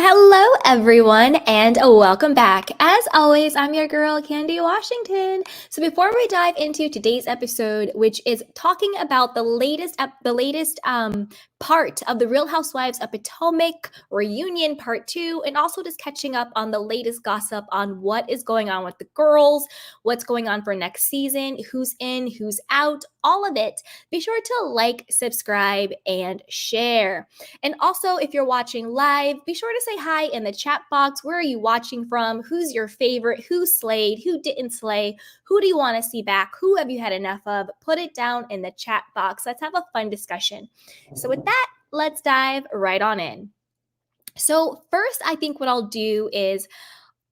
Hello, everyone, and welcome back. As always, I'm your girl, Candy Washington. So before we dive into today's episode, which is talking about the latest part of the Real Housewives of Potomac reunion part 2, and also just catching up on the latest gossip on what is going on with the girls, what's going on for next season, who's in, who's out, all of it. Be sure to like, subscribe, and share. And also, if you're watching live, be sure to say hi in the chat box. Where are you watching from? Who's your favorite? Who slayed? Who didn't slay? Who do you want to see back? Who have you had enough of? Put it down in the chat box. Let's have a fun discussion. So with that, let's dive right on in. So first, I think what I'll do is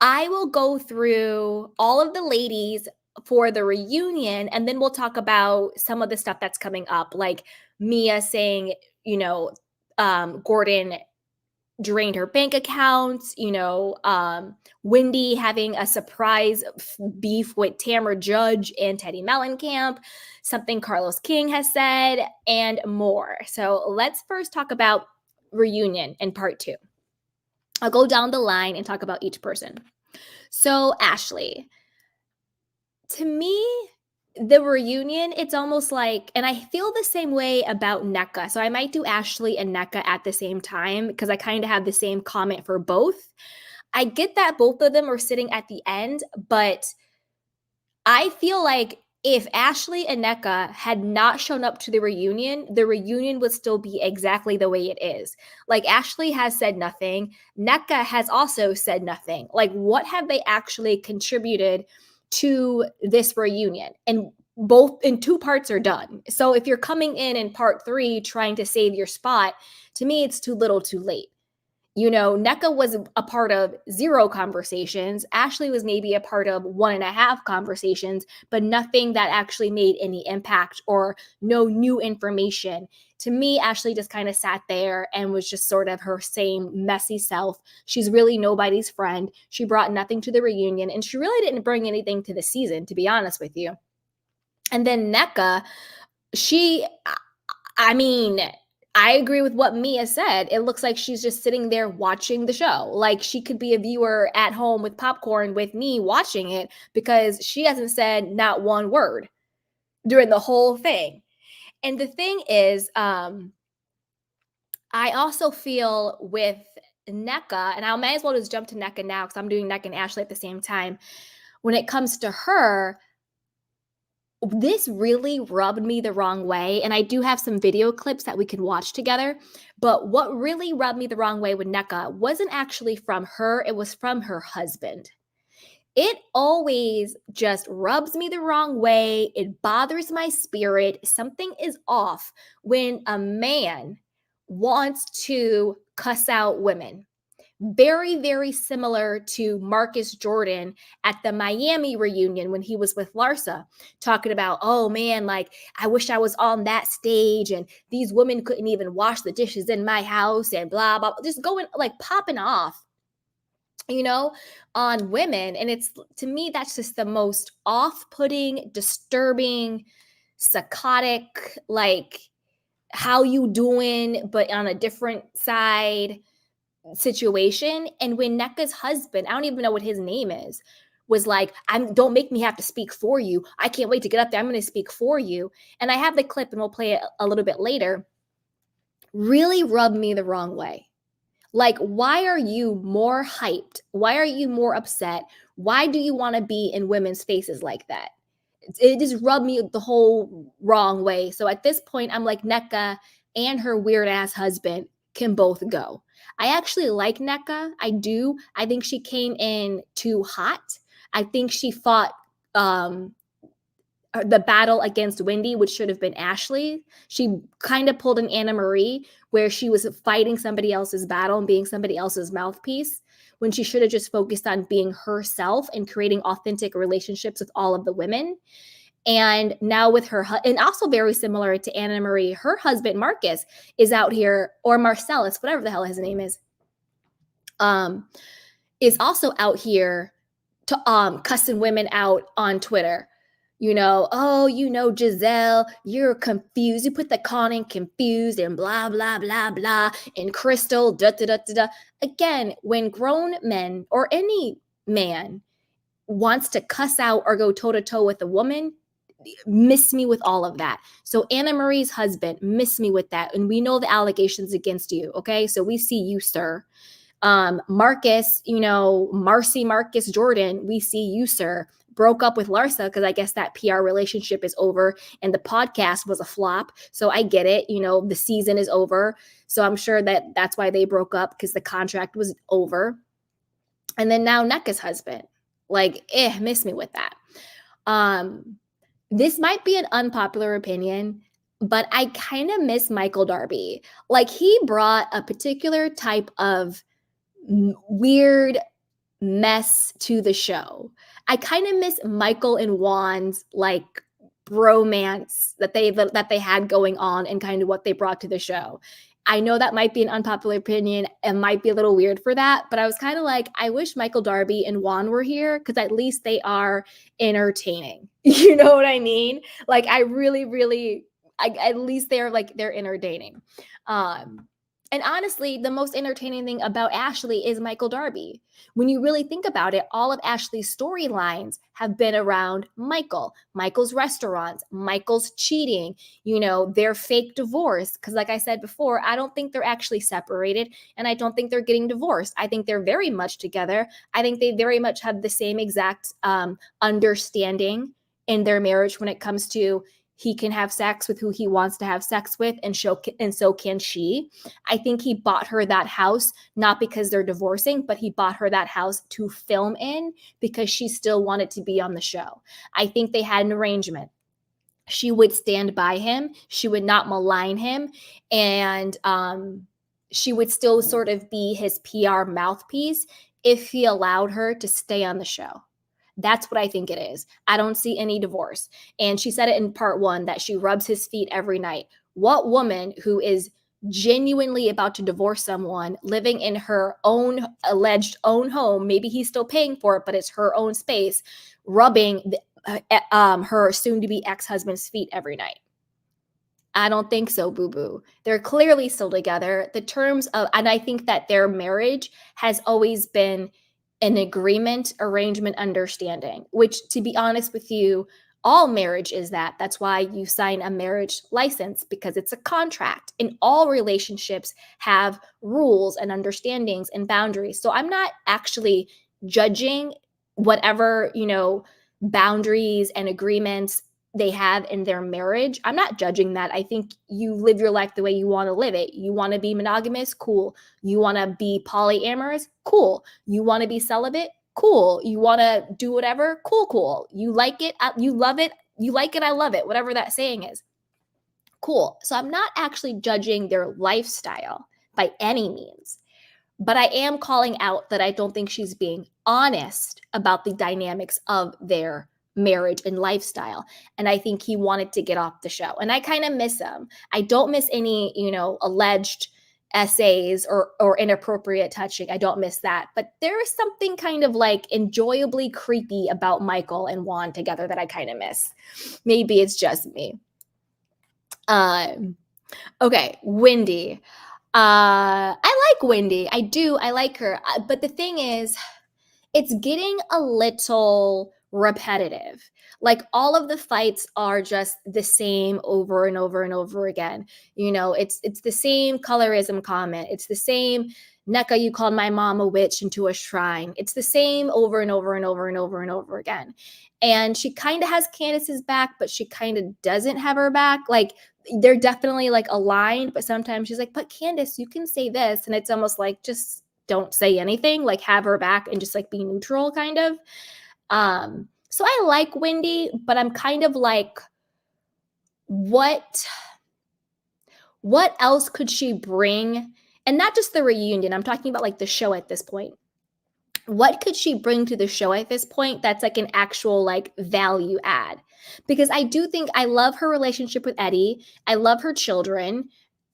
I will go through all of the ladies for the reunion, and then we'll talk about some of the stuff that's coming up, like Mia saying, Gordon drained her bank accounts, Wendy having a surprise beef with Tamra Judge and Teddy Mellencamp, something Carlos King has said, and more. So let's first talk about reunion in part 2. I'll go down the line and talk about each person. So Ashley, to me, the reunion, it's almost like, and I feel the same way about Nneka. So I might do Ashley and Nneka at the same time because I kind of have the same comment for both. I get that both of them are sitting at the end, but I feel like if Ashley and Nneka had not shown up to the reunion would still be exactly the way it is. Like, Ashley has said nothing. Nneka has also said nothing. Like, what have they actually contributed to this reunion? And both in 2 parts are done. So if you're coming in part 3 trying to save your spot, to me, it's too little too late. Nneka was a part of 0 conversations. Ashley was maybe a part of 1.5 conversations, but nothing that actually made any impact or no new information. To me, Ashley just kind of sat there and was just sort of her same messy self. She's really nobody's friend. She brought nothing to the reunion, and she really didn't bring anything to the season, to be honest with you. And then Nneka, I agree with what Mia said. It looks like she's just sitting there watching the show. Like, she could be a viewer at home with popcorn with me watching it, because she hasn't said not one word during the whole thing. And the thing is, I also feel with Nneka, and I might as well just jump to Nneka now because I'm doing Nneka and Ashley at the same time. When it comes to her, this really rubbed me the wrong way. And I do have some video clips that we can watch together. But what really rubbed me the wrong way with Nneka wasn't actually from her. It was from her husband. It always just rubs me the wrong way. It bothers my spirit. Something is off when a man wants to cuss out women. Very, very similar to Marcus Jordan at the Miami reunion when he was with Larsa, talking about, oh man, like, I wish I was on that stage and these women couldn't even wash the dishes in my house and blah, blah, just going, like, popping off, on women. And it's, to me, that's just the most off-putting, disturbing, psychotic, like, how you doing, but on a different side situation. And when Nneka's husband, I don't even know what his name is, was like, don't make me have to speak for you. I can't wait to get up there. I'm going to speak for you. And I have the clip and we'll play it a little bit later. Really rubbed me the wrong way. Like, why are you more hyped? Why are you more upset? Why do you want to be in women's faces like that? It just rubbed me the whole wrong way. So at this point, I'm like, Nneka and her weird ass husband can both go. I actually like Nneka. I do. I think she came in too hot. I think she fought the battle against Wendy, which should have been Ashley. She kind of pulled an Anna Marie where she was fighting somebody else's battle and being somebody else's mouthpiece, when she should have just focused on being herself and creating authentic relationships with all of the women. And now with her, and also very similar to Anna Marie, her husband, Marcus, is out here, or Marcellus, whatever the hell his name is also out here to cussing women out on Twitter. Oh, Gizelle, you're confused. You put the con in confused and blah, blah, blah, blah, and Crystal, da, da, da, da, da. Again, when grown men or any man wants to cuss out or go toe to toe with a woman, miss me with all of that. So Anna Marie's husband, miss me with that. And we know the allegations against you. Okay. So we see you, sir. Marcus, Marcy Marcus Jordan, we see you, sir. Broke up with Larsa because I guess that PR relationship is over and the podcast was a flop. So I get it. The season is over. So I'm sure that's why they broke up, because the contract was over. And then now Nneka's husband, miss me with that. This might be an unpopular opinion, but I kind of miss Michael Darby. He brought a particular type of weird mess to the show. I kind of miss Michael and Juan's bromance that they had going on and kind of what they brought to the show. I know that might be an unpopular opinion and might be a little weird for that, but I was kind of I wish Michael Darby and Juan were here, because at least they are entertaining. You know what I mean? I really, really, at least they're entertaining. And honestly, the most entertaining thing about Ashley is Michael Darby. When you really think about it, all of Ashley's storylines have been around Michael's restaurants, Michael's cheating, their fake divorce. Because like I said before, I don't think they're actually separated, and I don't think they're getting divorced. I think they're very much together. I think they very much have the same exact understanding in their marriage when it comes to he can have sex with who he wants to have sex with, and so can she. I think he bought her that house, not because they're divorcing, but he bought her that house to film in because she still wanted to be on the show. I think they had an arrangement. She would stand by him. She would not malign him. And she would still sort of be his PR mouthpiece if he allowed her to stay on the show. That's what I think it is. I don't see any divorce. And she said it in part 1 that she rubs his feet every night. What woman who is genuinely about to divorce someone, living in her own alleged own home, maybe he's still paying for it, but it's her own space, rubbing her soon-to-be ex-husband's feet every night? I don't think so, boo-boo. They're clearly still together. And I think that their marriage has always been an agreement, arrangement, understanding, which, to be honest with you, all marriage is that. That's why you sign a marriage license, because it's a contract, and all relationships have rules and understandings and boundaries. So I'm not actually judging whatever, boundaries and agreements they have in their marriage. I'm not judging that. I think you live your life the way you want to live it. You want to be monogamous? Cool. You want to be polyamorous? Cool. You want to be celibate? Cool. You want to do whatever? Cool. You like it? You love it? You like it? I love it. Whatever that saying is. Cool. So I'm not actually judging their lifestyle by any means, but I am calling out that I don't think she's being honest about the dynamics of their marriage and lifestyle. And I think he wanted to get off the show. And I kind of miss him. I don't miss any, alleged essays or inappropriate touching. I don't miss that. But there is something kind of enjoyably creepy about Michael and Juan together that I kind of miss. Maybe it's just me. Okay, Wendy. I like Wendy. I do. I like her. But the thing is, it's getting a little repetitive. All of the fights are just the same over and over and over again. It's the same colorism comment. It's the same, Nneka, you called my mom a witch into a shrine. It's the same over and over and over and over and over again. And she kind of has Candiace's back, but she kind of doesn't have her back. They're definitely aligned, but sometimes she's but Candiace, you can say this. And it's almost just don't say anything, have her back and just be neutral kind of. So I like Wendy, but I'm kind of what else could she bring? And not just the reunion. I'm talking about the show at this point. What could she bring to the show at this point that's an actual value add? Because I do think I love her relationship with Eddie. I love her children.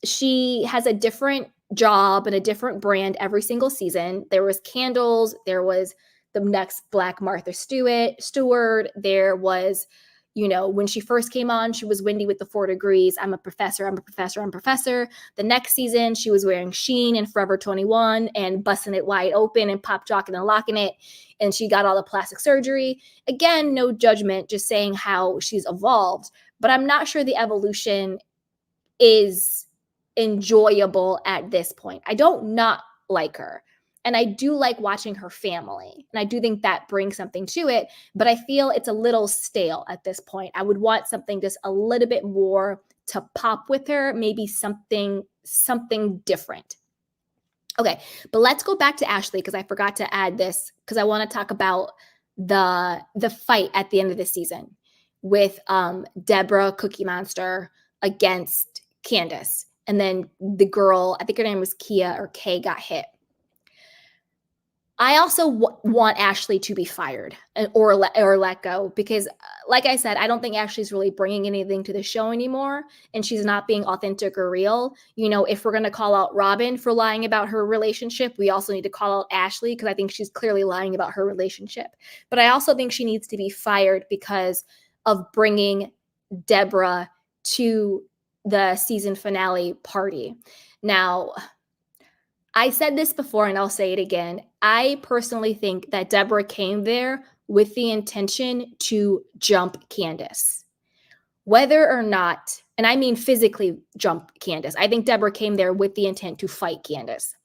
She has a different job and a different brand every single season. There was Candles. There was the next Black Martha Stewart. There was, You know, when she first came on, she was Wendy with the 4 degrees. I'm a professor, I'm a professor, I'm a professor. The next season, she was wearing Sheen and Forever 21 and busting it wide open and pop jocking and locking it. And she got all the plastic surgery. Again, no judgment, just saying how she's evolved. But I'm not sure the evolution is enjoyable at this point. I don't not like her. And I do like watching her family. And I do think that brings something to it. But I feel it's a little stale at this point. I would want something just a little bit more to pop with her, maybe something different. Okay, but let's go back to Ashley because I forgot to add this because I want to talk about the fight at the end of the season with Deborah Cookie Monster against Candiace. And then the girl, I think her name was Kia or Kay, got hit. I also want Ashley to be fired or let go because, like I said, I don't think Ashley's really bringing anything to the show anymore, and she's not being authentic or real. You know, if we're going to call out Robin for lying about her relationship, we also need to call out Ashley because I think she's clearly lying about her relationship. But I also think she needs to be fired because of bringing Deborah to the season finale party. Now, I said this before and I'll say it again. I personally think that Deborah came there with the intention to jump Candiace. Whether or not, and I mean physically jump Candiace, I think Deborah came there with the intent to fight Candiace.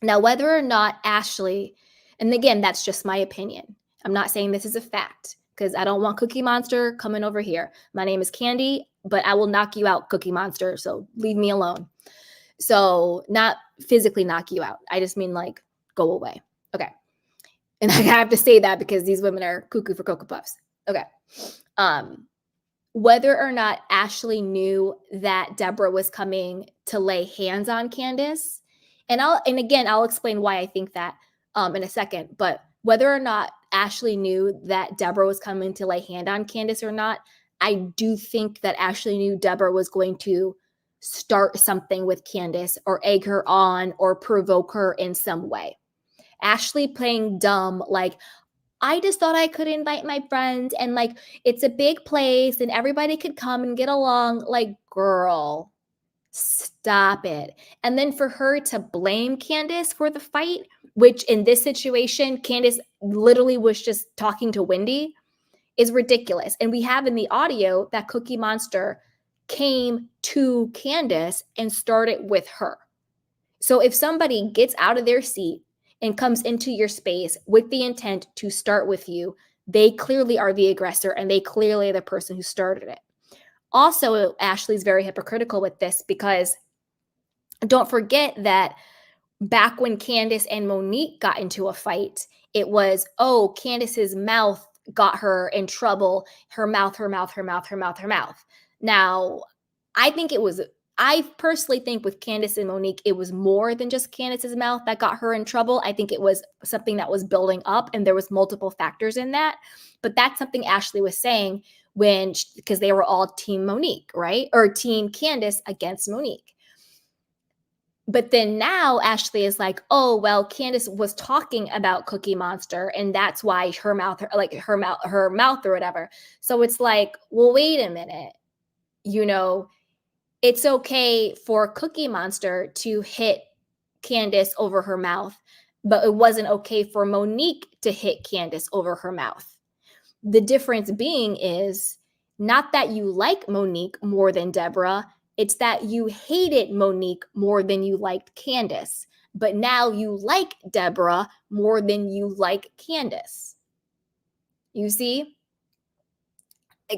Now, whether or not Ashley, and again, that's just my opinion. I'm not saying this is a fact because I don't want Cookie Monster coming over here. My name is Candy, but I will knock you out, Cookie Monster, so leave me alone. So not physically knock you out. I just mean like go away. Okay. And I have to say that because these women are cuckoo for Cocoa Puffs. Okay. Whether or not Ashley knew that Deborah was coming to lay hands on Candiace, and I'll explain why I think that in a second, but whether or not Ashley knew that Deborah was coming to lay hand on Candiace or not, I do think that Ashley knew Deborah was going to start something with Candiace or egg her on or provoke her in some way. Ashley playing dumb, like, I just thought I could invite my friends and like it's a big place and everybody could come and get along. Like, girl, stop it. And then for her to blame Candiace for the fight, which in this situation, Candiace literally was just talking to Wendy, is ridiculous. And we have in the audio that Cookie Monster came to Candiace and started with her. So if somebody gets out of their seat and comes into your space with the intent to start with you, they clearly are the aggressor and they clearly are the person who started it. Also, Ashley's very hypocritical with this because don't forget that back when Candiace and Monique got into a fight, it was, oh, Candiace's mouth got her in trouble. Her mouth. Now, I personally think with Candiace and Monique, it was more than just Candiace's mouth that got her in trouble. I think it was something that was building up and there was multiple factors in that. But that's something Ashley was saying because they were all team Monique, right? Or team Candiace against Monique. But then now Ashley is like, oh, well, Candiace was talking about Cookie Monster and that's why her mouth or whatever. So it's like, well, wait a minute. You know, it's okay for Cookie Monster to hit Candiace over her mouth, but it wasn't okay for Monique to hit Candiace over her mouth. The difference being is not that you like Monique more than Deborah, it's that you hated Monique more than you liked Candiace, but now you like Deborah more than you like Candiace. You see?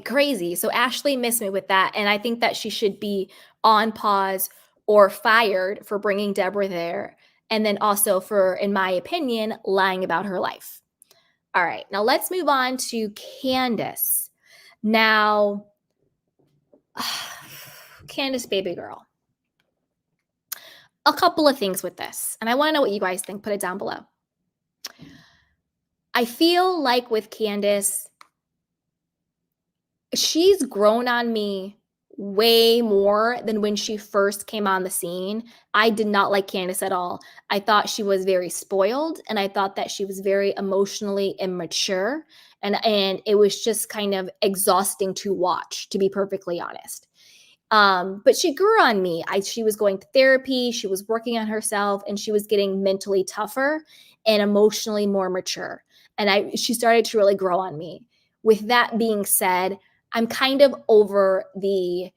Crazy. So Ashley missed me with that. And I think that she should be on pause or fired for bringing Deborah there. And then also for, in my opinion, lying about her life. All right. Now let's move on to Candiace. Now, Candiace, baby girl. A couple of things with this. And I want to know what you guys think. Put it down below. I feel like with Candiace, she's grown on me way more than when she first came on the scene. I did not like Candiace at all. I thought she was very spoiled, and I thought that she was very emotionally immature, and it was just kind of exhausting to watch, to be perfectly honest. But she grew on me. She was going to therapy, she was working on herself, and she was getting mentally tougher and emotionally more mature. And she started to really grow on me. With that being said, I'm kind of over the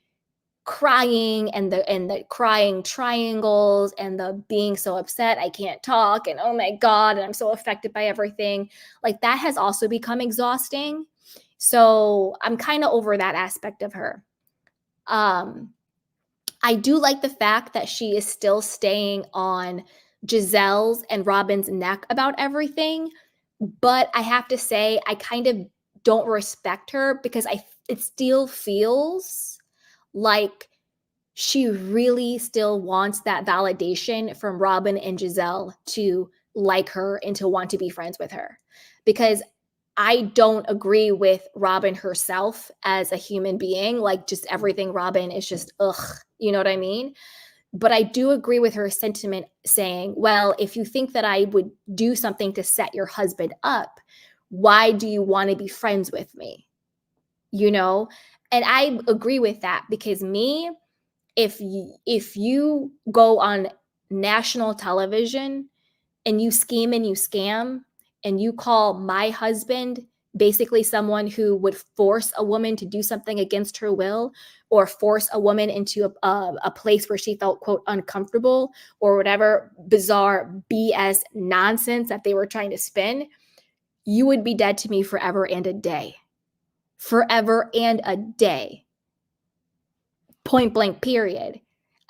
crying and the crying triangles and the being so upset I can't talk and oh my god and I'm so affected by everything. Like that has also become exhausting. So I'm kind of over that aspect of her. I do like the fact that she is still staying on Gizelle's and Robin's neck about everything, but I have to say I kind of don't respect her because it still feels like she really still wants that validation from Robin and Gizelle to like her and to want to be friends with her. Because I don't agree with Robin herself as a human being. Like, just everything Robin is just, ugh, you know what I mean? But I do agree with her sentiment saying, well, if you think that I would do something to set your husband up, why do you want to be friends with me? You know? And I agree with that because me, if you go on national television and you scheme and you scam and you call my husband basically someone who would force a woman to do something against her will or force a woman into a place where she felt, quote, uncomfortable or whatever bizarre BS nonsense that they were trying to spin, you would be dead to me forever and a day. Forever and a day. Point blank, period.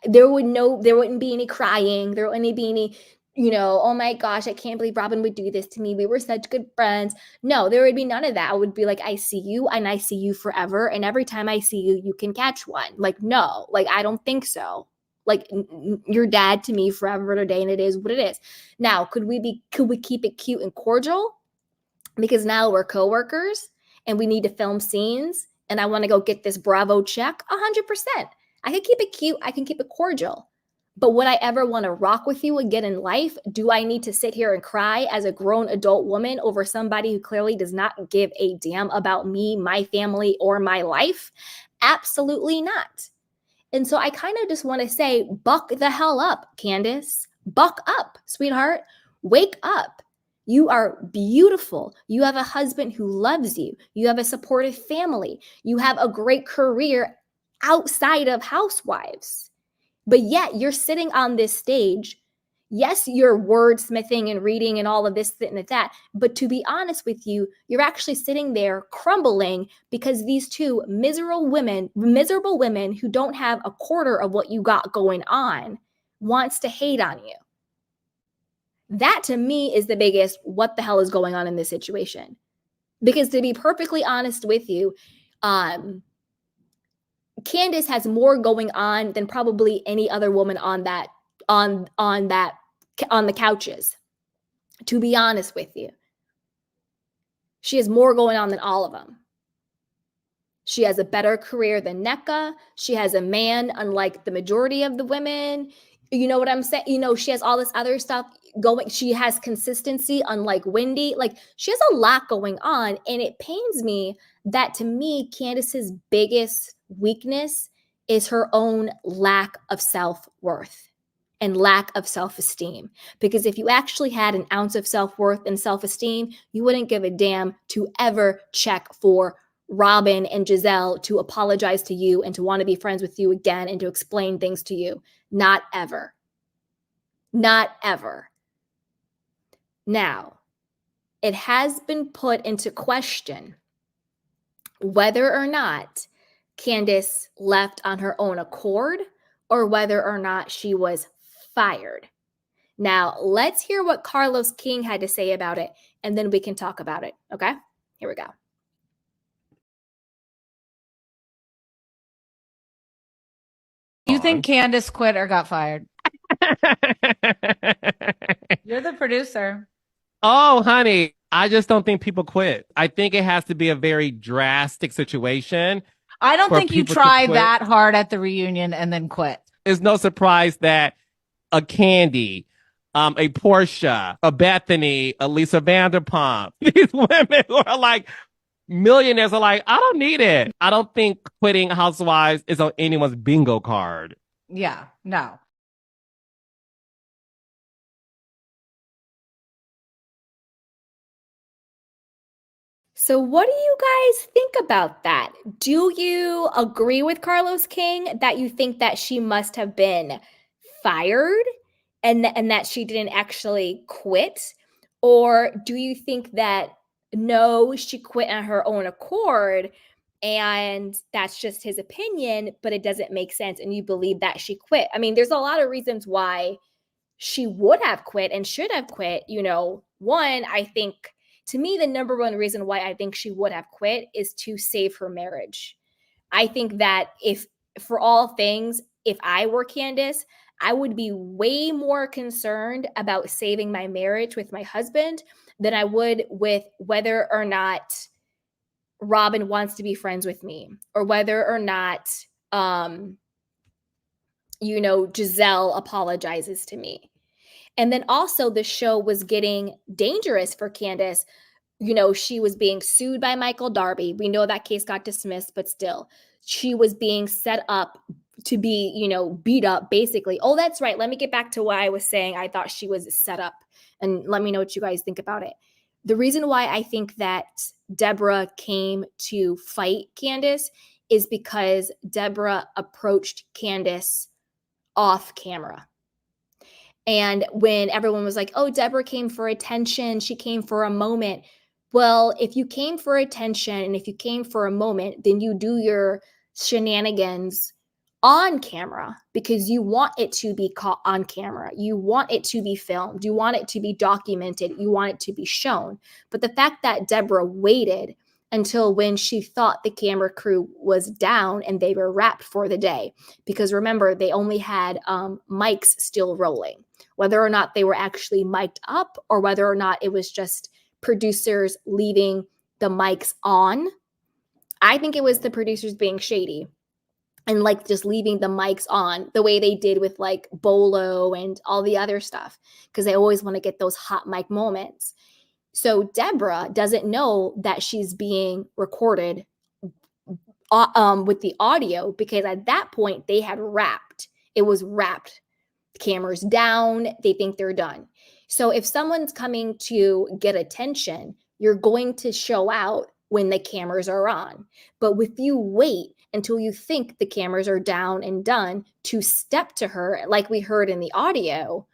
There wouldn't be any crying. There wouldn't be any, oh my gosh, I can't believe Robin would do this to me. We were such good friends. No, there would be none of that. I would be like, I see you and I see you forever. And every time I see you, you can catch one. Like, no, like, I don't think so. Like, you're dad to me forever and a day, and it is what it is. Now, could we keep it cute and cordial? Because now we're coworkers and we need to film scenes and I want to go get this Bravo check, 100%. I can keep it cute. I can keep it cordial. But would I ever want to rock with you again in life? Do I need to sit here and cry as a grown adult woman over somebody who clearly does not give a damn about me, my family, or my life? Absolutely not. And so I kind of just want to say, buck the hell up, Candiace. Buck up, sweetheart. Wake up. You are beautiful. You have a husband who loves you. You have a supportive family. You have a great career outside of Housewives. But yet you're sitting on this stage. Yes, you're wordsmithing and reading and all of this, and that. But to be honest with you, you're actually sitting there crumbling because these two miserable women who don't have a quarter of what you got going on wants to hate on you. That to me is the biggest what the hell is going on in this situation. Because to be perfectly honest with you, Candiace has more going on than probably any other woman on the couches. To be honest with you, she has more going on than all of them. She has a better career than Nneka. She has a man, unlike the majority of the women. You know what I'm saying? She has all this other stuff going. She has consistency, unlike Wendy. Like, she has a lot going on. And it pains me that, to me, Candiace's biggest weakness is her own lack of self-worth and lack of self-esteem. Because if you actually had an ounce of self-worth and self-esteem, you wouldn't give a damn to ever check for Robin and Gizelle to apologize to you and to want to be friends with you again and to explain things to you. Not ever. Not ever. Now, it has been put into question whether or not Candiace left on her own accord or whether or not she was fired. Now, let's hear what Carlos King had to say about it, and then we can talk about it. Okay? Here we go. You think Candiace quit or got fired? You're the producer. Oh, honey, I just don't think people quit. I think it has to be a very drastic situation. I don't for think you people to tried quit. that hard at the reunion and then quit. It's no surprise that a Candy, a Portia, a Bethany, a Lisa Vanderpump, these women who are like millionaires are like, I don't need it. I don't think quitting Housewives is on anyone's bingo card. Yeah, no. So, what do you guys think about that? Do you agree with Carlos King that you think that she must have been fired and that she didn't actually quit? Or do you think that no, she quit on her own accord and that's just his opinion, but it doesn't make sense and you believe that she quit? I mean, there's a lot of reasons why she would have quit and should have quit. One, I think to me, the number one reason why I think she would have quit is to save her marriage. I think that if, for all things, if I were Candiace, I would be way more concerned about saving my marriage with my husband than I would with whether or not Robin wants to be friends with me or whether or not, Gizelle apologizes to me. And then also the show was getting dangerous for Candiace. She was being sued by Michael Darby. We know that case got dismissed, but still, she was being set up to be, beat up basically. Oh, that's right. Let me get back to what I was saying. I thought she was set up. And let me know what you guys think about it. The reason why I think that Deborah came to fight Candiace is because Deborah approached Candiace off camera. And when everyone was like, oh, Deborah came for attention, she came for a moment. Well, if you came for attention and if you came for a moment, then you do your shenanigans on camera because you want it to be caught on camera. You want it to be filmed. You want it to be documented. You want it to be shown. But the fact that Deborah waited until when she thought the camera crew was down and they were wrapped for the day, because remember, they only had mics still rolling. Whether or not they were actually mic'd up or whether or not it was just producers leaving the mics on. I think it was the producers being shady and like just leaving the mics on the way they did with like Bolo and all the other stuff, because they always want to get those hot mic moments. So Deborah doesn't know that she's being recorded with the audio, because at that point they had wrapped. It was wrapped. Cameras down, they think they're done. So if someone's coming to get attention, you're going to show out when the cameras are on. But if you wait until you think the cameras are down and done to step to her, like we heard in the audio,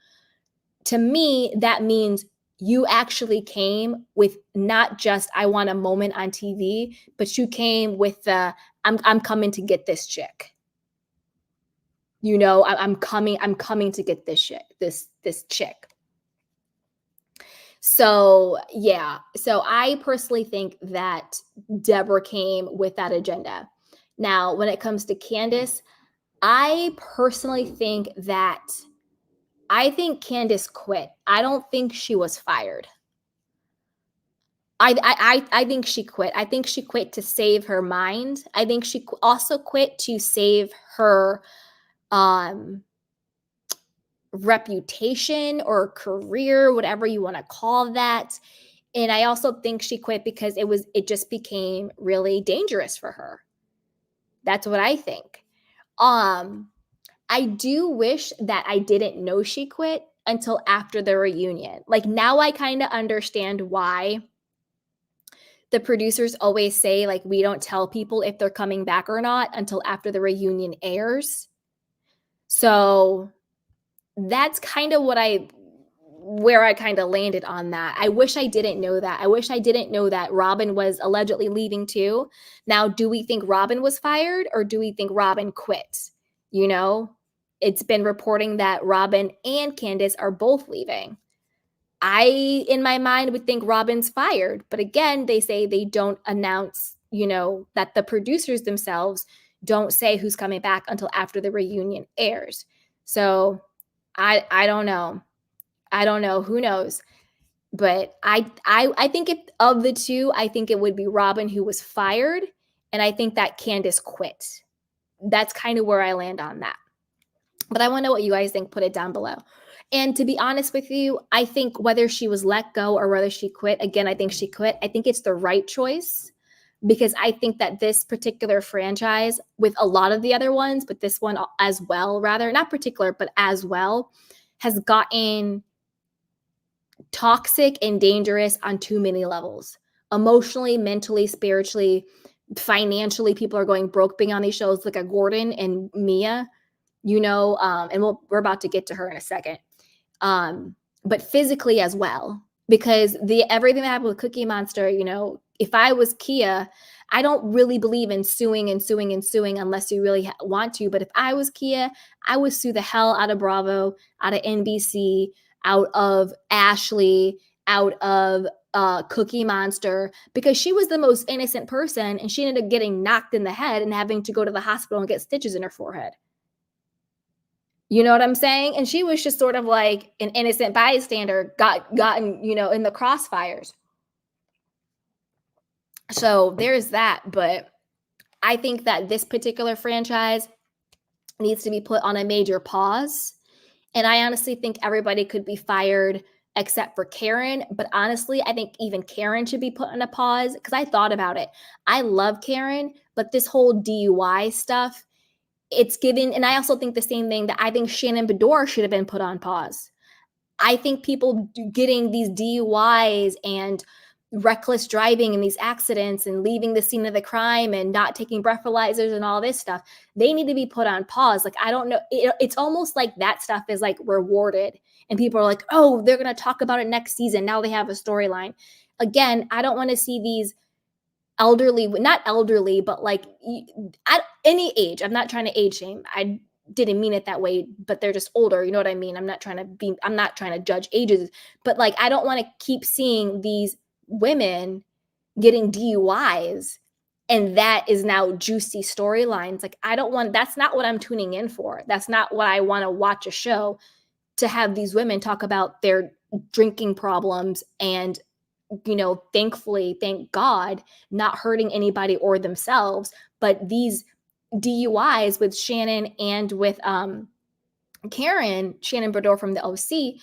to me, that means you actually came with not just, I want a moment on TV, but you came with the, I'm coming to get this chick. I'm coming to get this shit, this chick. So yeah. So I personally think that Deborah came with that agenda. Now, when it comes to Candiace, I personally think Candiace quit. I don't think she was fired. I think she quit. I think she quit to save her mind. I think she also quit to save her reputation or career, whatever you want to call that. And I also think she quit because it just became really dangerous for her. That's what I think. I do wish that I didn't know she quit until after the reunion. Like now I kind of understand why the producers always say like we don't tell people if they're coming back or not until after the reunion airs. So that's kind of where I kind of landed on that. I wish I didn't know that. I wish I didn't know that Robin was allegedly leaving too. Now, do we think Robin was fired or do we think Robin quit? It's been reporting that Robin and Candiace are both leaving. I, in my mind, would think Robin's fired. But again, they say they don't announce, that the producers themselves don't say who's coming back until after the reunion airs. So I don't know. I don't know. Who knows? But I think of the two, I think it would be Robin who was fired. And I think that Candiace quit. That's kind of where I land on that. But I want to know what you guys think. Put it down below. And to be honest with you, I think whether she was let go or whether she quit, again, I think she quit. I think it's the right choice because I think that this particular franchise, with a lot of the other ones, but this one as well, rather, not particular, but as well, has gotten toxic and dangerous on too many levels. Emotionally, mentally, spiritually, financially, people are going broke being on these shows, like a Gordon and Mia, and we're about to get to her in a second. But physically as well, because everything that happened with Cookie Monster, if I was Kia, I don't really believe in suing unless you really want to. But if I was Kia, I would sue the hell out of Bravo, out of NBC, out of Ashley, out of Cookie Monster, because she was the most innocent person and she ended up getting knocked in the head and having to go to the hospital and get stitches in her forehead. You know what I'm saying? And she was just sort of like an innocent bystander, gotten, in the crossfires. So there's that. But I think that this particular franchise needs to be put on a major pause. And I honestly think everybody could be fired except for Karen. But honestly, I think even Karen should be put on a pause because I thought about it. I love Karen, but this whole DUI stuff, it's given, and I also think the same thing, that I think Shannon Bedore should have been put on pause. I think people getting these DUIs and reckless driving and these accidents and leaving the scene of the crime and not taking breathalyzers and all this stuff, they need to be put on pause. Like, I don't know. It's almost like that stuff is like rewarded and people are like, oh, they're going to talk about it next season. Now they have a storyline. Again, I don't want to see these not elderly, but like at any age. I'm not trying to age shame. I didn't mean it that way, but they're just older. You know what I mean? I'm not trying to judge ages, but like, I don't want to keep seeing these women getting DUIs and that is now juicy storylines. Like, that's not what I'm tuning in for. That's not what I want to watch a show, to have these women talk about their drinking problems and thankfully, thank God, not hurting anybody or themselves. But these DUIs with Shannon and with Karen, Shannon Bedore from the OC,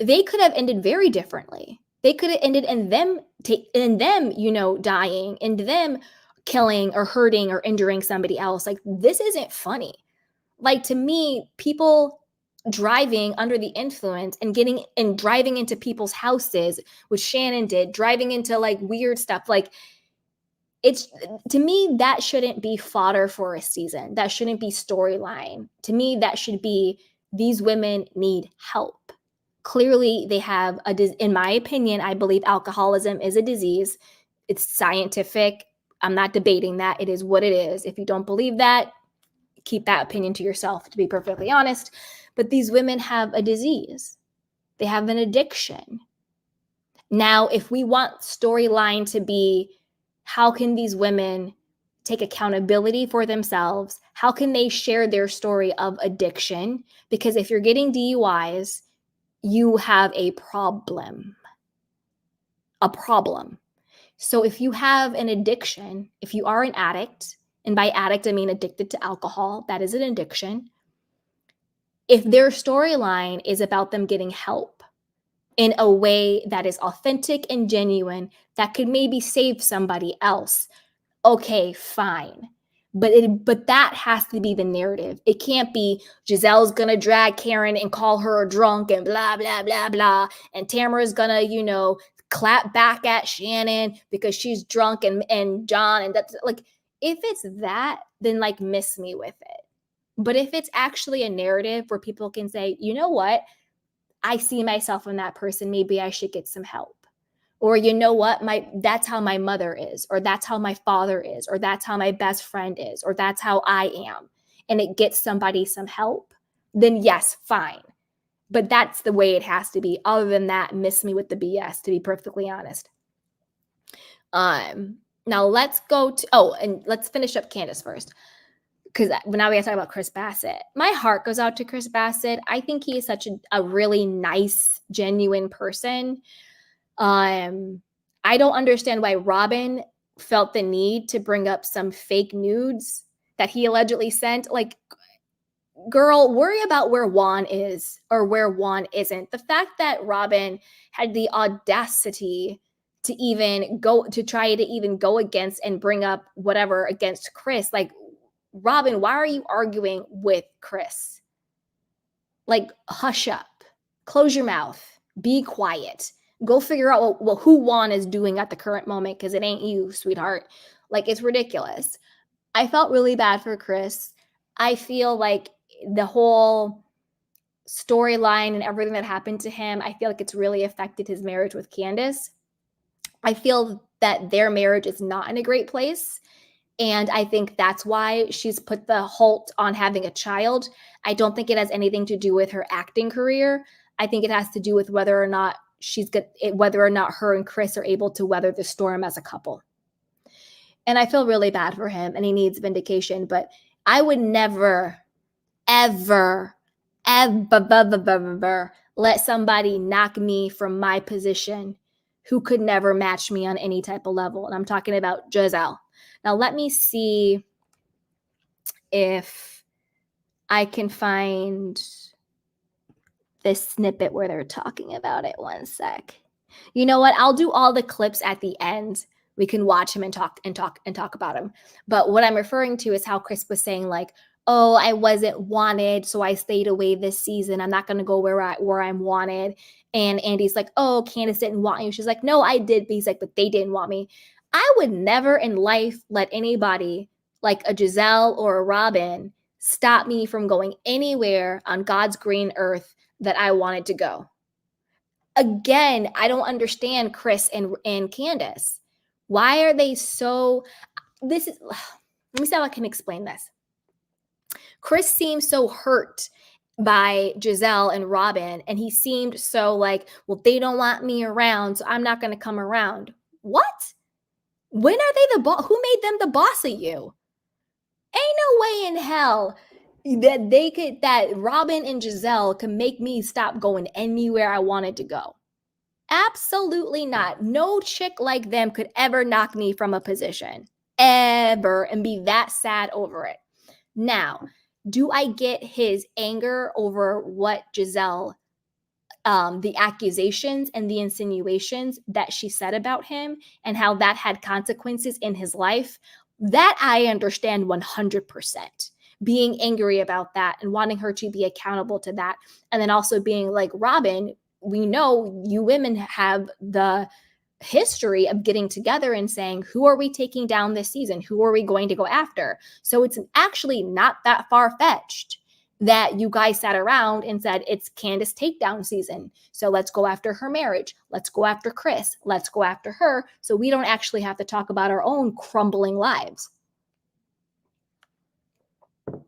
they could have ended very differently. They could have ended in them dying, and them killing or hurting or injuring somebody else. Like, this isn't funny. Like, to me, people driving under the influence and driving into people's houses, which Shannon did, driving into like weird stuff. Like, it's, to me, that shouldn't be fodder for a season. That shouldn't be storyline. To me, that should be, these women need help. Clearly they have in my opinion, I believe alcoholism is a disease. It's scientific. I'm not debating that. It is what it is. If you don't believe that, keep that opinion to yourself, to be perfectly honest. But these women have a disease. They have an addiction. Now, if we want storyline to be, how can these women take accountability for themselves? How can they share their story of addiction? Because if you're getting DUIs, you have a problem. A problem. So if you have an addiction, if you are an addict, and by addict, I mean addicted to alcohol, that is an addiction. If their storyline is about them getting help in a way that is authentic and genuine, that could maybe save somebody else, okay, fine. But that has to be the narrative. It can't be Giselle's gonna drag Karen and call her a drunk and blah, blah, blah, blah. And Tamara's gonna, clap back at Shannon because she's drunk and John. And that's like, if it's that, then like miss me with it. But if it's actually a narrative where people can say, you know what, I see myself in that person, maybe I should get some help. Or, you know what, that's how my mother is, or that's how my father is, or that's how my best friend is, or that's how I am, and it gets somebody some help, then yes, fine. But that's the way it has to be. Other than that, miss me with the BS, to be perfectly honest. Now let's go to, and let's finish up Candiace first, because now we got to talk about Chris Bassett. My heart goes out to Chris Bassett. I think he is such a really nice, genuine person. I don't understand why Robin felt the need to bring up some fake nudes that he allegedly sent. Like, girl, worry about where Juan is or where Juan isn't. The fact that Robin had the audacity to even try to even go against and bring up whatever against Chris. Like, Robin, why are you arguing with Chris? Like, hush up, close your mouth, be quiet. Go figure out who Juan is doing at the current moment, because it ain't you, sweetheart. Like, it's ridiculous. I felt really bad for Chris. I feel like the whole storyline and everything that happened to him, I feel like it's really affected his marriage with Candiace. I feel that their marriage is not in a great place. And I think that's why she's put the halt on having a child. I don't think it has anything to do with her acting career. I think it has to do with whether or not her and Chris are able to weather the storm as a couple. And I feel really bad for him, and he needs vindication. But I would never, ever let somebody knock me from my position who could never match me on any type of level. And I'm talking about Gizelle. Now, let me see if I can find this snippet where they're talking about it. One sec. You know what? I'll do all the clips at the end. We can watch him and talk about him. But what I'm referring to is how Chris was saying, like, oh, I wasn't wanted, so I stayed away this season. I'm not going to go where I'm wanted. And Andy's like, oh, Candiace didn't want you. She's like, no, I did. But he's like, but they didn't want me. I would never in life let anybody like a Gizelle or a Robin stop me from going anywhere on God's green earth that I wanted to go. Again, I don't understand Chris and Candiace. Why are they so... let me see how I can explain this. Chris seems so hurt by Gizelle and Robin, and he seemed so like, well, they don't want me around, so I'm not going to come around. What? When are they the boss? Who made them the boss of you? Ain't no way in hell that Robin and Gizelle can make me stop going anywhere I wanted to go. Absolutely not. No chick like them could ever knock me from a position, ever, and be that sad over it. Now, do I get his anger over what Gizelle, the accusations and the insinuations that she said about him and how that had consequences in his life? That I understand 100%. Being angry about that and wanting her to be accountable to that. And then also being like, Robin, we know you women have the history of getting together and saying, who are we taking down this season? Who are we going to go after? So it's actually not that far-fetched that you guys sat around and said, it's Candiace takedown season. So let's go after her marriage. Let's go after Chris. Let's go after her. So we don't actually have to talk about our own crumbling lives.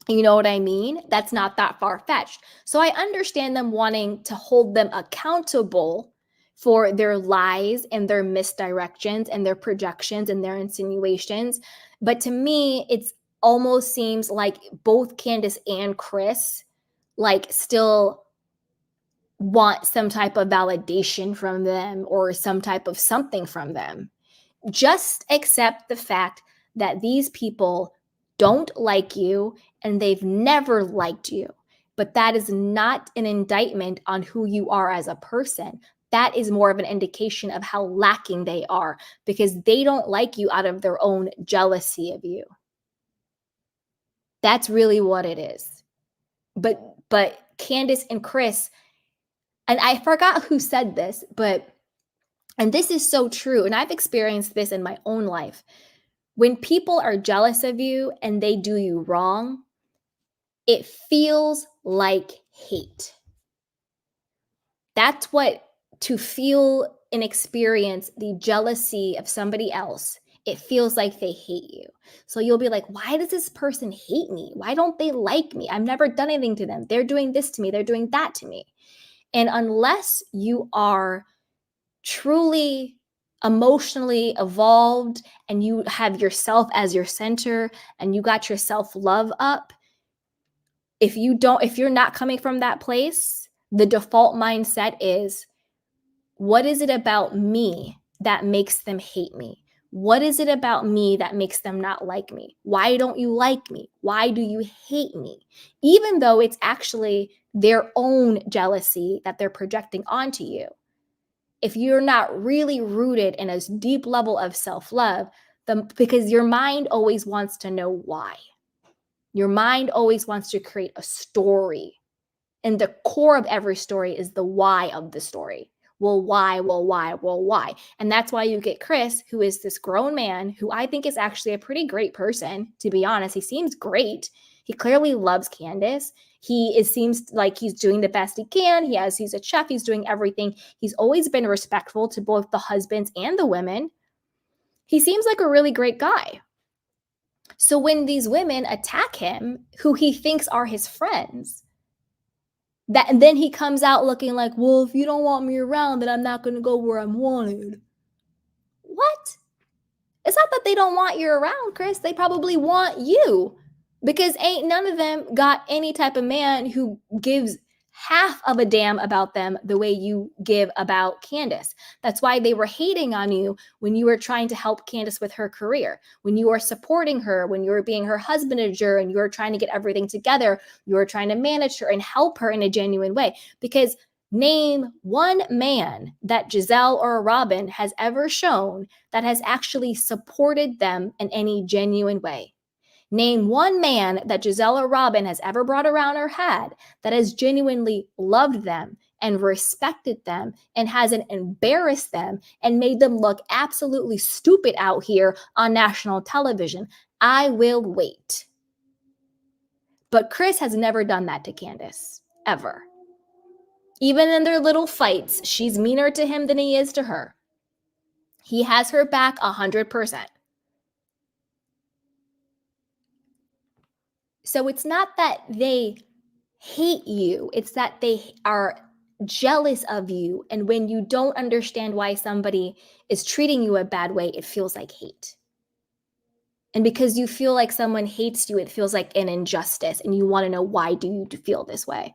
You know what I mean? That's not that far-fetched. So I understand them wanting to hold them accountable for their lies and their misdirections and their projections and their insinuations. But to me, it's almost seems like both Candiace and Chris like still want some type of validation from them or some type of something from them. Just accept the fact that these people don't like you and they've never liked you. But that is not an indictment on who you are as a person. That is more of an indication of how lacking they are because they don't like you out of their own jealousy of you. That's really what it is. But Candiace and Chris, and I forgot who said this, and this is so true, and I've experienced this in my own life. When people are jealous of you and they do you wrong, it feels like hate. That's what, to feel and experience the jealousy of somebody else, it feels like they hate you. So you'll be like, why does this person hate me? Why don't they like me? I've never done anything to them. They're doing this to me. They're doing that to me. And unless you are truly emotionally evolved and you have yourself as your center and you got your self-love up, if you're not coming from that place, the default mindset is, what is it about me that makes them hate me? What is it about me that makes them not like me? Why don't you like me? Why do you hate me? Even though it's actually their own jealousy that they're projecting onto you. If you're not really rooted in a deep level of self-love, because your mind always wants to know why. Your mind always wants to create a story. And the core of every story is the why of the story. Well, why? Well, why? Well, why? And that's why you get Chris, who is this grown man, who I think is actually a pretty great person, to be honest. He seems great. He clearly loves Candiace. Seems like he's doing the best he can. He's a chef. He's doing everything. He's always been respectful to both the husbands and the women. He seems like a really great guy. So when these women attack him, who he thinks are his friends, and then he comes out looking like, well, if you don't want me around, then I'm not going to go where I'm wanted. What? It's not that they don't want you around, Chris. They probably want you, because ain't none of them got any type of man who gives half of a damn about them the way you give about Candiace. That's why they were hating on you when you were trying to help Candiace with her career, when you were supporting her, when you were being her husbandager and you were trying to get everything together, you were trying to manage her and help her in a genuine way. Because name one man that Gizelle or Robin has ever shown that has actually supported them in any genuine way. Name one man that Gizelle or Robin has ever brought around or had that has genuinely loved them and respected them and hasn't embarrassed them and made them look absolutely stupid out here on national television. I will wait. But Chris has never done that to Candiace, ever. Even in their little fights, she's meaner to him than he is to her. He has her back 100%. So it's not that they hate you. It's that they are jealous of you. And when you don't understand why somebody is treating you a bad way, it feels like hate. And because you feel like someone hates you, it feels like an injustice. And you want to know, why do you feel this way?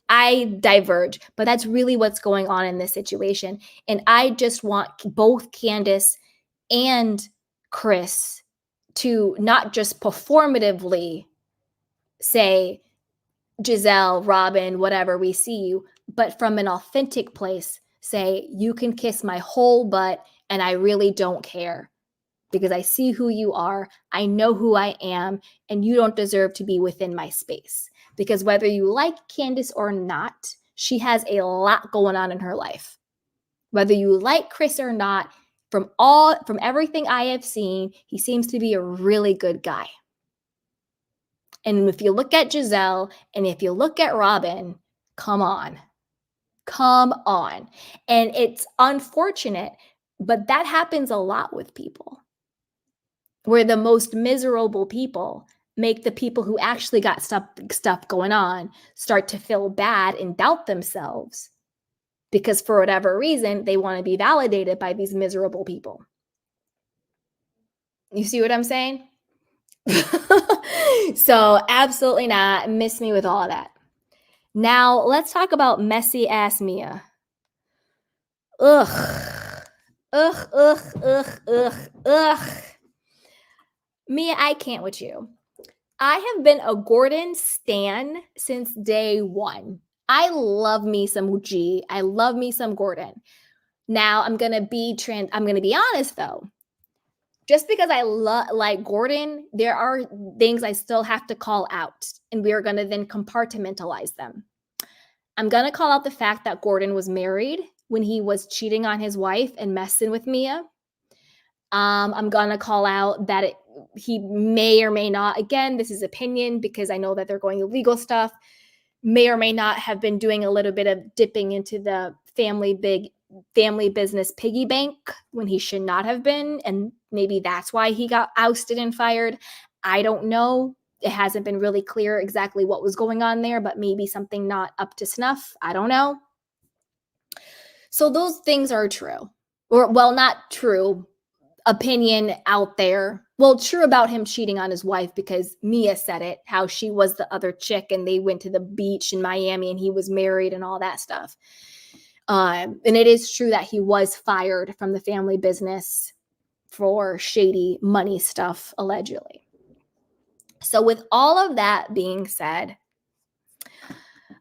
I diverge, but that's really what's going on in this situation. And I just want both Candiace and Chris to not just performatively say, Gizelle, Robin, whatever, we see you, but from an authentic place, say, you can kiss my whole butt and I really don't care, because I see who you are, I know who I am, and you don't deserve to be within my space. Because whether you like Candiace or not, she has a lot going on in her life. Whether you like Chris or not, from everything I have seen, he seems to be a really good guy. And if you look at Gizelle and if you look at Robin, come on. And it's unfortunate, but that happens a lot with people, where the most miserable people make the people who actually got stuff going on start to feel bad and doubt themselves, because for whatever reason, they want to be validated by these miserable people. You see what I'm saying? So absolutely not. Miss me with all of that. Now let's talk about messy ass Mia. Ugh. Mia, I can't with you. I have been a Gordon stan since day one. I love me some G. I love me some Gordon. Now I'm gonna be honest though. Just because I like Gordon, there are things I still have to call out, and we are going to then compartmentalize them. I'm going to call out the fact that Gordon was married when he was cheating on his wife and messing with Mia. I'm going to call out that he may or may not, again, this is opinion because I know that they're going illegal stuff, may or may not have been doing a little bit of dipping into the family business piggy bank when he should not have been. And maybe that's why he got ousted and fired. I don't know. It hasn't been really clear exactly what was going on there, but maybe something not up to snuff. I don't know. So those things are true. Or, well, not true. Opinion out there. Well, true about him cheating on his wife because Mia said it, how she was the other chick and they went to the beach in Miami and he was married and all that stuff. And it is true that he was fired from the family business for shady money stuff, allegedly. So with all of that being said,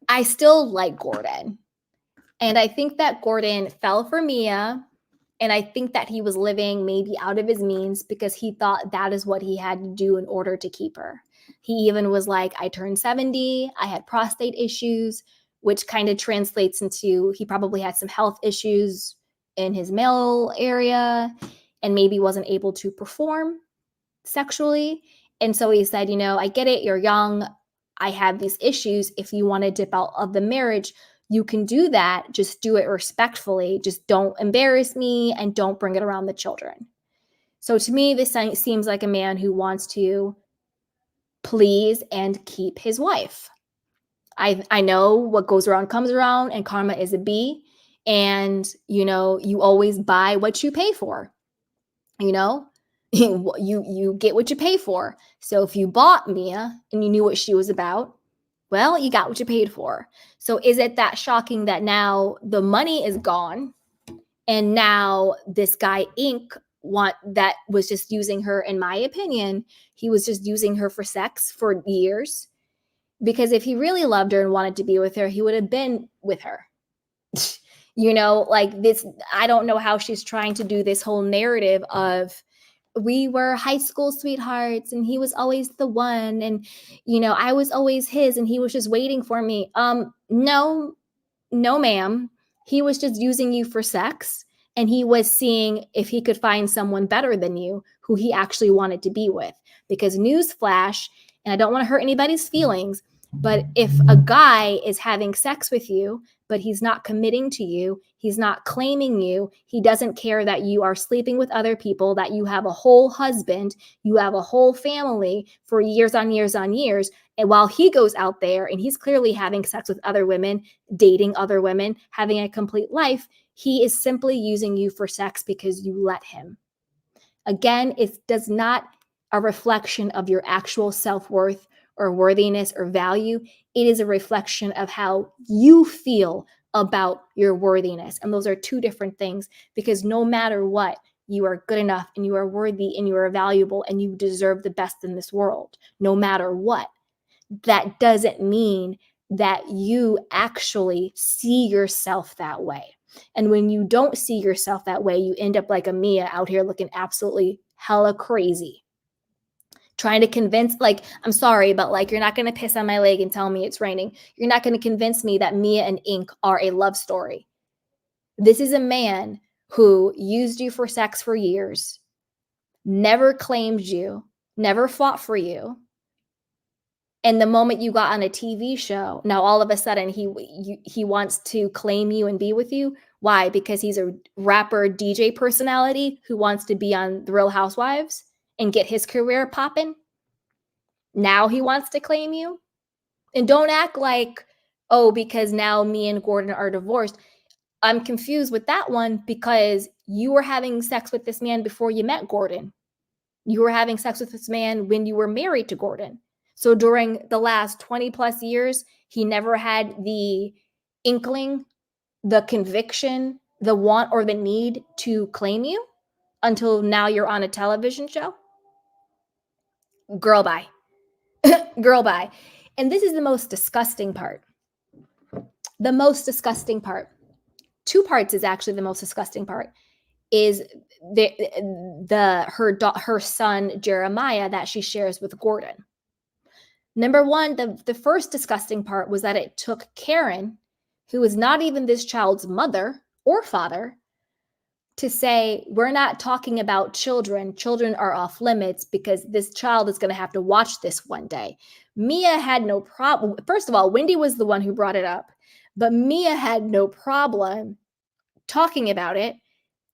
I still like Gordon. And I think that Gordon fell for Mia. And I think that he was living maybe out of his means because he thought that is what he had to do in order to keep her. He even was like, I turned 70, I had prostate issues, which kind of translates into he probably had some health issues in his male area and maybe wasn't able to perform sexually. And so he said, I get it, you're young, I have these issues. If you want to dip out of the marriage, you can do that. Just do it respectfully. Just don't embarrass me and don't bring it around the children. So to me, this seems like a man who wants to please and keep his wife. I know what goes around comes around, and karma is a bee. And, you always buy what you pay for. You get what you pay for. So if you bought Mia and you knew what she was about, well, you got what you paid for. So is it that shocking that now the money is gone and now this guy Inc. that was just using her, in my opinion, he was just using her for sex for years? Because if he really loved her and wanted to be with her, he would have been with her. Like this, I don't know how she's trying to do this whole narrative of we were high school sweethearts and he was always the one and I was always his and he was just waiting for me. No ma'am, he was just using you for sex and he was seeing if he could find someone better than you who he actually wanted to be with. Because newsflash, and I don't want to hurt anybody's feelings, but if a guy is having sex with you but he's not committing to you, he's not claiming you, he doesn't care that you are sleeping with other people, that you have a whole husband, you have a whole family for years on years on years, and while he goes out there and he's clearly having sex with other women, dating other women, having a complete life, he is simply using you for sex because you let him. Again, it does not a reflection of your actual self-worth or worthiness or value. It is a reflection of how you feel about your worthiness. And those are two different things, because no matter what, you are good enough and you are worthy and you are valuable and you deserve the best in this world, no matter what. That doesn't mean that you actually see yourself that way. And when you don't see yourself that way, you end up like a Mia out here looking absolutely hella crazy. Trying to convince, I'm sorry, but you're not going to piss on my leg and tell me it's raining. You're not going to convince me that Mia and Inc. are a love story. This is a man who used you for sex for years, never claimed you, never fought for you. And the moment you got on a TV show, now all of a sudden he wants to claim you and be with you. Why? Because he's a rapper DJ personality who wants to be on The Real Housewives and get his career popping. Now he wants to claim you. And don't act like, because now me and Gordon are divorced. I'm confused with that one because you were having sex with this man before you met Gordon. You were having sex with this man when you were married to Gordon. So during the last 20 plus years, he never had the inkling, the conviction, the want or the need to claim you until now you're on a television show. Girl, bye. Girl, bye. And this is the most disgusting part. The most disgusting part. Two parts is actually the most disgusting part. Is her son Jeremiah that she shares with Gordon. Number one, the first disgusting part was that it took Karen, who is not even this child's mother or father, to say, we're not talking about children. Children are off limits because this child is going to have to watch this one day. Mia had no problem. First of all, Wendy was the one who brought it up, but Mia had no problem talking about it.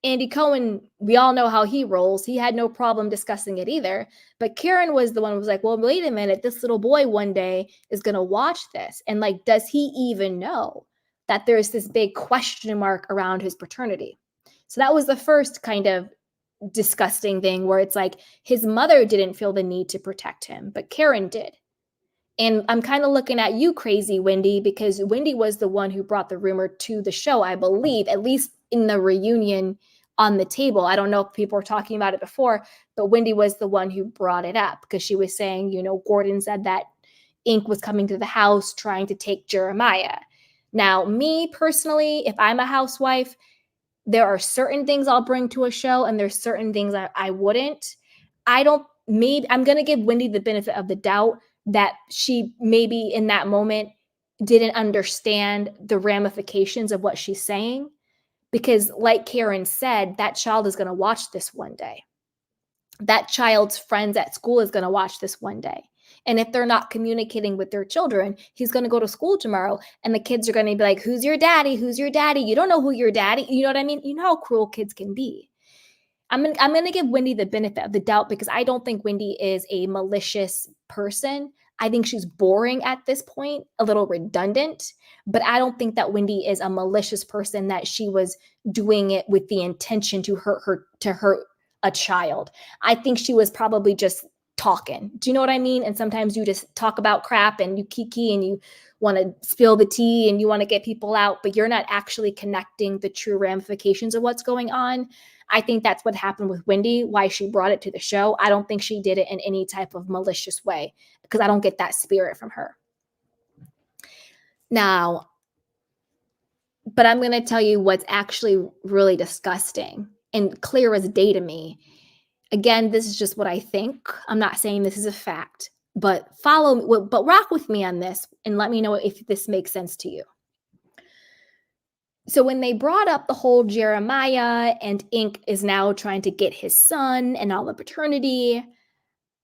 Andy Cohen, we all know how he rolls. He had no problem discussing it either. But Karen was the one who was like, well, wait a minute. This little boy one day is going to watch this. And does he even know that there's this big question mark around his paternity? So that was the first kind of disgusting thing where it's like his mother didn't feel the need to protect him, but Karen did. And I'm kind of looking at you crazy, Wendy, because Wendy was the one who brought the rumor to the show, I believe, at least in the reunion on the table. I don't know if people were talking about it before, but Wendy was the one who brought it up because she was saying, you know, Gordon said that Ink was coming to the house trying to take Jeremiah. Now, me personally, if I'm a housewife, there are certain things I'll bring to a show and there's certain things I wouldn't. I'm going to give Wendy the benefit of the doubt that she maybe in that moment didn't understand the ramifications of what she's saying. Because like Karen said, that child is going to watch this one day. That child's friends at school is going to watch this one day. And if they're not communicating with their children, he's going to go to school tomorrow and the kids are going to be like, who's your daddy? Who's your daddy? You don't know who your daddy. You know what I mean? You know how cruel kids can be. I'm going to give Wendy the benefit of the doubt because I don't think Wendy is a malicious person. I think she's boring at this point, a little redundant, but I don't think that Wendy is a malicious person, that she was doing it with the intention to hurt a child. I think she was probably just talking. Do you know what I mean? And sometimes you just talk about crap and you kiki and you want to spill the tea and you want to get people out, but you're not actually connecting the true ramifications of what's going on. I think that's what happened with Wendy, why she brought it to the show. I don't think she did it in any type of malicious way because I don't get that spirit from her. Now, but I'm going to tell you what's actually really disgusting and clear as day to me. Again, this is just what I think. I'm not saying this is a fact, but rock with me on this and let me know if this makes sense to you. So when they brought up the whole Jeremiah and Ink is now trying to get his son and all the paternity,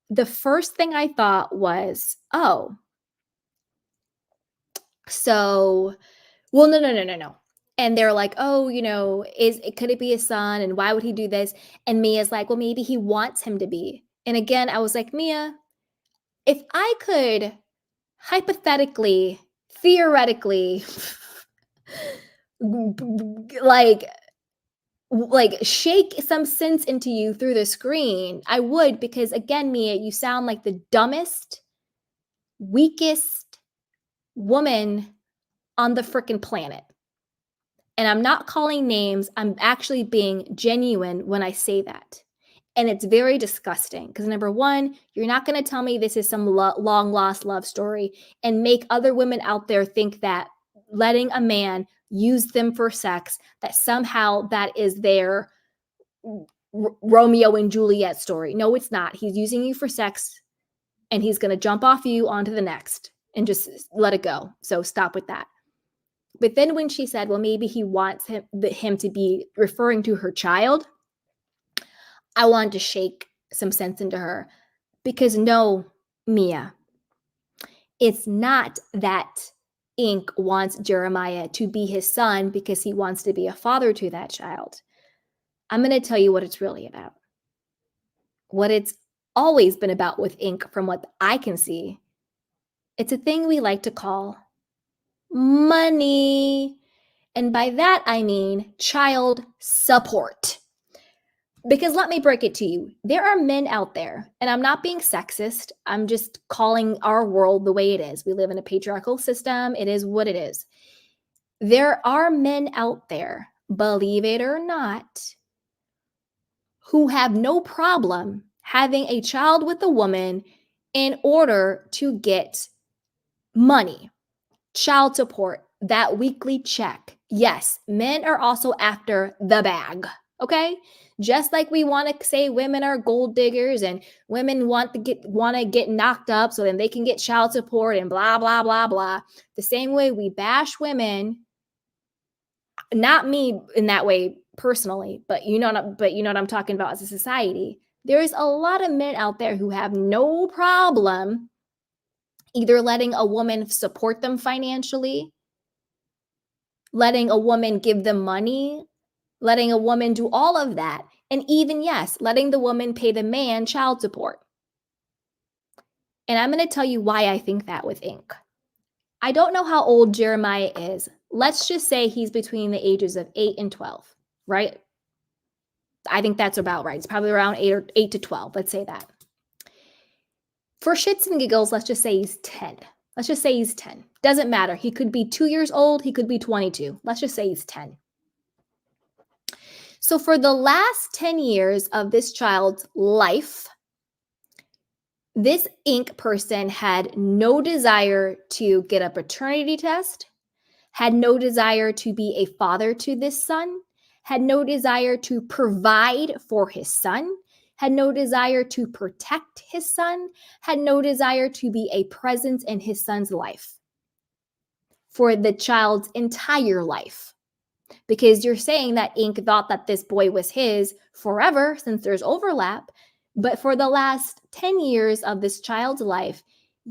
the first thing I thought was, no. And they're like, could it be his son? And why would he do this? And Mia's like, well, maybe he wants him to be. And again, I was like, Mia, if I could hypothetically, theoretically, like shake some sense into you through the screen, I would, because again, Mia, you sound like the dumbest, weakest woman on the freaking planet. And I'm not calling names. I'm actually being genuine when I say that. And it's very disgusting because number one, you're not going to tell me this is some long lost love story and make other women out there think that letting a man use them for sex, that somehow that is their Romeo and Juliet story. No, it's not. He's using you for sex and he's going to jump off you onto the next and just let it go. So stop with that. But then when she said, well, maybe he wants him to be referring to her child, I wanted to shake some sense into her because no, Mia, it's not that Ink wants Jeremiah to be his son because he wants to be a father to that child. I'm going to tell you what it's really about. What it's always been about with Ink, from what I can see, it's a thing we like to call money. And by that, I mean child support. Because let me break it to you. There are men out there, and I'm not being sexist. I'm just calling our world the way it is. We live in a patriarchal system. It is what it is. There are men out there, believe it or not, who have no problem having a child with a woman in order to get money, child support, that weekly check. Yes, men are also after the bag, okay? Just like we want to say women are gold diggers and women want to get knocked up so then they can get child support and blah, blah, blah, blah. The same way we bash women, not me in that way personally, but you know what I'm talking about as a society. There's a lot of men out there who have no problem either letting a woman support them financially, letting a woman give them money, letting a woman do all of that. And even, yes, letting the woman pay the man child support. And I'm going to tell you why I think that with Ink. I don't know how old Jeremiah is. Let's just say he's between the ages of 8 and 12, right? I think that's about right. It's probably around 8 to 12. Let's say that. For shits and giggles, let's just say he's 10. Let's just say he's 10. Doesn't matter. He could be 2 years old. He could be 22. Let's just say he's 10. So for the last 10 years of this child's life, this Inc. person had no desire to get a paternity test, had no desire to be a father to this son, had no desire to provide for his son, had no desire to protect his son, had no desire to be a presence in his son's life for the child's entire life. Because you're saying that Inc. thought that this boy was his forever since there's overlap. But for the last 10 years of this child's life,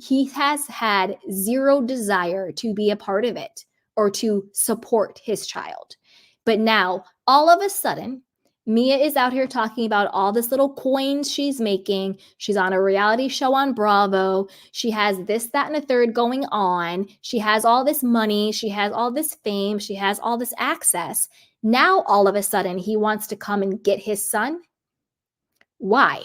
he has had zero desire to be a part of it or to support his child. But now, all of a sudden, Mia is out here talking about all this little coins she's making. She's on a reality show on Bravo. She has this, that, and a third going on. She has all this money. She has all this fame. She has all this access. Now, all of a sudden, he wants to come and get his son. Why?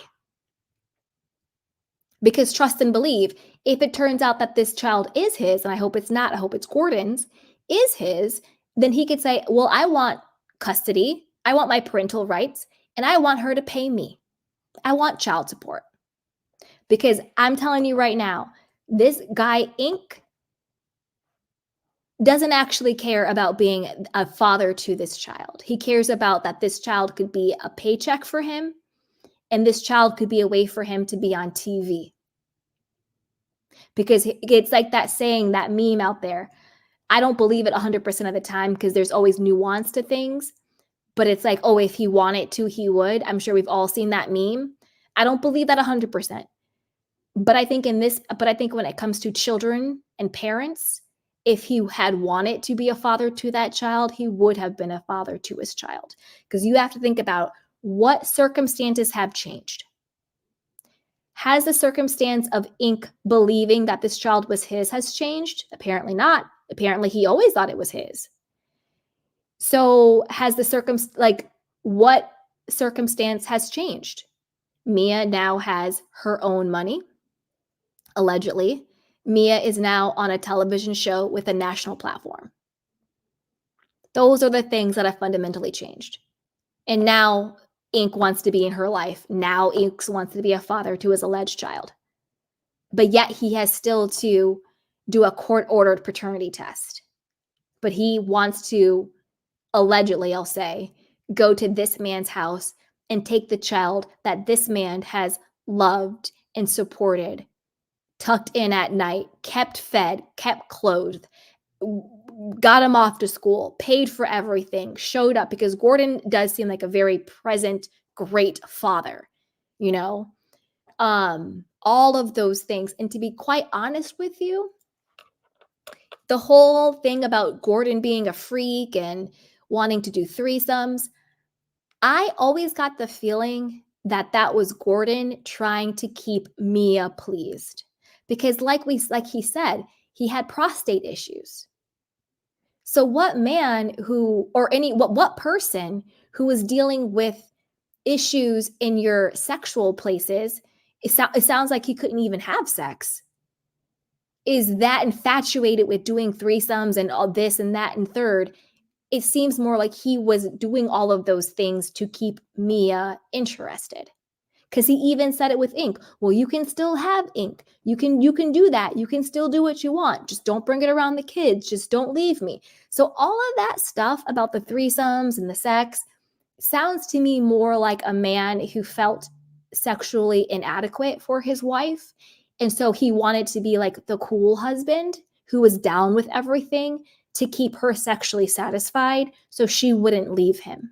Because trust and believe, if it turns out that this child is his, and I hope it's not, I hope it's Gordon's, is his, then he could say, well, I want custody. I want my parental rights, and I want her to pay me. I want child support. Because I'm telling you right now, this guy, Inc., doesn't actually care about being a father to this child. He cares about that this child could be a paycheck for him, and this child could be a way for him to be on TV. Because it's like that saying, that meme out there. I don't believe it 100% of the time because there's always nuance to things. But it's like, oh, if he wanted to, he would. I'm sure we've all seen that meme. I don't believe that 100%. But I think when it comes to children and parents, if he had wanted to be a father to that child, he would have been a father to his child. Because you have to think about what circumstances have changed. Has the circumstance of Inc. believing that this child was his has changed? Apparently not. Apparently he always thought it was his. So has what circumstance has changed? Mia now has her own money, allegedly. Mia is now on a television show with a national platform. Those are the things that have fundamentally changed. And now Inc. wants to be in her life. Now Inc. wants to be a father to his alleged child. But yet he has still to do a court-ordered paternity test. But he wants to, allegedly, I'll say, go to this man's house and take the child that this man has loved and supported, tucked in at night, kept fed, kept clothed, got him off to school, paid for everything, showed up, because Gordon does seem like a very present, great father, you know, all of those things. And to be quite honest with you, the whole thing about Gordon being a freak and wanting to do threesomes, I always got the feeling that that was Gordon trying to keep Mia pleased. Because like he said, he had prostate issues. So what man what person who was dealing with issues in your sexual places, it sounds like he couldn't even have sex, is that infatuated with doing threesomes and all this and that and third. It seems more like he was doing all of those things to keep Mia interested. Because he even said it with Inc. Well, you can still have Inc. You can do that. You can still do what you want. Just don't bring it around the kids. Just don't leave me. So all of that stuff about the threesomes and the sex sounds to me more like a man who felt sexually inadequate for his wife. And so he wanted to be like the cool husband who was down with everything to keep her sexually satisfied so she wouldn't leave him.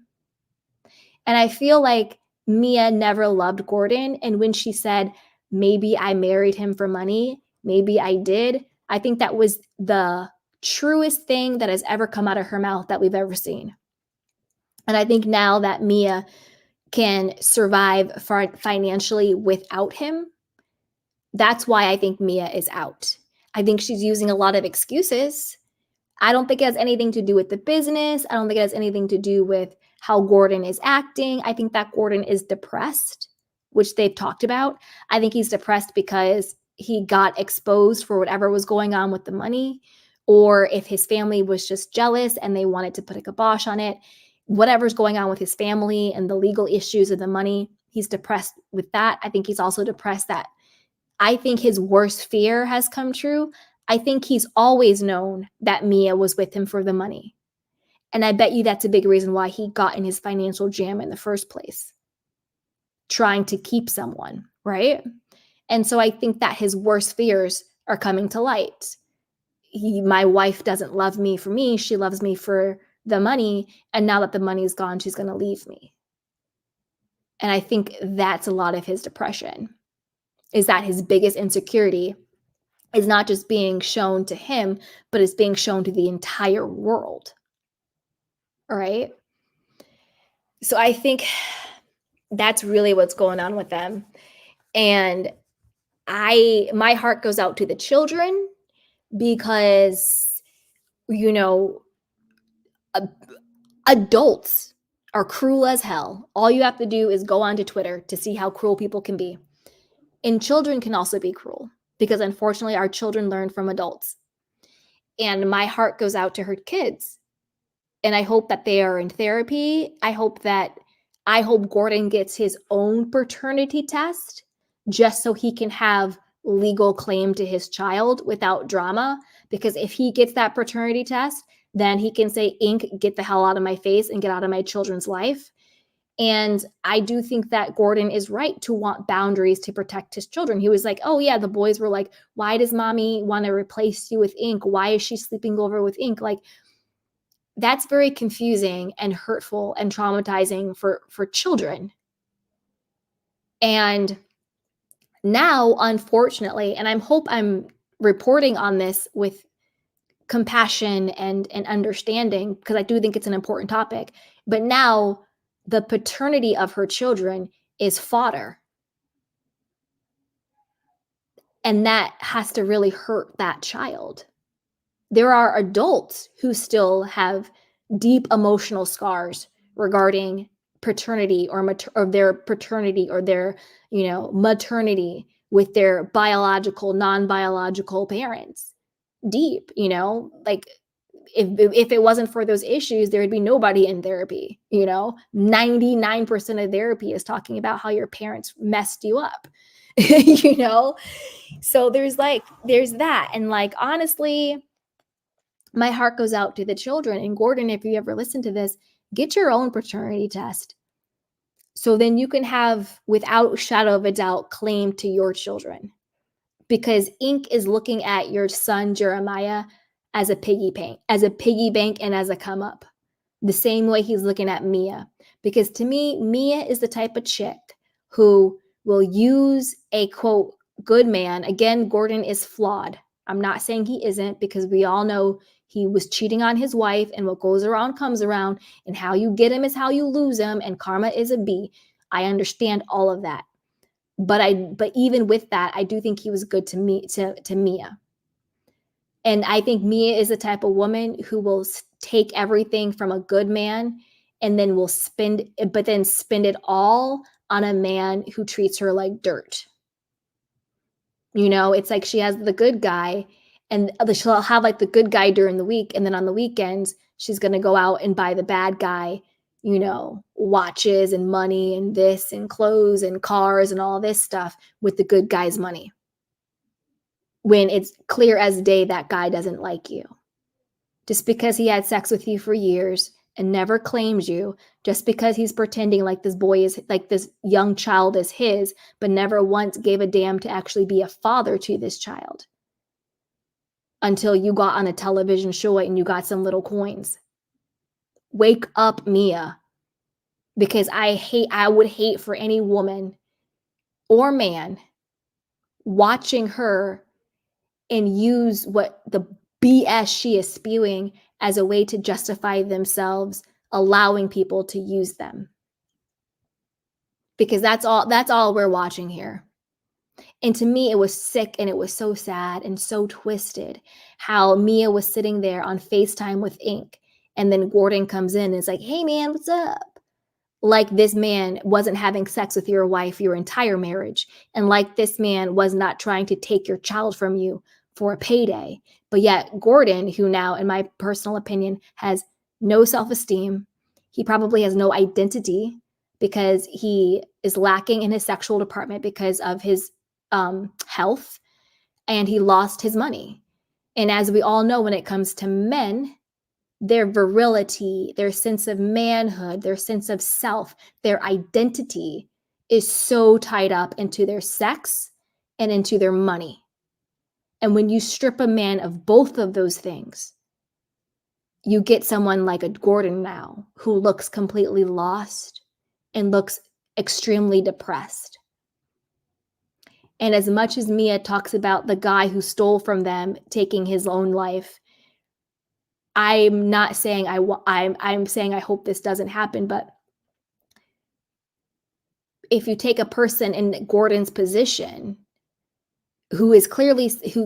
And I feel like Mia never loved Gordon. And when she said, maybe I married him for money, maybe I did, I think that was the truest thing that has ever come out of her mouth that we've ever seen. And I think now that Mia can survive financially without him, that's why I think Mia is out. I think she's using a lot of excuses. I don't think it has anything to do with the business. I don't think it has anything to do with how Gordon is acting. I think that Gordon is depressed, which they've talked about. I think he's depressed because he got exposed for whatever was going on with the money, or if his family was just jealous and they wanted to put a kibosh on it. whatever's going on with his family and the legal issues and the money, he's depressed with that. I think he's also depressed that I think his worst fear has come true. I think he's always known that Mia was with him for the money. And I bet you that's a big reason why he got in his financial jam in the first place, trying to keep someone, right? And so I think that his worst fears are coming to light. My wife doesn't love me for me. She loves me for the money. And now that the money is gone, she's going to leave me. And I think that's a lot of his depression, is that his biggest insecurity is not just being shown to him, but it's being shown to the entire world. All right. So I think that's really what's going on with them. And my heart goes out to the children because, you know, adults are cruel as hell. All you have to do is go onto Twitter to see how cruel people can be. And children can also be cruel because unfortunately our children learn from adults. And my heart goes out to her kids. And I hope that they are in therapy. I hope Gordon gets his own paternity test just so he can have legal claim to his child without drama. Because if he gets that paternity test, then he can say, Ink, get the hell out of my face and get out of my children's life. And I do think that Gordon is right to want boundaries to protect his children. He was like, oh yeah, the boys were like, why does mommy want to replace you with Ink? Why is she sleeping over with Ink? Like, that's very confusing and hurtful and traumatizing for children. And now, unfortunately, and I hope I'm reporting on this with compassion and understanding, because I do think it's an important topic, but now the paternity of her children is fodder. And that has to really hurt that child. There are adults who still have deep emotional scars regarding paternity or their paternity or their, maternity with their biological, non-biological parents. Deep, like if it wasn't for those issues, there would be nobody in therapy. 99% of therapy is talking about how your parents messed you up. So there's that. And like, honestly, my heart goes out to the children. And Gordon, if you ever listen to this, get your own paternity test. So then you can have, without shadow of a doubt, claim to your children. Because Ink is looking at your son, Jeremiah, as a piggy bank, and as a come up. The same way he's looking at Mia. Because to me, Mia is the type of chick who will use a, quote, good man. Again, Gordon is flawed. I'm not saying he isn't, because we all know he was cheating on his wife, and what goes around comes around, and how you get him is how you lose him, and karma is a B. I understand all of that. But even with that, I do think he was good to Mia. And I think Mia is the type of woman who will take everything from a good man and then will spend it all on a man who treats her like dirt. It's like she has the good guy, and she'll have like the good guy during the week, and then on the weekends, she's going to go out and buy the bad guy, watches and money and this and clothes and cars and all this stuff with the good guy's money. When it's clear as day that guy doesn't like you. Just because he had sex with you for years and never claims you, just because he's pretending like this boy is, like this young child is his, but never once gave a damn to actually be a father to this child. Until you got on a television show and you got some little coins. Wake up, Mia. Because I would hate for any woman or man watching her and use what the BS she is spewing as a way to justify themselves, allowing people to use them. Because that's all we're watching here. And to me, it was sick, and it was so sad and so twisted how Mia was sitting there on FaceTime with Ink, and then Gordon comes in and is like, hey man, what's up? Like this man wasn't having sex with your wife your entire marriage. And like this man was not trying to take your child from you for a payday. But yet Gordon, who now, in my personal opinion, has no self-esteem, He probably has no identity because he is lacking in his sexual department because of his health, and he lost his money. And as we all know, when it comes to men, their virility, their sense of manhood, their sense of self, their identity is so tied up into their sex and into their money. And when you strip a man of both of those things, you get someone like a Gordon now who looks completely lost and looks extremely depressed. And as much as Mia talks about the guy who stole from them taking his own life, I'm not saying I'm saying I hope this doesn't happen, but if you take a person in Gordon's position who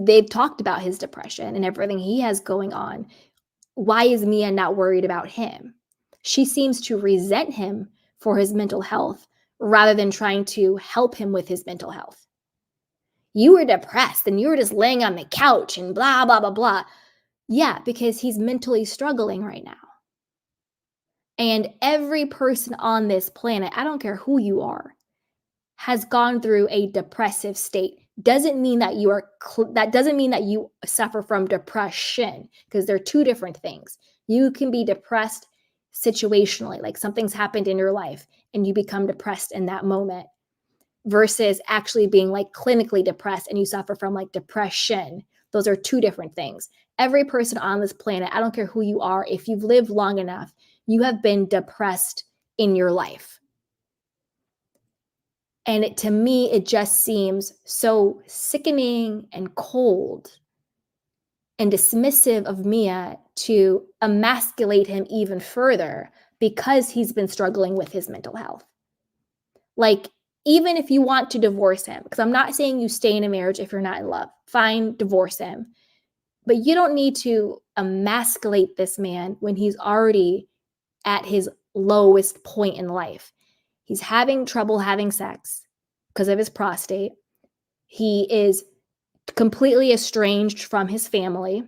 they've talked about his depression and everything he has going on, why is Mia not worried about him? She seems to resent him for his mental health rather than trying to help him with his mental health. You were depressed and you were just laying on the couch and blah, blah, blah, blah. Yeah, because he's mentally struggling right now. And every person on this planet, I don't care who you are, has gone through a depressive state. Doesn't mean that that doesn't mean that you suffer from depression, because they're two different things. You can be depressed situationally, like something's happened in your life and you become depressed in that moment, versus actually being like clinically depressed and you suffer from like depression. Those are two different things. Every person on this planet, I don't care who you are, if you've lived long enough, you have been depressed in your life. And to me, it just seems so sickening and cold and dismissive of Mia to emasculate him even further because he's been struggling with his mental health. Like, even if you want to divorce him, because I'm not saying you stay in a marriage if you're not in love, fine, divorce him. But you don't need to emasculate this man when he's already at his lowest point in life. He's having trouble having sex because of his prostate. He is completely estranged from his family.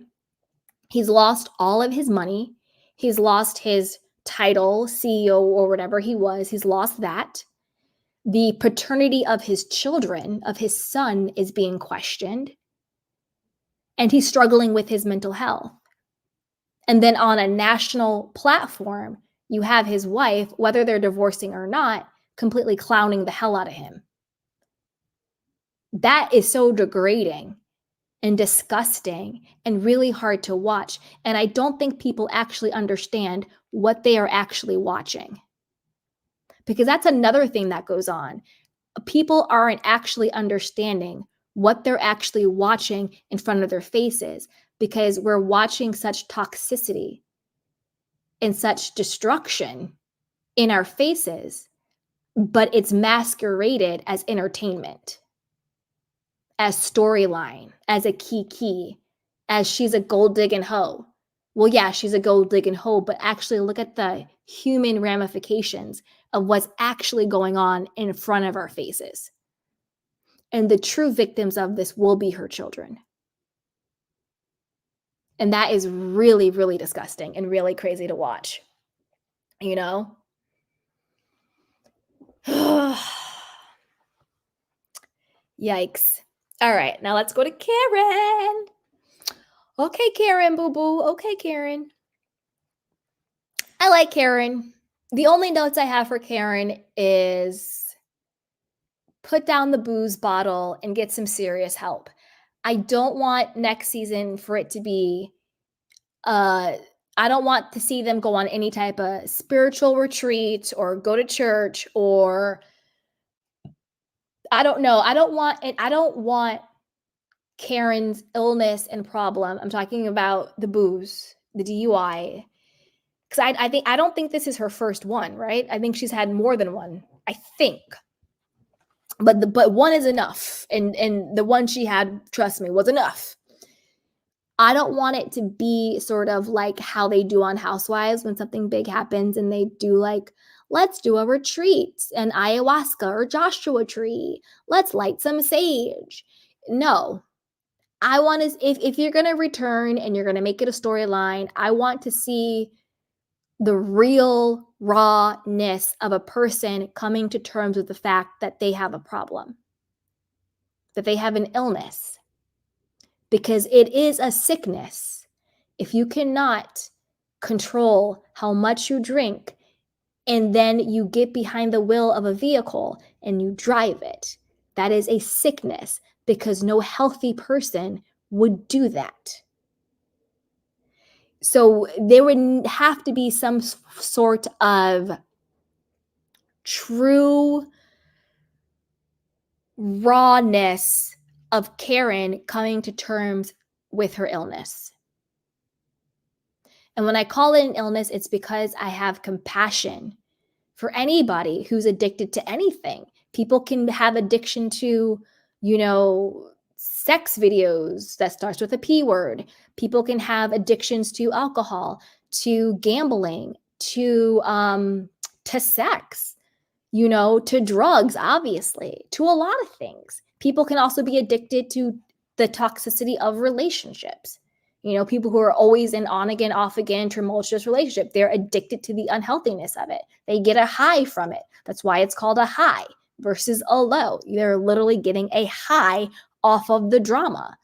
He's lost all of his money. He's lost his title, CEO or whatever he was. He's lost that. The paternity of his children, of his son, is being questioned. And he's struggling with his mental health. And then on a national platform, you have his wife, whether they're divorcing or not, completely clowning the hell out of him. That is so degrading and disgusting and really hard to watch. And I don't think people actually understand what they are actually watching. Because that's another thing that goes on. People aren't actually understanding what they're actually watching in front of their faces, because we're watching such toxicity and such destruction in our faces, but it's masqueraded as entertainment, as storyline, as a key, as she's a gold digging hoe. Well, yeah, she's a gold digging hoe, but actually look at the human ramifications of what's actually going on in front of our faces. And the true victims of this will be her children. And that is really, really disgusting and really crazy to watch. You know? Yikes. All right, now let's go to Karen. Okay, Karen, boo-boo. Okay, Karen. I like Karen. The only notes I have for Karen is put down the booze bottle and get some serious help. I don't want next season for it to be, I don't want to see them go on any type of spiritual retreat or go to church, or I don't know. I don't want Karen's illness and problem. I'm talking about the booze, the DUI. Because I don't think this is her first one, right? I think she's had more than one. I think. But one is enough. And the one she had, trust me, was enough. I don't want it to be sort of like how they do on Housewives when something big happens and they do like, let's do a retreat, an ayahuasca or Joshua tree. Let's light some sage. No. I want to, if you're going to return and you're going to make it a storyline, I want to see the real rawness of a person coming to terms with the fact that they have a problem, that they have an illness, because it is a sickness. If you cannot control how much you drink and then you get behind the wheel of a vehicle and you drive it, that is a sickness, because no healthy person would do that. So there would have to be some sort of true rawness of Karen coming to terms with her illness. And when I call it an illness, it's because I have compassion for anybody who's addicted to anything. People can have addiction to, sex videos that starts with a P word. People can have addictions to alcohol, to gambling, to sex, to drugs, obviously, to a lot of things. People can also be addicted to the toxicity of relationships. People who are always in on again, off again, tumultuous relationship, they're addicted to the unhealthiness of it. They get a high from it. That's why it's called a high versus a low. They're literally getting a high off of the drama.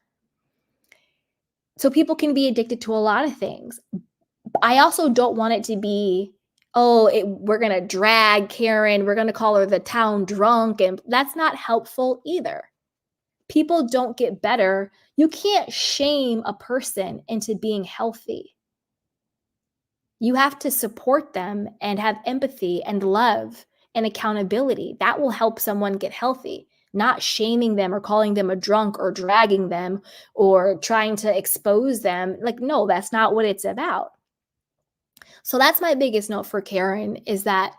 So people can be addicted to a lot of things. I also don't want it to be, we're going to drag Karen, we're going to call her the town drunk, and that's not helpful either. People don't get better. You can't shame a person into being healthy. You have to support them and have empathy and love and accountability. That will help someone get healthy, not shaming them or calling them a drunk or dragging them or trying to expose them. No, that's not what it's about. So that's my biggest note for Karen, is that,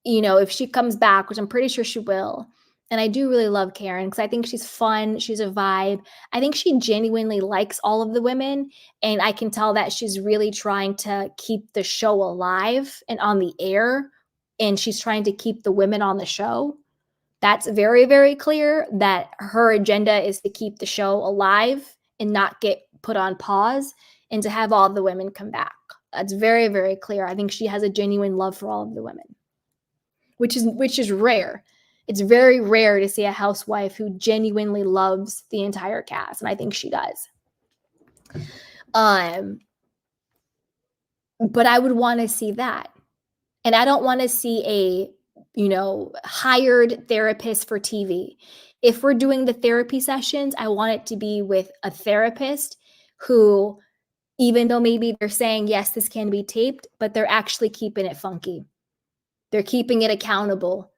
if she comes back, which I'm pretty sure she will, and I do really love Karen because I think she's fun. She's a vibe. I think she genuinely likes all of the women. And I can tell that she's really trying to keep the show alive and on the air. And she's trying to keep the women on the show. That's very, very clear that her agenda is to keep the show alive and not get put on pause and to have all the women come back. That's very, very clear. I think she has a genuine love for all of the women, which is rare. It's very rare to see a housewife who genuinely loves the entire cast, and I think she does. But I would want to see that. And I don't want to see a, hired therapist for TV. If we're doing the therapy sessions, I want it to be with a therapist who, even though maybe they're saying, yes, this can be taped, but they're actually keeping it funky. They're keeping it accountable.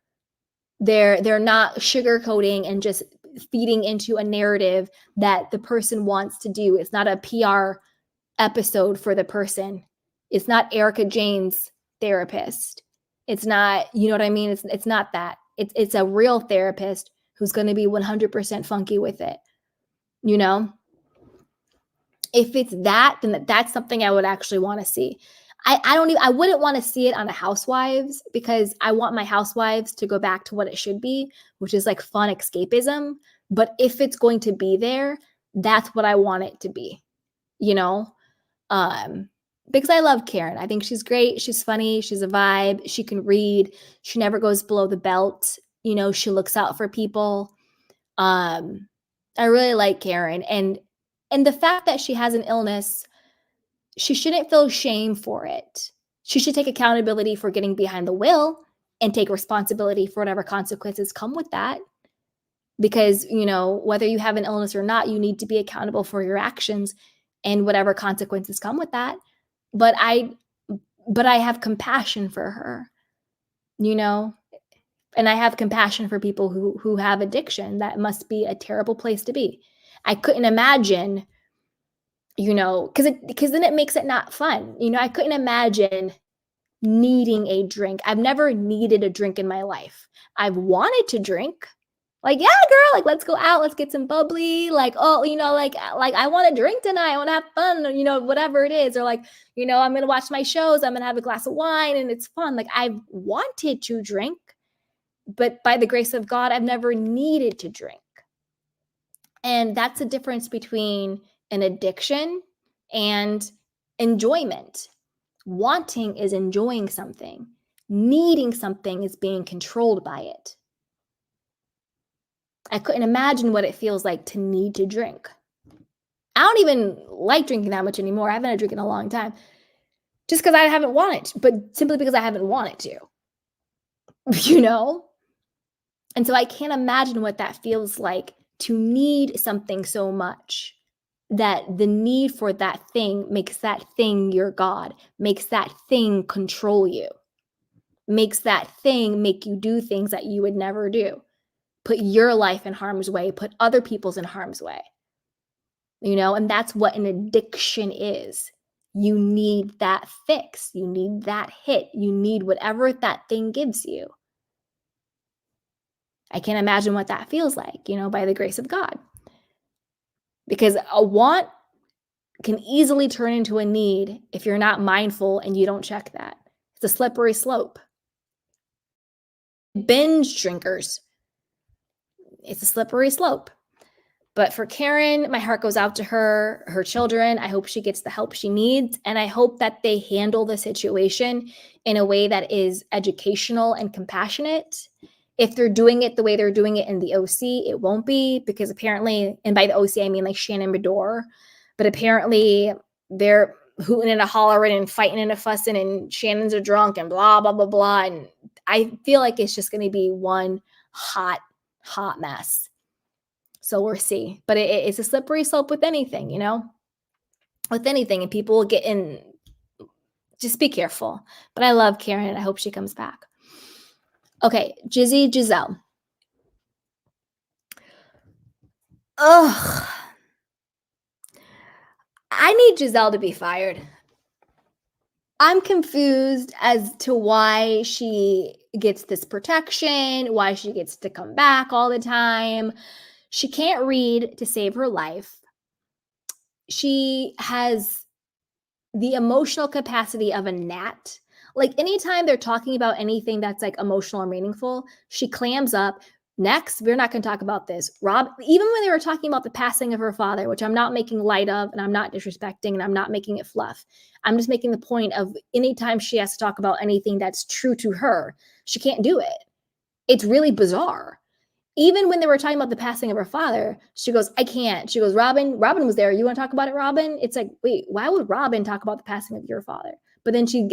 They're not sugarcoating and just feeding into a narrative that the person wants to do. It's not a PR episode for the person. It's not Erica Jane's therapist. It's not, you know what I mean? It's not that. It's a real therapist who's going to be 100% funky with it. If it's that, then that's something I would actually want to see. I wouldn't want to see it on a Housewives, because I want my Housewives to go back to what it should be, which is like fun escapism. But if it's going to be there, that's what I want it to be, because I love Karen. I think she's great. She's funny. She's a vibe. She can read. She never goes below the belt. She looks out for people. I really like Karen. And the fact that she has an illness, she shouldn't feel shame for it. She should take accountability for getting behind the wheel and take responsibility for whatever consequences come with that. Because, whether you have an illness or not, you need to be accountable for your actions and whatever consequences come with that. But I have compassion for her, and I have compassion for people who have addiction. That must be a terrible place to be. I couldn't imagine, because then it makes it not fun. I couldn't imagine needing a drink. I've never needed a drink in my life. I've wanted to drink. Yeah, girl, let's go out. Let's get some bubbly. I want to drink tonight. I want to have fun, whatever it is. Or I'm going to watch my shows. I'm going to have a glass of wine and it's fun. I've wanted to drink, but by the grace of God, I've never needed to drink. And that's the difference between an addiction and enjoyment. Wanting is enjoying something. Needing something is being controlled by it. I couldn't imagine what it feels like to need to drink. I don't even like drinking that much anymore. I haven't had a drink in a long time. Just because I haven't wanted to, but simply because I haven't wanted to. You know? And so I can't imagine what that feels like to need something so much that the need for that thing makes that thing your God, makes that thing control you, makes that thing make you do things that you would never do, put your life in harm's way, put other people's in harm's way. You know, and that's what an addiction is. You need that fix. You need that hit. You need whatever that thing gives you. I can't imagine what that feels like, you know, by the grace of God. Because a want can easily turn into a need if you're not mindful and you don't check that. It's a slippery slope. Binge drinkers, it's a slippery slope. But for Karen, my heart goes out to her, her children. I hope she gets the help she needs. And I hope that they handle the situation in a way that is educational and compassionate. If they're doing it the way they're doing it in the OC, it won't be, because apparently, and by the OC, I mean like Shannon Bedore, but apparently they're hooting and a hollering and fighting and a fussing and Shannon's a drunk and blah, blah, blah, blah. And I feel like it's just going to be one hot mess. So we'll see. But it's a slippery slope with anything, you know, with anything. And people will get in. Just be careful. But I love Karen and I hope she comes back. Okay, Gizelle. Ugh. I need Gizelle to be fired. I'm confused as to why she gets this protection, why she gets to come back all the time. She can't read to save her life. She has the emotional capacity of a gnat. Like anytime they're talking about anything that's like emotional or meaningful, she clams up. Next, we're not going to talk about this. Rob, even when they were talking about the passing of her father, which I'm not making light of and I'm not disrespecting and I'm not making it fluff. I'm just making the point of anytime she has to talk about anything that's true to her, she can't do it. It's really bizarre. Even when they were talking about the passing of her father, she goes, I can't. She goes, Robin was there. You want to talk about it, Robin? It's like, wait, why would Robin talk about the passing of your father? But then she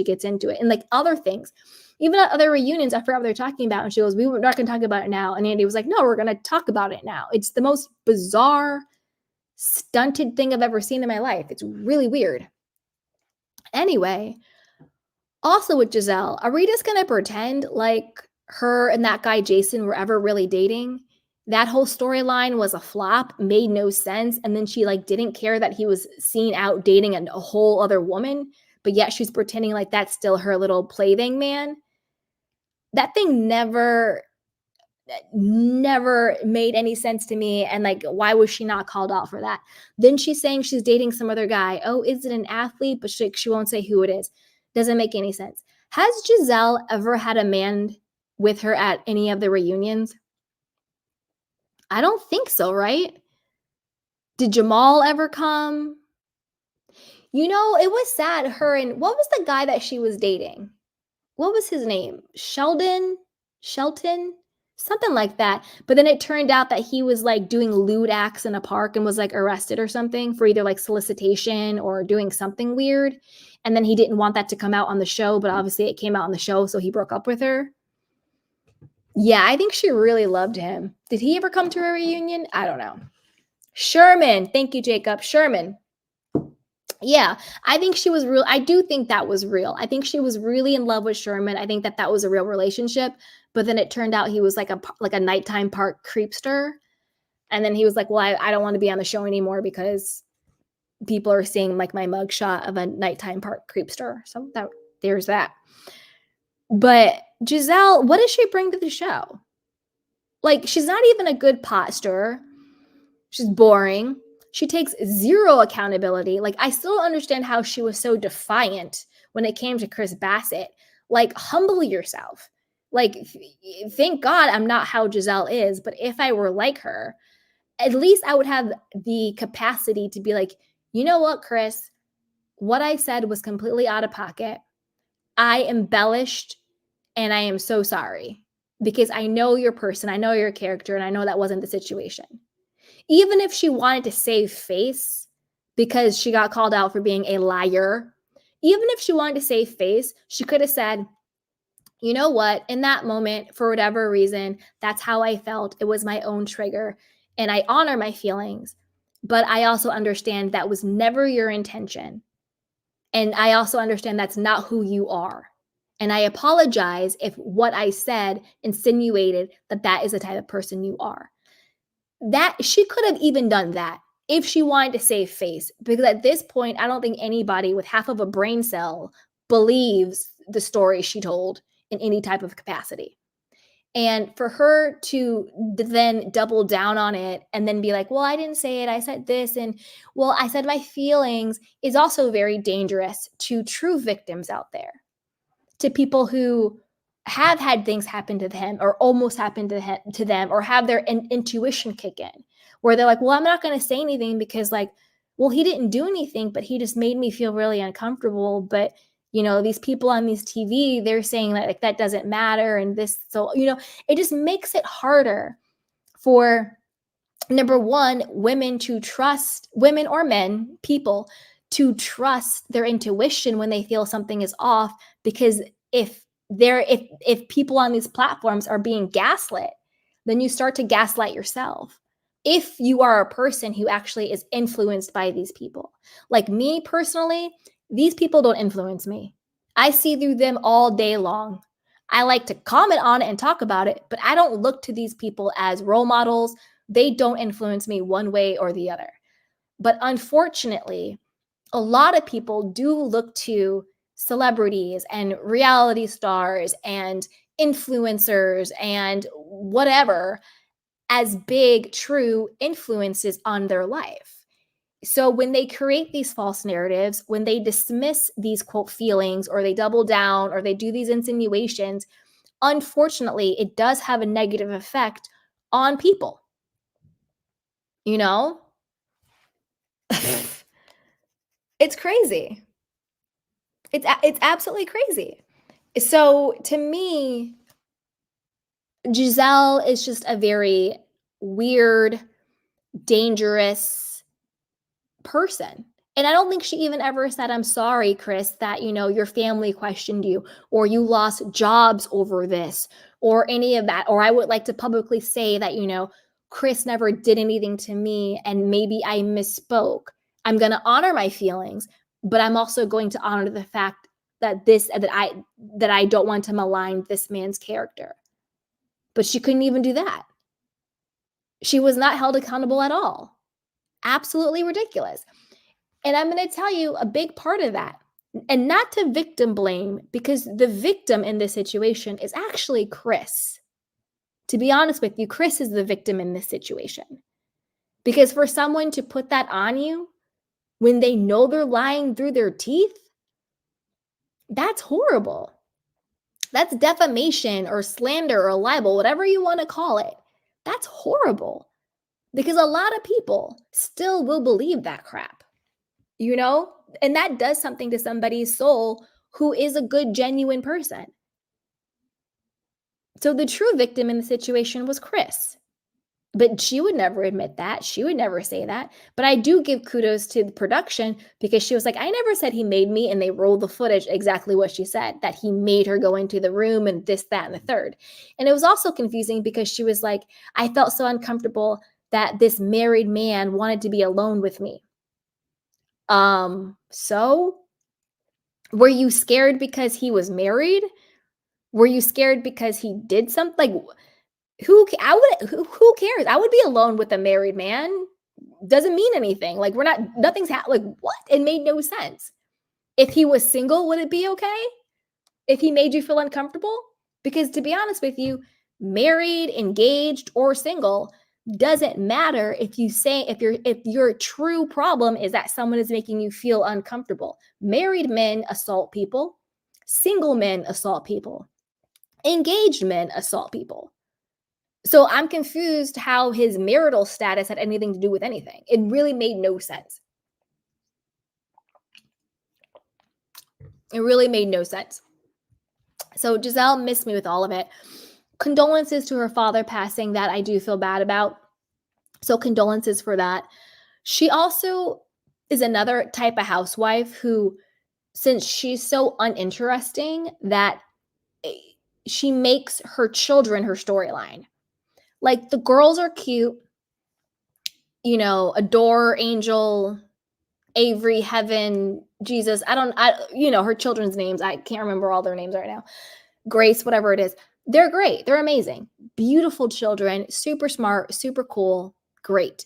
gets into it. And like other things, even at other reunions, I forgot what they're talking about. And she goes, we're not going to talk about it now. And Andy was like, no, we're going to talk about it now. It's the most bizarre, stunted thing I've ever seen in my life. It's really weird. Anyway, also with Gizelle, are we just going to pretend like her and that guy Jason were ever really dating? That whole storyline was a flop, made no sense. And then she like didn't care that he was seen out dating a whole other woman, but yet she's pretending like that's still her little plaything man. That thing never made any sense to me. And like, why was she not called out for that? Then she's saying she's dating some other guy. Oh, is it an athlete? But she won't say who it is. Doesn't make any sense. Has Gizelle ever had a man with her at any of the reunions? I don't think so, right? Did Jamal ever come? You know, it was sad. Her and what was the guy that she was dating? What was his name? Shelton? Something like that. But then it turned out that he was like doing lewd acts in a park and was like arrested or something for either like solicitation or doing something weird. And then he didn't want that to come out on the show, but obviously it came out on the show, so he broke up with her. Yeah, I think she really loved him. Did he ever come to a reunion? I don't know. Sherman. Thank you, Jacob. Sherman. Yeah, I think she was real. I do think that was real. I think she was really in love with Sherman. I think that was a real relationship. But then it turned out he was like a nighttime park creepster. And then he was like, well, I don't want to be on the show anymore because people are seeing like my mugshot of a nighttime park creepster. So there's that. But Gizelle, what does she bring to the show? Like, she's not even a good pot stirrer. She's boring. She takes zero accountability. Like, I still don't understand how she was so defiant when it came to Chris Bassett. Like, humble yourself. Like, thank God I'm not how Gizelle is, but if I were like her, at least I would have the capacity to be like, you know what, Chris? What I said was completely out of pocket. I embellished and I am so sorry because I know your person, I know your character, and I know that wasn't the situation. Even if she wanted to save face because she got called out for being a liar, even if she wanted to save face, she could have said, you know what, in that moment, for whatever reason, that's how I felt. It was my own trigger, and I honor my feelings. But I also understand that was never your intention. And I also understand that's not who you are. And I apologize if what I said insinuated that that is the type of person you are. That she could have even done that if she wanted to save face, because at this point, I don't think anybody with half of a brain cell believes the story she told in any type of capacity. And for her to then double down on it and then be like, well, I didn't say it, I said this, and well, I said my feelings, is also very dangerous to true victims out there, to people who have had things happen to them or almost happened to them, or have their intuition kick in where they're like, well, I'm not going to say anything because, like, well, he didn't do anything, but he just made me feel really uncomfortable. But, you know, these people on these TV, they're saying that, like, that doesn't matter. And this, so, you know, it just makes it harder for, number one, women to trust, women or men, people, to trust their intuition when they feel something is off. Because if people on these platforms are being gaslit, then you start to gaslight yourself. If you are a person who actually is influenced by these people, like me personally, these people don't influence me. I see through them all day long. I like to comment on it and talk about it, but I don't look to these people as role models. They don't influence me one way or the other. But unfortunately, a lot of people do look to celebrities and reality stars and influencers and whatever as big, true influences on their life. So when they create these false narratives, when they dismiss these quote feelings, or they double down, or they do these insinuations, unfortunately, it does have a negative effect on people. You know? It's crazy. It's absolutely crazy. So to me, Gizelle is just a very weird, dangerous person. And I don't think she even ever said, I'm sorry, Chris, that, you know, your family questioned you, or you lost jobs over this, or any of that. Or I would like to publicly say that, you know, Chris never did anything to me and maybe I misspoke. I'm going to honor my feelings, but I'm also going to honor the fact that that I don't want to malign this man's character. But she couldn't even do that. She was not held accountable at all. Absolutely ridiculous. And I'm going to tell you a big part of that, and not to victim blame, because the victim in this situation is actually Chris. To be honest with you, Chris is the victim in this situation. Because for someone to put that on you when they know they're lying through their teeth, that's horrible. That's defamation or slander or libel, whatever you want to call it. That's horrible. Because a lot of people still will believe that crap. You know, and that does something to somebody's soul who is a good, genuine person. So the true victim in the situation was Chris. But she would never admit that. She would never say that. But I do give kudos to the production, because she was like, I never said he made me. And they rolled the footage exactly what she said, that he made her go into the room and this, that, and the third. And it was also confusing because she was like, I felt so uncomfortable that this married man wanted to be alone with me. So were you scared because he was married? Were you scared because he did something? Like, who cares? I would be alone with a married man. Doesn't mean anything. Like, nothing's like, what? It made no sense. If he was single, would it be okay? If he made you feel uncomfortable? Because to be honest with you, married, engaged, or single, doesn't matter if your true problem is that someone is making you feel uncomfortable. Married men assault people. Single men assault people. Engaged men assault people. So I'm confused how his marital status had anything to do with anything. It really made no sense. It really made no sense. So Gizelle missed me with all of it. Condolences to her father passing, that I do feel bad about. So condolences for that. She also is another type of housewife who, since she's so uninteresting, that she makes her children her storyline. Like, the girls are cute, you know, Adore, Angel, Avery, Heaven, Jesus. Her children's names. I can't remember all their names right now. Grace, whatever it is. They're great. They're amazing. Beautiful children, super smart, super cool, great.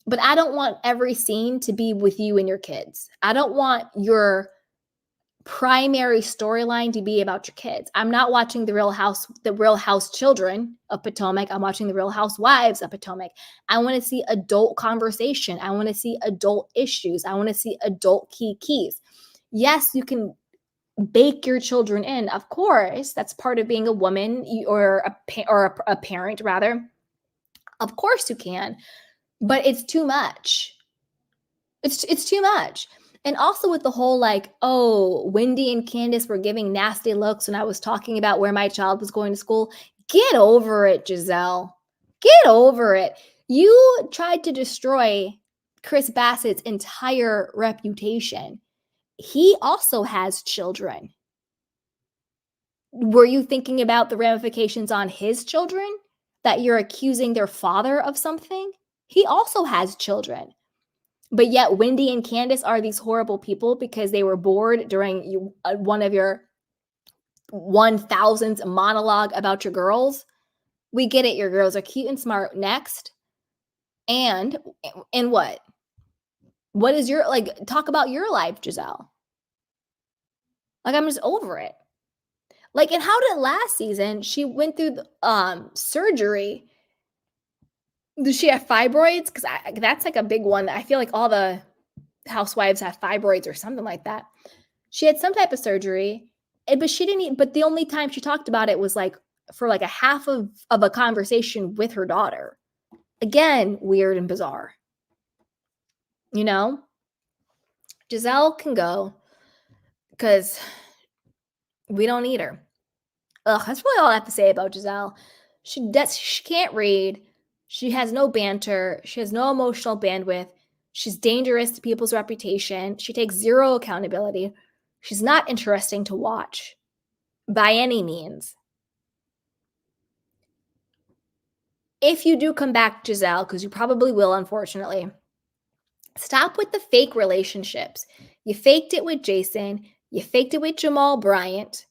But I don't want every scene to be with you and your kids. I don't want your primary storyline to be about your kids. I'm not watching the Real House Children of Potomac. I'm watching the Real Housewives of Potomac. I want to see adult conversation. I want to see adult issues. I want to see adult keys. Yes, you can bake your children in. Of course, that's part of being a woman or a parent rather. Of course you can, but it's too much. It's too much. And also with the whole like, oh, Wendy and Candiace were giving nasty looks when I was talking about where my child was going to school. Get over it, Gizelle. Get over it. You tried to destroy Chris Bassett's entire reputation. He also has children. Were you thinking about the ramifications on his children? That you're accusing their father of something? He also has children. But yet Wendy and Candiace are these horrible people because they were bored during one of your 1000th monologue about your girls. We get it. Your girls are cute and smart. Next. And what? What is your, like, talk about your life, Gizelle. Like, I'm just over it. Like, and how did last season she went through the, surgery? Does she have fibroids? Because that's like a big one. I feel like all the housewives have fibroids or something like that. She had some type of surgery, but she didn't. But the only time she talked about it was like for like a half of a conversation with her daughter. Again, weird and bizarre. You know, Gizelle can go because we don't need her. Ugh, that's really all I have to say about Gizelle. She can't read. She has no banter. She has no emotional bandwidth. She's dangerous to people's reputation. She takes zero accountability. She's not interesting to watch by any means. If you do come back, Gizelle, because you probably will, unfortunately, stop with the fake relationships. You faked it with Jason. You faked it with Jamal Bryant.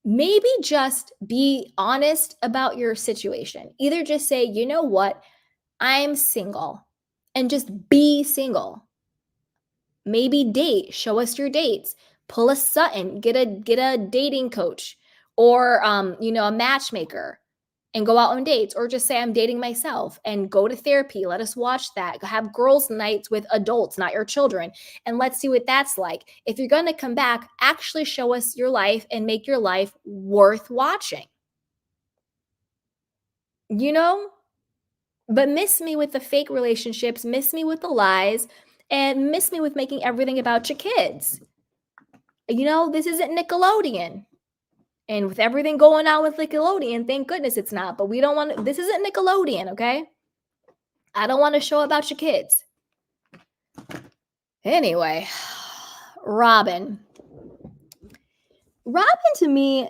Maybe just be honest about your situation. Either just say, you know what, I'm single, and just be single. Maybe date, show us your dates, pull a Sutton, get a dating coach or a matchmaker and go out on dates, or just say I'm dating myself and go to therapy. Let us watch that. Have girls' nights with adults, not your children, and let's see what that's like. If you're going to come back, actually show us your life and make your life worth watching. You know? But miss me with the fake relationships, miss me with the lies, and miss me with making everything about your kids. You know, this isn't Nickelodeon. And with everything going on with Nickelodeon, thank goodness it's not. But we don't want to, this isn't Nickelodeon, okay? I don't want to show about your kids. Anyway, Robin. Robin, to me,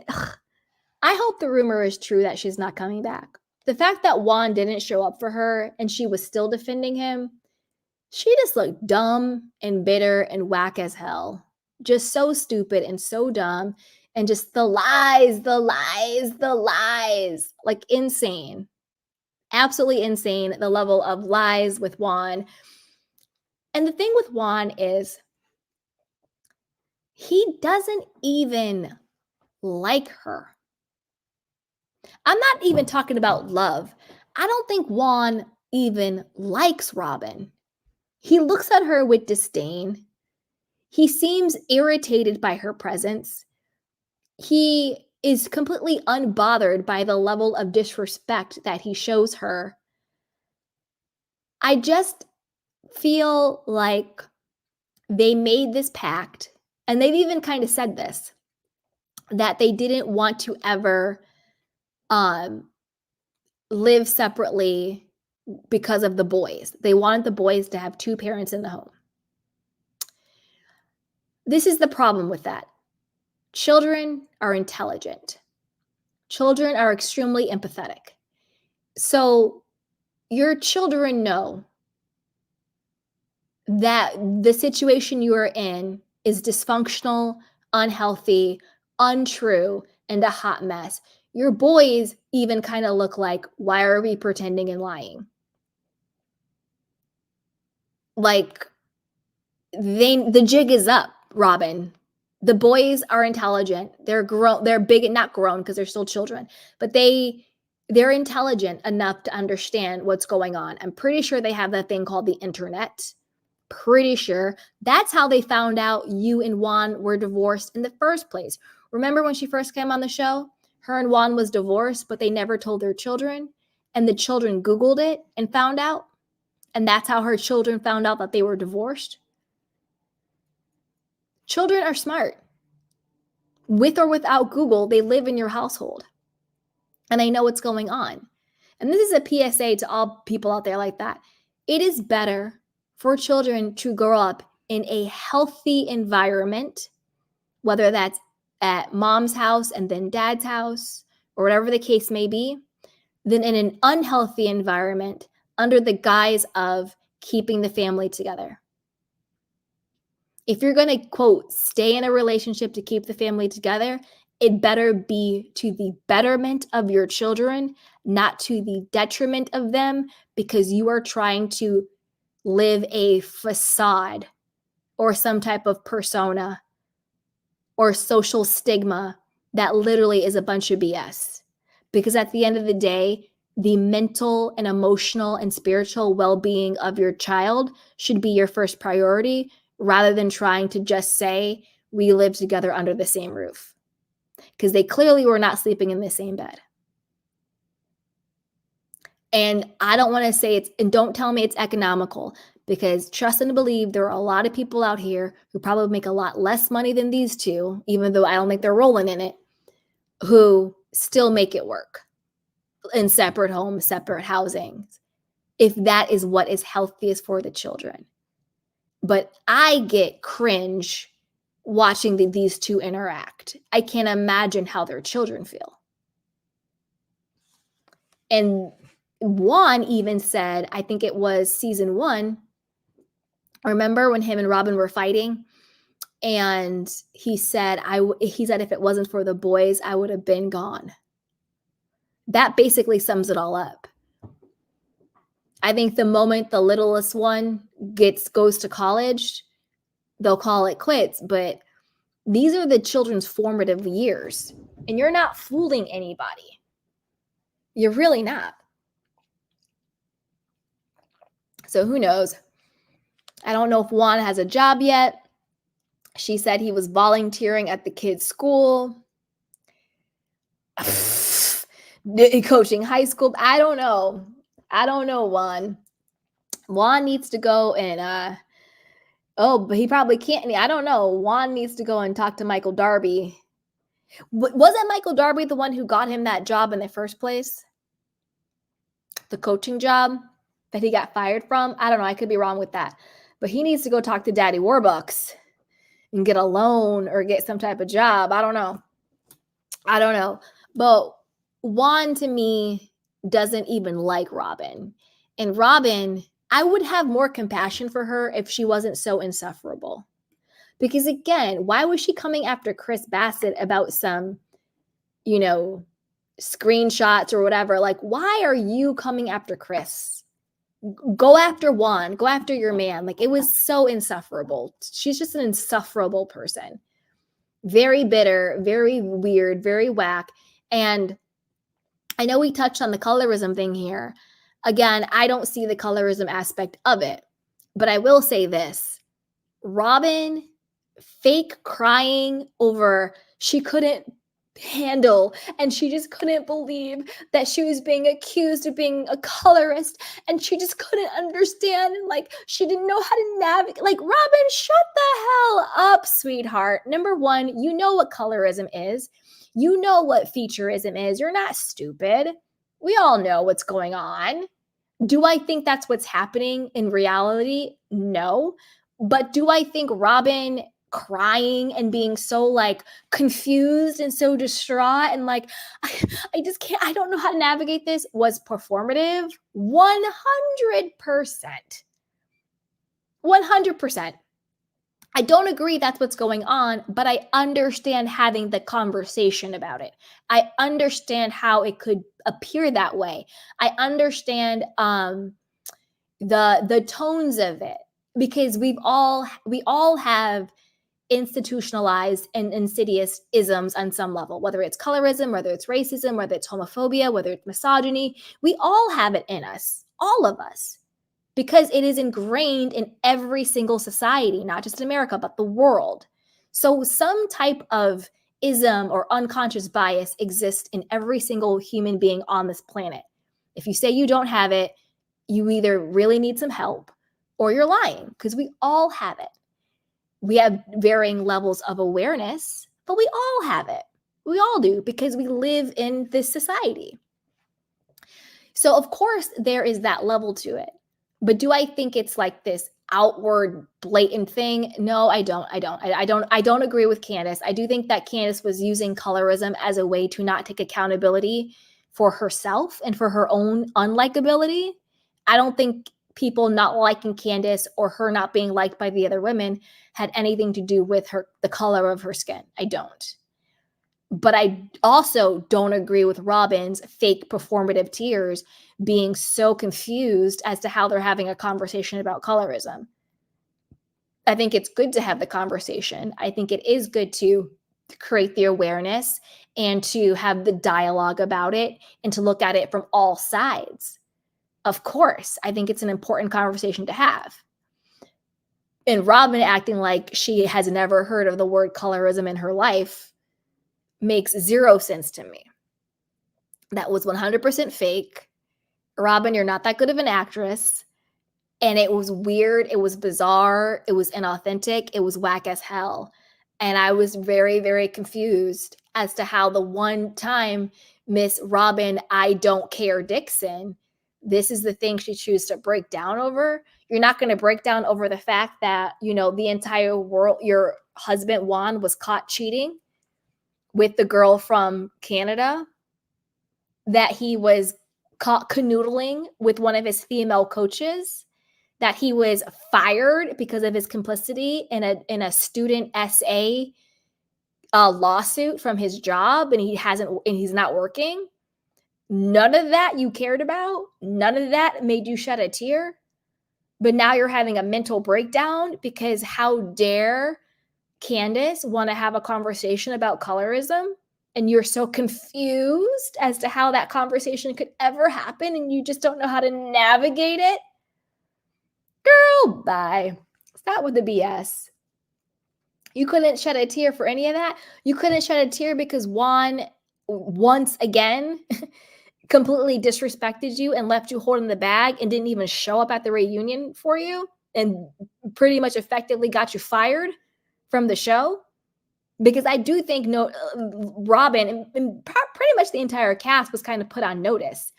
I hope the rumor is true that she's not coming back. The fact that Juan didn't show up for her and she was still defending him, she just looked dumb and bitter and whack as hell. Just so stupid and so dumb. And just the lies, like insane. Absolutely insane, the level of lies with Juan. And the thing with Juan is he doesn't even like her. I'm not even talking about love. I don't think Juan even likes Robin. He looks at her with disdain. He seems irritated by her presence. He is completely unbothered by the level of disrespect that he shows her. I just feel like they made this pact, and they've even kind of said this. that they didn't want to ever live separately because of the boys. They wanted the boys to have two parents in the home. This is the problem with that. Children are intelligent. Children are extremely empathetic. So your children know that the situation you are in is dysfunctional, unhealthy, untrue, and a hot mess. Your boys even kind of look like, why are we pretending and lying? Like, the jig is up, Robin. The boys are intelligent. They're grown. They're big, not grown because they're still children, but they're intelligent enough to understand what's going on. I'm pretty sure they have that thing called the internet. Pretty sure that's how they found out you and Juan were divorced in the first place. Remember when she first came on the show? Her and Juan was divorced, but they never told their children. And the children Googled it and found out. And that's how her children found out that they were divorced. Children are smart. With or without Google, they live in your household. And they know what's going on. And this is a PSA to all people out there like that. It is better for children to grow up in a healthy environment, whether that's at mom's house and then dad's house, or whatever the case may be, than in an unhealthy environment under the guise of keeping the family together. If you're going to, quote, stay in a relationship to keep the family together, it better be to the betterment of your children, not to the detriment of them, because you are trying to live a facade or some type of persona or social stigma that literally is a bunch of BS. Because at the end of the day, the mental and emotional and spiritual well-being of your child should be your first priority, rather than trying to just say, we live together under the same roof. Because they clearly were not sleeping in the same bed. And I don't want to say and don't tell me it's economical, because trust and believe there are a lot of people out here who probably make a lot less money than these two, even though I don't think they're rolling in it, who still make it work in separate homes, separate housings, if that is what is healthiest for the children. But I get cringe watching these two interact. I can't imagine how their children feel. And Juan even said, I think it was season 1, remember when him and Robin were fighting? And he said, if it wasn't for the boys, I would have been gone. That basically sums it all up. I think the moment the littlest one goes to college, they'll call it quits. But these are the children's formative years. And you're not fooling anybody. You're really not. So who knows? I don't know if Juan has a job yet. She said he was volunteering at the kids' school. Coaching high school. I don't know. Juan. Juan needs to go and but he probably can't. I don't know. Juan needs to go and talk to Michael Darby. Wasn't Michael Darby the one who got him that job in the first place? The coaching job that he got fired from? I don't know. I could be wrong with that. But he needs to go talk to Daddy Warbucks and get a loan or get some type of job. I don't know. But Juan, to me, doesn't even like Robin. And Robin, I would have more compassion for her if she wasn't so insufferable. Because again, why was she coming after Chris Bassett about some, screenshots or whatever? Like, why are you coming after Chris? Go after Juan. Go after your man. Like, it was so insufferable. She's just an insufferable person. Very bitter, very weird, very whack. And I know we touched on the colorism thing here. Again, I don't see the colorism aspect of it. But I will say this. Robin fake crying over she couldn't handle, and she just couldn't believe that she was being accused of being a colorist, and she just couldn't understand, and like she didn't know how to navigate. Like, Robin, shut the hell up, sweetheart. Number one, you know what colorism is. You know what featureism is. You're not stupid. We all know what's going on. Do I think that's what's happening in reality? No. But do I think Robin crying and being so like confused and so distraught and like, I just can't, I don't know how to navigate this, was performative? 100%. 100%. I don't agree that's what's going on, but I understand having the conversation about it. I understand how it could appear that way. I understand the tones of it, because we all have institutionalized and insidious isms on some level, whether it's colorism, whether it's racism, whether it's homophobia, whether it's misogyny. We all have it in us, all of us, because it is ingrained in every single society, not just in America, but the world. So some type of ism or unconscious bias exists in every single human being on this planet. If you say you don't have it, you either really need some help or you're lying, because we all have it. We have varying levels of awareness, but we all have it. We all do, because we live in this society. So of course there is that level to it. But do I think it's like this outward blatant thing? No, I don't. I don't agree with Candiace. I do think that Candiace was using colorism as a way to not take accountability for herself and for her own unlikability. I don't think people not liking Candiace or her not being liked by the other women had anything to do with the color of her skin. I don't. But I also don't agree with Robin's fake performative tears being so confused as to how they're having a conversation about colorism. I think it's good to have the conversation. I think it is good to create the awareness and to have the dialogue about it and to look at it from all sides. Of course, I think it's an important conversation to have. And Robin acting like she has never heard of the word colorism in her life makes zero sense to me. That was 100% fake. Robin, you're not that good of an actress. And it was weird. It was bizarre. It was inauthentic. It was whack as hell. And I was very, very confused as to how the one time Miss Robin, I don't care Dixon, this is the thing she chooses to break down over. You're not going to break down over the fact that, you know, the entire world, your husband Juan was caught cheating with the girl from Canada, that he was caught canoodling with one of his female coaches, that he was fired because of his complicity in a student SA lawsuit from his job, and he's not working. None of that you cared about. None of that made you shed a tear. But now you're having a mental breakdown because how dare Candiace want to have a conversation about colorism, and you're so confused as to how that conversation could ever happen, and you just don't know how to navigate it. Girl, bye. Stop with the BS. You couldn't shed a tear for any of that. You couldn't shed a tear because Juan, once again, completely disrespected you and left you holding the bag and didn't even show up at the reunion for you and pretty much effectively got you fired from the show. Because I do think Robin and pretty much the entire cast was kind of put on notice.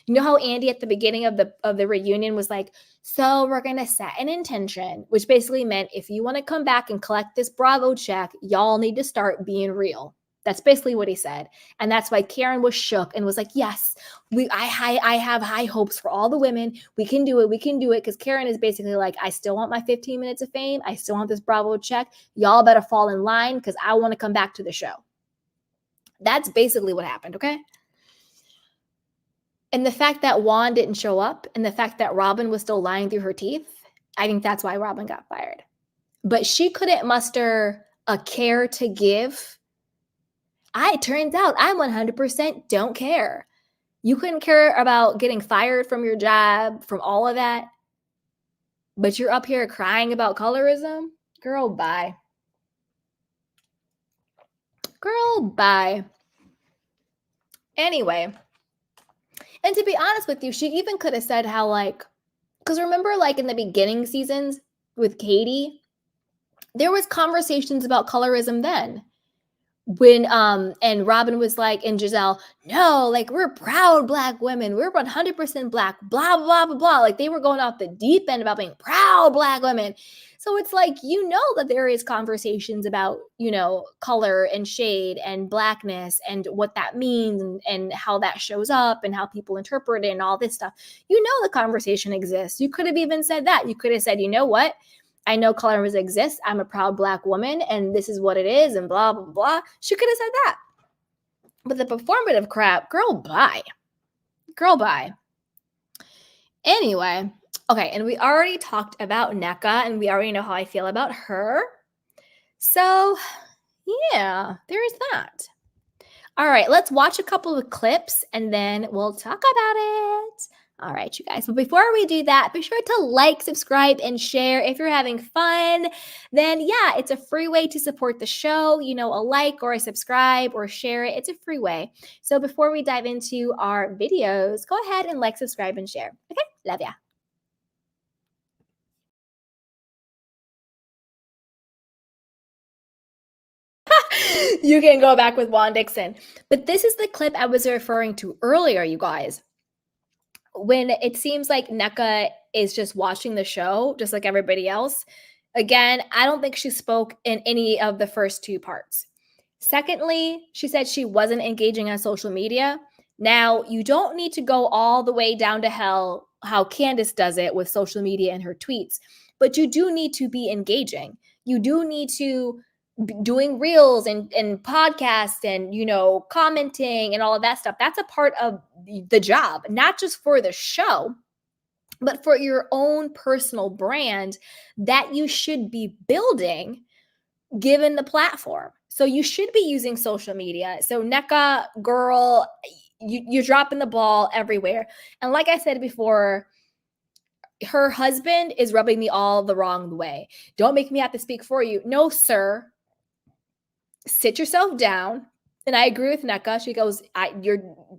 You know how Andy at the beginning of the reunion was like, so we're going to set an intention, which basically meant if you want to come back and collect this Bravo check, y'all need to start being real. That's basically what he said. And that's why Karen was shook and was like, yes, I have high hopes for all the women. We can do it. We can do it. Because Karen is basically like, I still want my 15 minutes of fame. I still want this Bravo check. Y'all better fall in line because I want to come back to the show. That's basically what happened, okay? And the fact that Juan didn't show up and the fact that Robin was still lying through her teeth, I think that's why Robin got fired. But she couldn't muster a care to give. It turns out I 100% don't care. You couldn't care about getting fired from your job, from all of that. But you're up here crying about colorism? Girl, bye. Girl, bye. Anyway, and to be honest with you, she even could have said how, like, because remember, like, in the beginning seasons with Katie, there was conversations about colorism then. When and Robin was like, and Gizelle, no, like, we're proud Black women, we're 100% Black, blah blah blah blah. Like, they were going off the deep end about being proud Black women. So it's like, you know, that there is conversations about, you know, color and shade and Blackness and what that means, and how that shows up and how people interpret it and all this stuff. You know, the conversation exists. You could have even said that. You could have said, you know what, I know colorism exists. I'm a proud Black woman, and this is what it is, and blah, blah, blah. She could have said that. But the performative crap, girl, bye. Girl, bye. Anyway, okay, and we already talked about Nneka, and we already know how I feel about her. So, yeah, there's that. All right, let's watch a couple of clips, and then we'll talk about it. All right, you guys. But before we do that, be sure to like, subscribe, and share. If you're having fun, then yeah, it's a free way to support the show. You know, a like or a subscribe or share it. It's a free way. So before we dive into our videos, go ahead and like, subscribe, and share. Okay? Love ya. You can go back with Juan Dixon. But this is the clip I was referring to earlier, you guys. When it seems like Nneka is just watching the show, just like everybody else. Again, I don't think she spoke in any of the first two parts. Secondly, she said she wasn't engaging on social media. Now, you don't need to go all the way down to hell how Candiace does it with social media and her tweets, but you do need to be engaging. You do need to be doing reels and podcasts and, you know, commenting and all of that stuff. That's a part of the job, not just for the show, but for your own personal brand that you should be building given the platform. So you should be using social media. So Nneka, girl, you're dropping the ball everywhere. And like I said before, her husband is rubbing me all the wrong way. Don't make me have to speak for you. No, sir. Sit yourself down. And I agree with Nneka. She goes,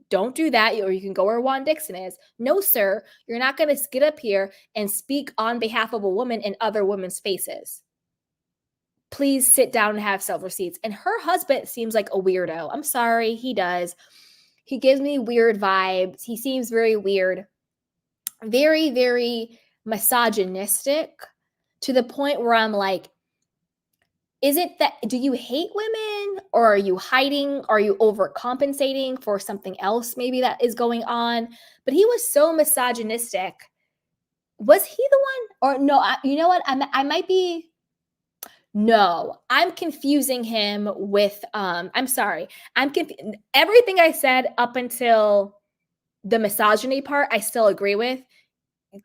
don't do that, or you can go where Juan Dixon is. No, sir. You're not going to get up here and speak on behalf of a woman in other women's faces. Please sit down and have self-receipts. And her husband seems like a weirdo. I'm sorry, he does. He gives me weird vibes. He seems very weird. Very, very misogynistic, to the point where I'm like, is it that, do you hate women, or are you hiding? Are you overcompensating for something else maybe that is going on? But he was so misogynistic. Was he the one? Or no, you know what? I might be. No, I'm confusing him with, I'm sorry. Everything I said up until the misogyny part, I still agree with.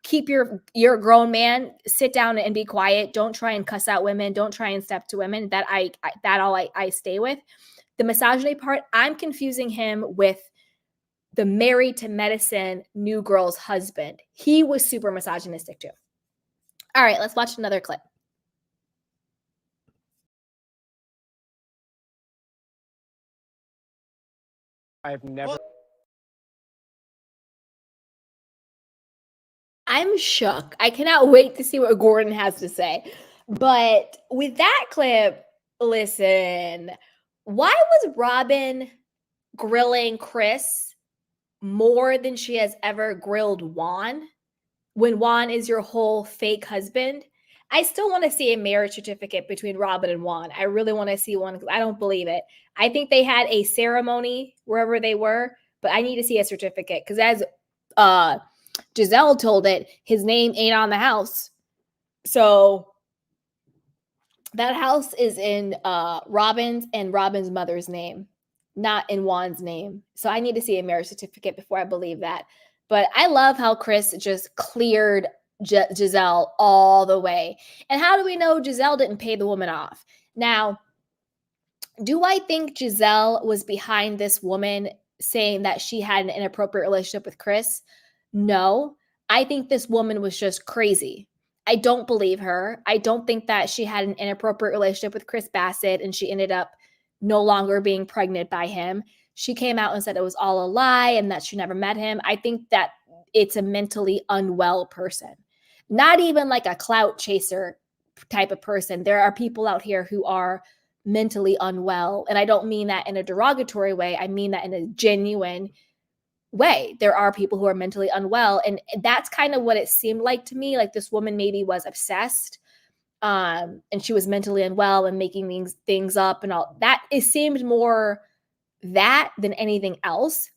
Keep you're a grown man, sit down and be quiet. Don't try and cuss out women. Don't try and step to women. That I stay with. The misogyny part, I'm confusing him with the Married to Medicine new girl's husband. He was super misogynistic too. All right, let's watch another clip. I've never. I'm shook. I cannot wait to see what Gordon has to say. But with that clip, listen, why was Robin grilling Chris more than she has ever grilled Juan, when Juan is your whole fake husband? I still want to see a marriage certificate between Robin and Juan. I really want to see one, because I don't believe it. I think they had a ceremony wherever they were, but I need to see a certificate, because as Gizelle told it, his name ain't on the house. So that house is in Robin's and Robin's mother's name, not in Juan's name. So I need to see a marriage certificate before I believe that. But I love how Chris just cleared Gizelle all the way. And how do we know Gizelle didn't pay the woman off? Now, do I think Gizelle was behind this woman saying that she had an inappropriate relationship with Chris? No. I think this woman was just crazy. I don't believe her. I don't think that she had an inappropriate relationship with Chris Bassett and she ended up no longer being pregnant by him. She came out and said it was all a lie and that she never met him. I think that it's a mentally unwell person, not even like a clout chaser type of person. There are people out here who are mentally unwell. And I don't mean that in a derogatory way. I mean that in a genuine way. There are people who are mentally unwell. And that's kind of what it seemed like to me. Like this woman maybe was obsessed and she was mentally unwell and making things up and all that. It seemed more that than anything else.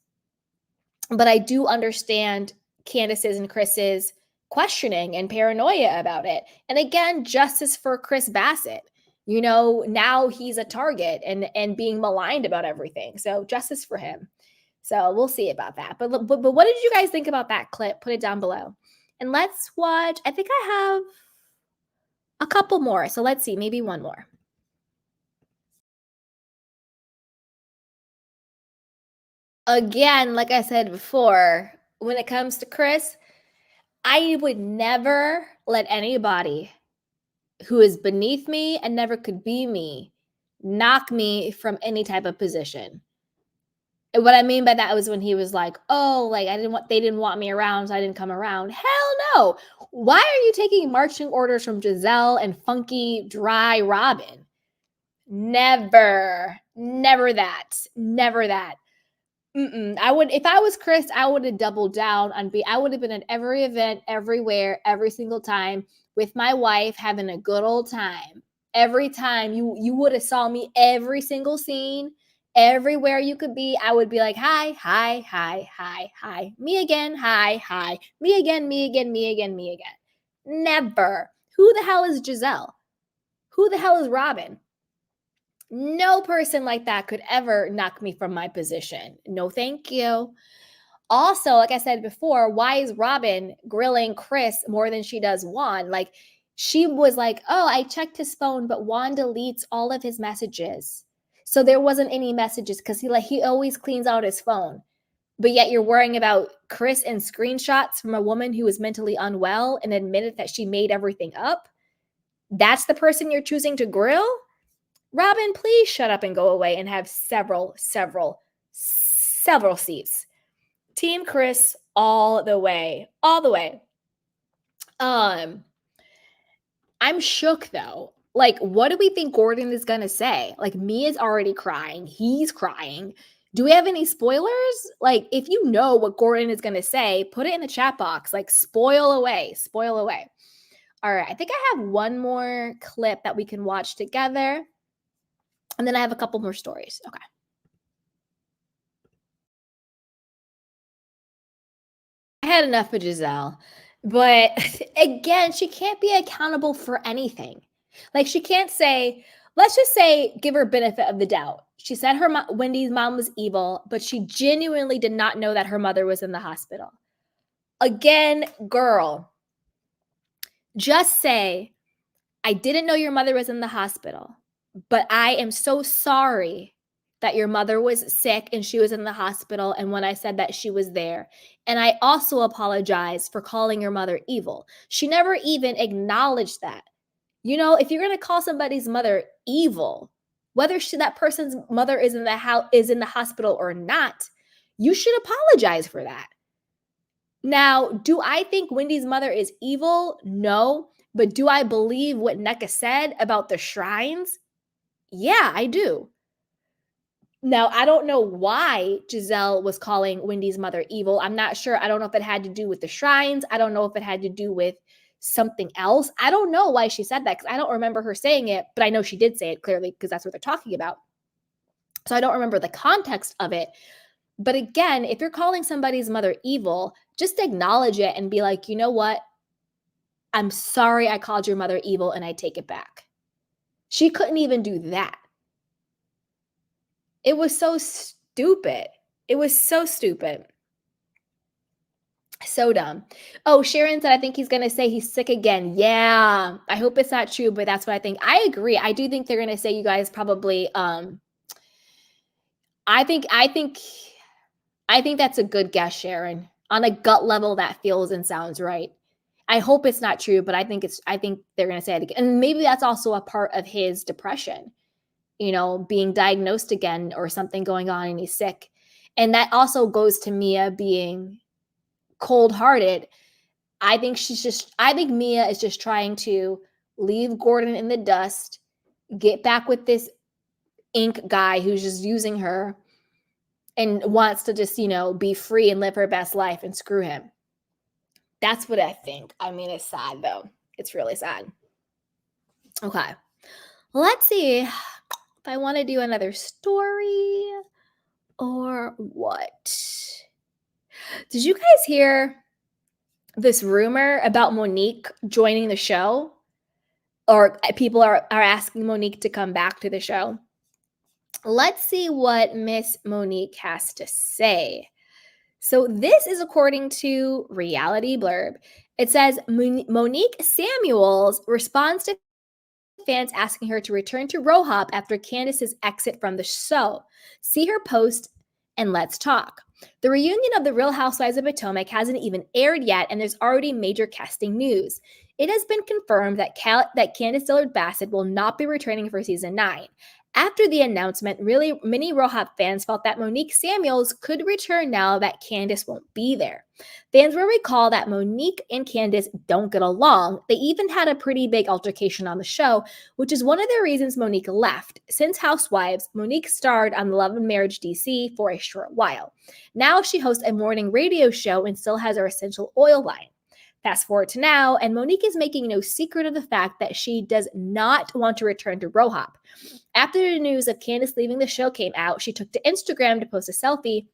But I do understand Candiace's and Chris's questioning and paranoia about it. And again, justice for Chris Bassett. You know, now he's a target and being maligned about everything. So justice for him. So we'll see about that. But what did you guys think about that clip? Put it down below. And let's watch. I think I have a couple more. So let's see, maybe one more. Again, like I said before, when it comes to Chris, I would never let anybody who is beneath me and never could be me knock me from any type of position. And what I mean by that was when he was like, oh, like they didn't want me around, so I didn't come around. Hell no. Why are you taking marching orders from Gizelle and funky, dry Robin? Never that. I would, if I was Chris, I would have doubled down on I would have been at every event, everywhere, every single time with my wife, having a good old time. Every time you would have saw me every single scene, everywhere you could be. I would be like, hi, me again, hi, me again. Never. Who the hell is Gizelle? Who the hell is Robin? No person like that could ever knock me from my position. No, thank you. Also, like I said before, why is Robin grilling Chris more than she does Juan? Like, she was like, oh, I checked his phone, but Juan deletes all of his messages. So there wasn't any messages because he always cleans out his phone. But yet you're worrying about Chris and screenshots from a woman who is mentally unwell and admitted that she made everything up. That's the person you're choosing to grill? Robin, please shut up and go away and have several seats. Team Chris all the way. I'm shook though. Like, what do we think Gordon is going to say? Like, Mia's already crying. He's crying. Do we have any spoilers? Like, if you know what Gordon is going to say, put it in the chat box. Like, spoil away. All right. I think I have one more clip that we can watch together. And then I have a couple more stories. Okay. I had enough of Gizelle. But again, she can't be accountable for anything. Like, she can't say, let's just say, give her benefit of the doubt. She said Wendy's mom was evil, but she genuinely did not know that her mother was in the hospital. Again, girl, just say, I didn't know your mother was in the hospital, but I am so sorry that your mother was sick and she was in the hospital. And when I said that, she was there. And I also apologize for calling your mother evil. She never even acknowledged that. You know, if you're going to call somebody's mother evil, whether that person's mother is in the hospital or not, you should apologize for that. Now, do I think Wendy's mother is evil? No. But do I believe what Nneka said about the shrines? Yeah, I do. Now, I don't know why Gizelle was calling Wendy's mother evil. I'm not sure. I don't know if it had to do with the shrines. I don't know if it had to do with something else. I don't know why she said that because I don't remember her saying it, but I know she did say it clearly because that's what they're talking about. So I don't remember the context of it. But again, if you're calling somebody's mother evil, just acknowledge it and be like, you know what? I'm sorry I called your mother evil and I take it back. She couldn't even do that. It was so stupid. So dumb. Oh, Sharon said, I think he's going to say he's sick again. Yeah, I hope it's not true, but that's what I think. I agree. I do think they're going to say you guys probably, I think that's a good guess, Sharon. On a gut level, that feels and sounds right. I hope it's not true, but I think they're going to say it again. And maybe that's also a part of his depression. being diagnosed again or something going on and he's sick. And that also goes to Mia being cold-hearted. I think Mia is just trying to leave Gordon in the dust, get back with this ink guy who's just using her and wants to just, be free and live her best life and screw him. That's what I think. I mean, it's sad though. It's really sad. Okay. Let's see if I want to do another story or what. Did you guys hear this rumor about Monique joining the show? Or people are asking Monique to come back to the show. Let's see what Miss Monique has to say. So this is according to Reality Blurb. It says Monique Samuels responds to fans asking her to return to Rohop after Candiace's exit from the show. See her post and let's talk. The reunion of the Real Housewives of Potomac hasn't even aired yet, and there's already major casting news. It has been confirmed that Candiace Dillard Bassett will not be returning for season 9. After the announcement, many Rohop fans felt that Monique Samuels could return now that Candiace won't be there. Fans will recall that Monique and Candiace don't get along. They even had a pretty big altercation on the show, which is one of the reasons Monique left. Since Housewives, Monique starred on the Love and Marriage DC for a short while. Now she hosts a morning radio show and still has her essential oil line. Fast forward to now, and Monique is making no secret of the fact that she does not want to return to Rohop. After the news of Candiace leaving the show came out, she took to Instagram to post a selfie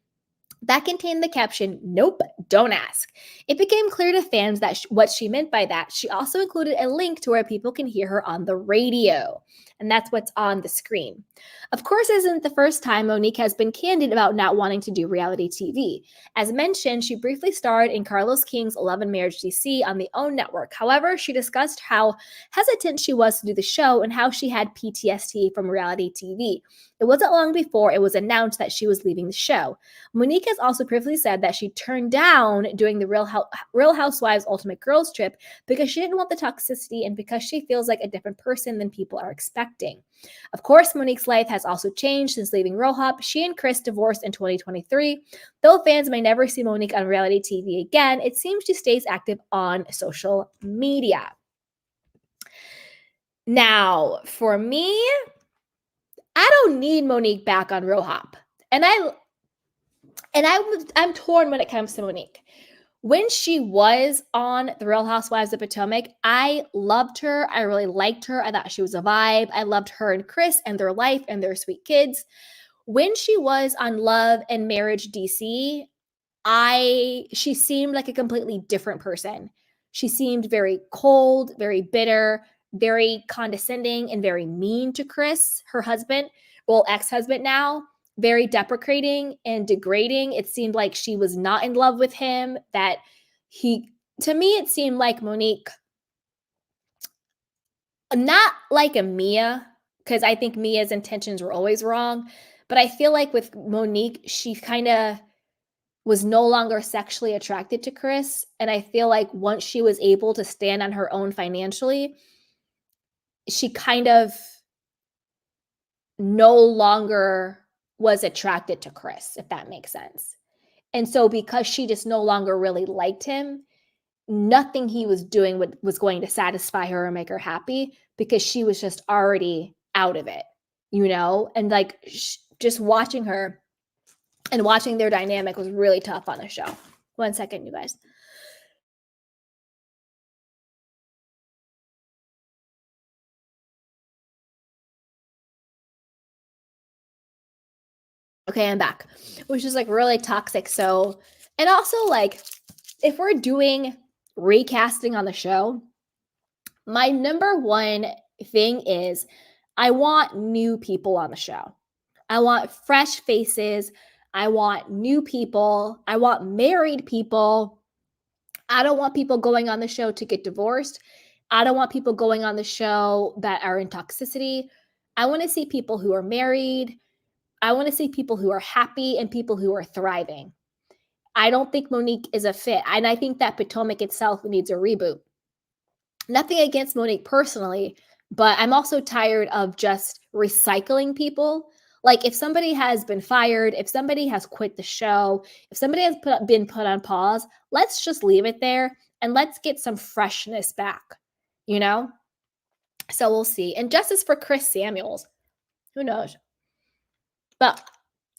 that contained the caption, "Nope, don't ask." It became clear to fans that what she meant by that. She also included a link to where people can hear her on the radio. And that's what's on the screen. Of course, this isn't the first time Monique has been candid about not wanting to do reality TV. As mentioned, she briefly starred in Carlos King's Love and Marriage DC on the OWN network. However, she discussed how hesitant she was to do the show and how she had PTSD from reality TV. It wasn't long before it was announced that she was leaving the show. Monique has also previously said that she turned down doing the Real Housewives Ultimate Girls Trip because she didn't want the toxicity and because she feels like a different person than people are expecting. Of course, Monique's life has also changed since leaving Rohop. She and Chris divorced in 2023. Though fans may never see Monique on reality TV again, it seems she stays active on social media. Now, for me, I don't need Monique back on Rohop. And I'm torn when it comes to Monique. When she was on The Real Housewives of Potomac, I loved her. I really liked her. I thought she was a vibe. I loved her and Chris and their life and their sweet kids. When she was on Love and Marriage DC, she seemed like a completely different person. She seemed very cold, very bitter, very condescending, and very mean to Chris, her husband, ex-husband now. Very deprecating and degrading. It seemed like she was not in love with him, to me, it seemed like Monique, not like a Mia, because I think Mia's intentions were always wrong, but I feel like with Monique, she kind of was no longer sexually attracted to Chris, and I feel like once she was able to stand on her own financially, she kind of no longer was attracted to Chris, if that makes sense. And so because she just no longer really liked him, nothing he was doing was going to satisfy her or make her happy because she was just already out of it, And like just watching her and watching their dynamic was really tough on the show. 1 second, you guys. Okay, I'm back, which is like really toxic. So, and also like if we're doing recasting on the show, my number one thing is I want new people on the show. I want fresh faces. I want new people. I want married people. I don't want people going on the show to get divorced. I don't want people going on the show that are in toxicity. I want to see people who are married. I want to see people who are happy and people who are thriving. I don't think Monique is a fit. And I think that Potomac itself needs a reboot. Nothing against Monique personally, But I'm also tired of just recycling people. Like, if somebody has been fired, if somebody has quit the show, if somebody has been put on pause, let's just leave it there and let's get some freshness back, you know? So we'll see. And justice for Chris Samuels. Who knows? But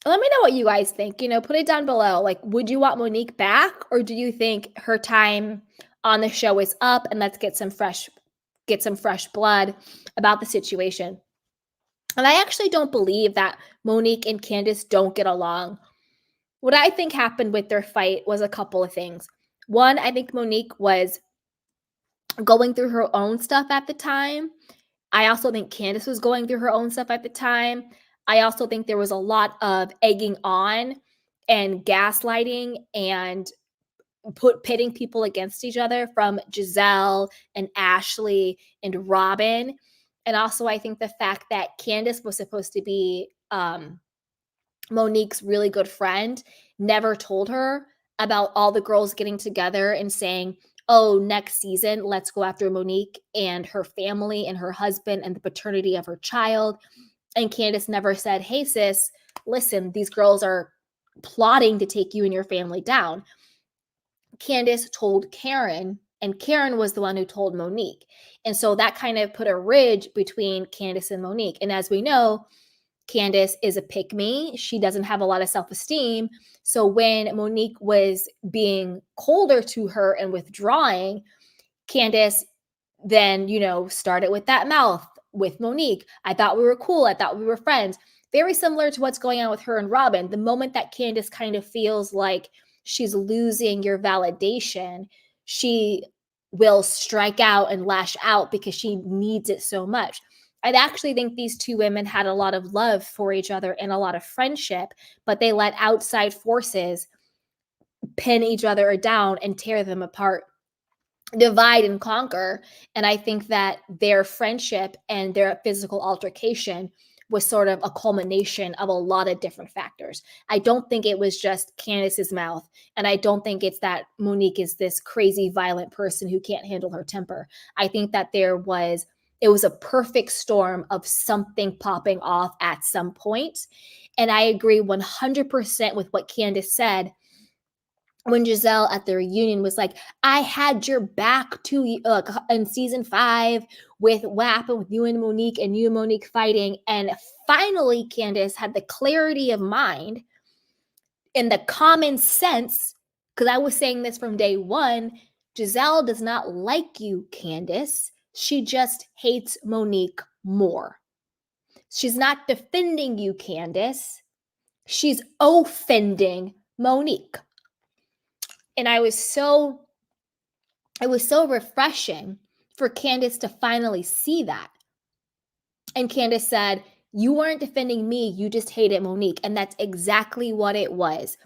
let me know what you guys think. You know, put it down below. Like, would you want Monique back, or do you think her time on the show is up and let's get some fresh blood about the situation? And I actually don't believe that Monique and Candiace don't get along. What I think happened with their fight was a couple of things. One, I think Monique was going through her own stuff at the time. I also think Candiace was going through her own stuff at the time. I also think there was a lot of egging on and gaslighting and pitting people against each other from Gizelle and Ashley and Robin. And also, I think the fact that Candiace was supposed to be Monique's really good friend, never told her about all the girls getting together and saying, oh, next season, let's go after Monique and her family and her husband and the paternity of her child. And Candiace never said, hey, sis, listen, these girls are plotting to take you and your family down. Candiace told Karen, and Karen was the one who told Monique. And so that kind of put a ridge between Candiace and Monique. And as we know, Candiace is a pick-me. She doesn't have a lot of self-esteem. So when Monique was being colder to her and withdrawing, Candiace then, you know, started with that mouth with Monique. I thought we were cool. I thought we were friends. Very similar to what's going on with her and Robin. The moment that Candiace kind of feels like she's losing your validation, she will strike out and lash out because she needs it so much. I actually think these two women had a lot of love for each other and a lot of friendship, but they let outside forces pin each other down and tear them apart, divide and conquer. And I think that their friendship and their physical altercation was sort of a culmination of a lot of different factors. I don't think it was just Candiace's mouth. And I don't think it's that Monique is this crazy, violent person who can't handle her temper. I think that it was a perfect storm of something popping off at some point. And I agree 100% with what Candiace said when Gizelle at the reunion was like, I had your back in season 5 with what happened with you and Monique and you and Monique fighting. And finally, Candiace had the clarity of mind and the common sense, because I was saying this from day one, Gizelle does not like you, Candiace. She just hates Monique more. She's not defending you, Candiace. She's offending Monique. And it was so refreshing for Candiace to finally see that. And Candiace said, you weren't defending me, you just hated Monique. And that's exactly what it was.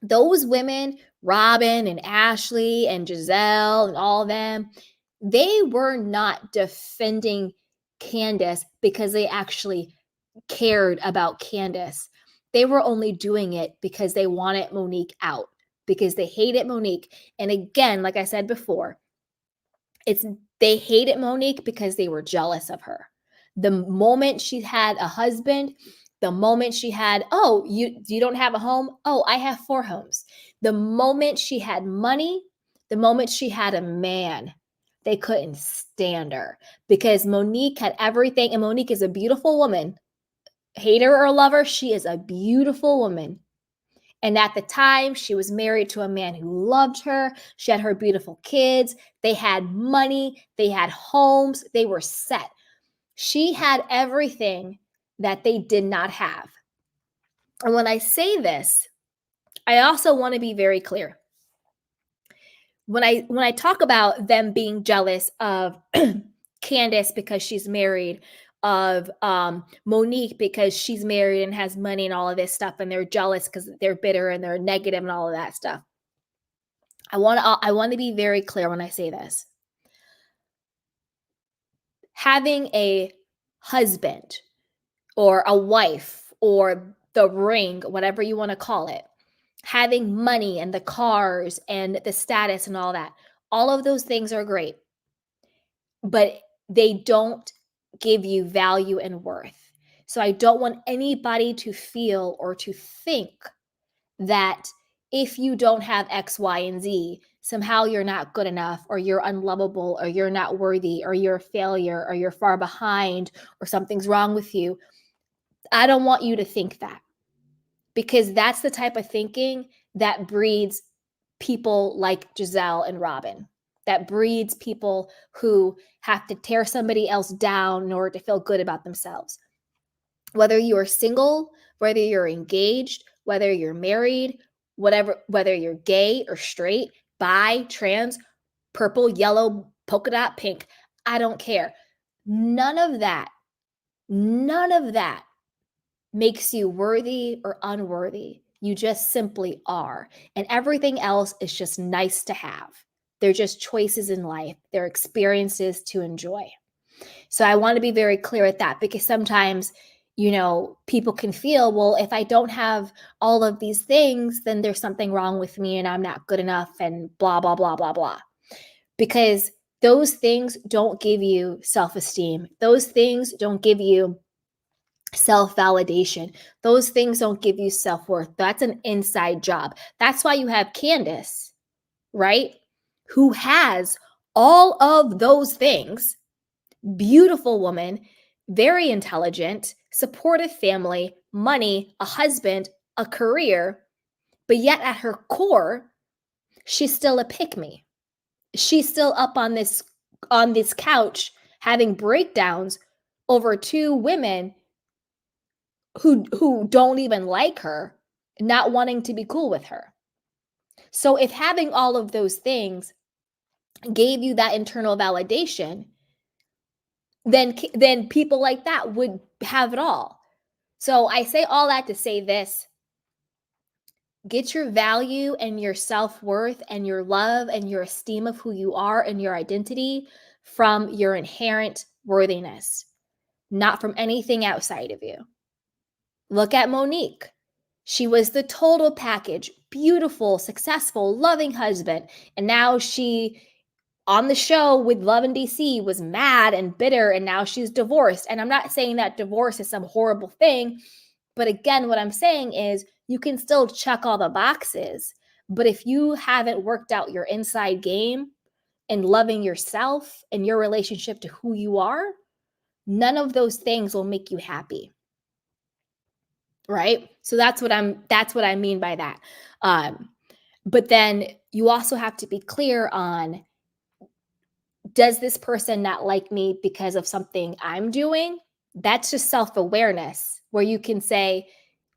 Those women, Robin and Ashley and Gizelle and all of them, they were not defending Candiace because they actually cared about Candiace. They were only doing it because they wanted Monique out, because they hated Monique. And again, like I said before, they hated Monique because they were jealous of her. The moment she had a husband, the moment she had, oh, you don't have a home? Oh, I have 4 homes. The moment she had money, the moment she had a man, they couldn't stand her because Monique had everything. And Monique is a beautiful woman. Hater or lover, she is a beautiful woman. And at the time, she was married to a man who loved her. She had her beautiful kids. They had money. They had homes. They were set. She had everything that they did not have. And when I say this, I also want to be very clear. When I talk about them being jealous of Candiace because she's married, of Monique because she's married and has money and all of this stuff, and they're jealous because they're bitter and they're negative and all of that stuff. I want to be very clear when I say this. Having a husband or a wife or the ring, whatever you want to call it, having money and the cars and the status and all that, all of those things are great. But they don't give you value and worth. So I don't want anybody to feel or to think that if you don't have X, Y, and Z, somehow you're not good enough, or you're unlovable, or you're not worthy, or you're a failure, or you're far behind, or something's wrong with you. I don't want you to think that, because that's the type of thinking that breeds people like Gizelle and Robin, that breeds people who have to tear somebody else down in order to feel good about themselves. Whether you are single, whether you're engaged, whether you're married, whether you're gay or straight, bi, trans, purple, yellow, polka dot, pink, I don't care. None of that makes you worthy or unworthy. You just simply are. And everything else is just nice to have. They're just choices in life. They're experiences to enjoy. So I want to be very clear at that, because sometimes, people can feel, well, if I don't have all of these things, then there's something wrong with me and I'm not good enough and blah, blah, blah, blah, blah. Because those things don't give you self-esteem. Those things don't give you self-validation. Those things don't give you self-worth. That's an inside job. That's why you have Candiace, right? Who has all of those things. Beautiful woman, very intelligent, supportive family, money, a husband, a career, but yet at her core, she's still a pick-me. She's still up on this couch having breakdowns over two women who don't even like her, not wanting to be cool with her. So if having all of those things gave you that internal validation, then people like that would have it all. So I say all that to say this: get your value and your self-worth and your love and your esteem of who you are and your identity from your inherent worthiness, not from anything outside of you. Look at Monique. She was the total package, beautiful, successful, loving husband. And now she, on the show with Love in DC, was mad and bitter, and now she's divorced. And I'm not saying that divorce is some horrible thing, but again, what I'm saying is you can still check all the boxes. But if you haven't worked out your inside game and loving yourself and your relationship to who you are, none of those things will make you happy. Right? So that's what I mean by that. But then you also have to be clear on, does this person not like me because of something I'm doing? That's just self-awareness, where you can say,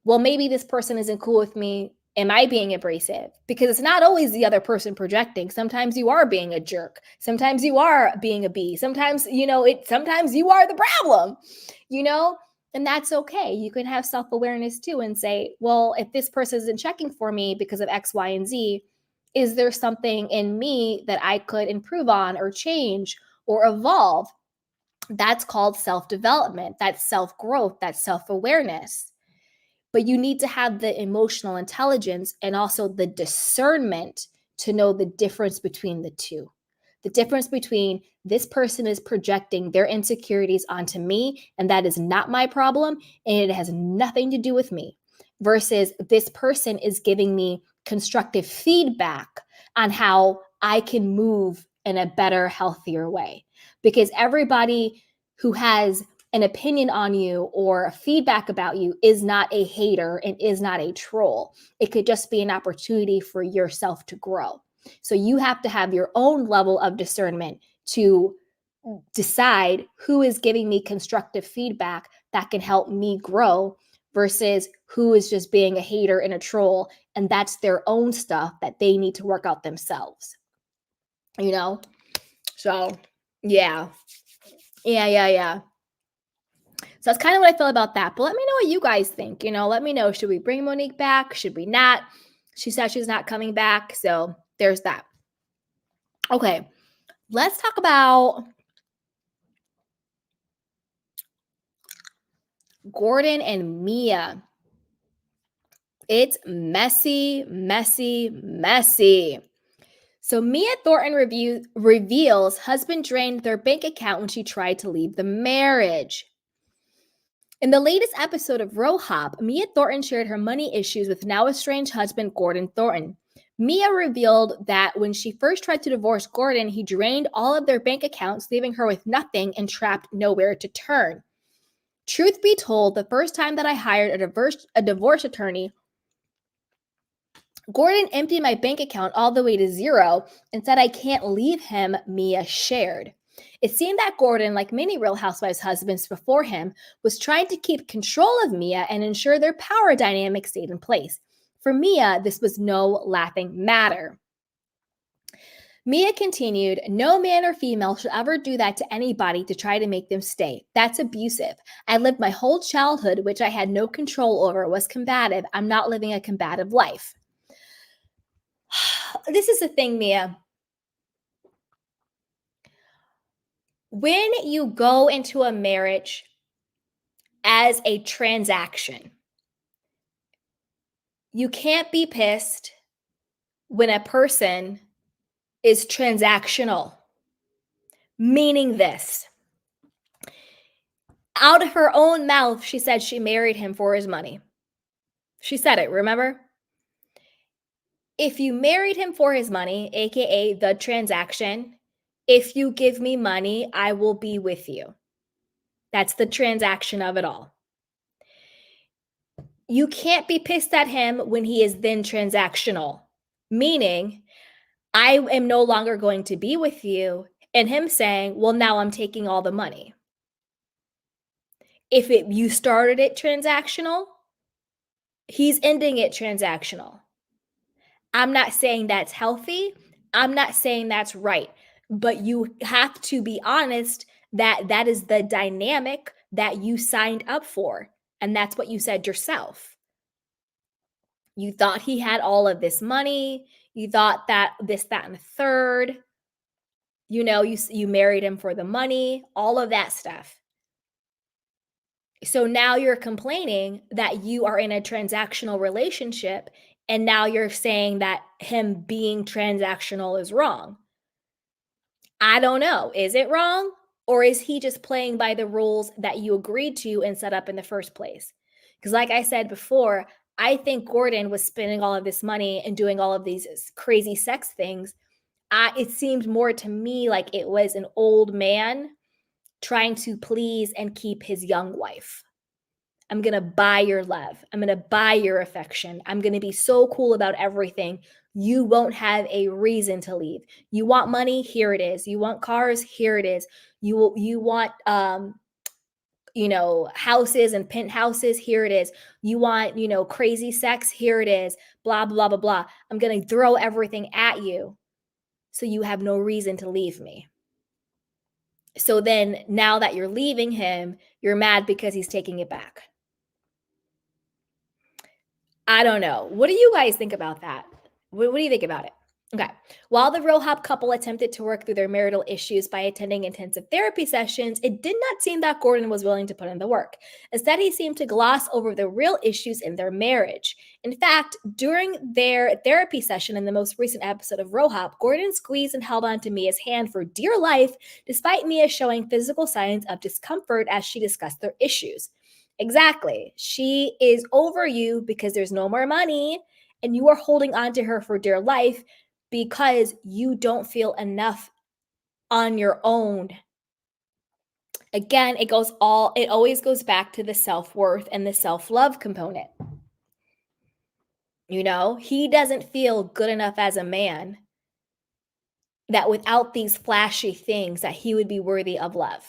well, maybe this person isn't cool with me. Am I being abrasive? Because it's not always the other person projecting. Sometimes you are being a jerk. Sometimes you are being a bee. Sometimes, sometimes you are the problem, and that's okay. You can have self-awareness too and say, well, if this person isn't checking for me because of X, Y, and Z, is there something in me that I could improve on or change or evolve? That's called self-development. That's self-growth. That's self-awareness. But you need to have the emotional intelligence and also the discernment to know the difference between the two. The difference between this person is projecting their insecurities onto me, and that is not my problem, and it has nothing to do with me, versus this person is giving me constructive feedback on how I can move in a better, healthier way. Because everybody who has an opinion on you or feedback about you is not a hater and is not a troll. It could just be an opportunity for yourself to grow. So you have to have your own level of discernment to decide who is giving me constructive feedback that can help me grow versus who is just being a hater and a troll, and that's their own stuff that they need to work out themselves. So yeah. So that's kind of what I feel about that. But let me know what you guys think. Let me know. Should we bring Monique back? Should we not? She said she's not coming back. So there's that. Okay. Let's talk about Gordon and Mia. It's messy, messy, messy. So Mia Thornton reveals husband drained their bank account when she tried to leave the marriage. In the latest episode of RoHop, Mia Thornton shared her money issues with now estranged husband Gordon Thornton. Mia revealed that when she first tried to divorce Gordon, he drained all of their bank accounts, leaving her with nothing and trapped nowhere to turn. Truth be told, the first time that I hired a divorce attorney, Gordon emptied my bank account all the way to zero and said I can't leave him, Mia shared. It seemed that Gordon, like many Real Housewives husbands before him, was trying to keep control of Mia and ensure their power dynamic stayed in place. For Mia, this was no laughing matter. Mia continued, no man or female should ever do that to anybody to try to make them stay. That's abusive. I lived my whole childhood, which I had no control over, was combative. I'm not living a combative life. This is the thing, Mia. When you go into a marriage as a transaction, you can't be pissed when a person is transactional. Meaning this. Out of her own mouth, she said she married him for his money. She said it, remember? If you married him for his money, aka the transaction, if you give me money, I will be with you. That's the transaction of it all. You can't be pissed at him when he is then transactional, meaning I am no longer going to be with you, and him saying, well, now I'm taking all the money. If you started it transactional, he's ending it transactional. I'm not saying that's healthy. I'm not saying that's right. But you have to be honest that that is the dynamic that you signed up for. And that's what you said yourself. You thought he had all of this money. You thought that this, that, and the third. You know, you married him for the money, all of that stuff. So now you're complaining that you are in a transactional relationship, and now you're saying that him being transactional is wrong. I don't know. Is it wrong? Or is he just playing by the rules that you agreed to and set up in the first place? Because like I said before, I think Gordon was spending all of this money and doing all of these crazy sex things. It seemed more to me like it was an old man trying to please and keep his young wife. I'm going to buy your love. I'm going to buy your affection. I'm going to be so cool about everything. You won't have a reason to leave. You want money? Here it is. You want cars? Here it is. You want, houses and penthouses? Here it is. You want, crazy sex? Here it is. Blah, blah, blah, blah. I'm going to throw everything at you so you have no reason to leave me. So then now that you're leaving him, you're mad because he's taking it back. I don't know. What do you guys think about that? What do you think about it? Okay. While the RoHop couple attempted to work through their marital issues by attending intensive therapy sessions, it did not seem that Gordon was willing to put in the work. Instead, he seemed to gloss over the real issues in their marriage. In fact, during their therapy session in the most recent episode of RoHop, Gordon squeezed and held onto Mia's hand for dear life, despite Mia showing physical signs of discomfort as she discussed their issues. Exactly. She is over you because there's no more money, and you are holding on to her for dear life because you don't feel enough on your own. Again, it always goes back to the self-worth and the self-love component. He doesn't feel good enough as a man that without these flashy things that he would be worthy of love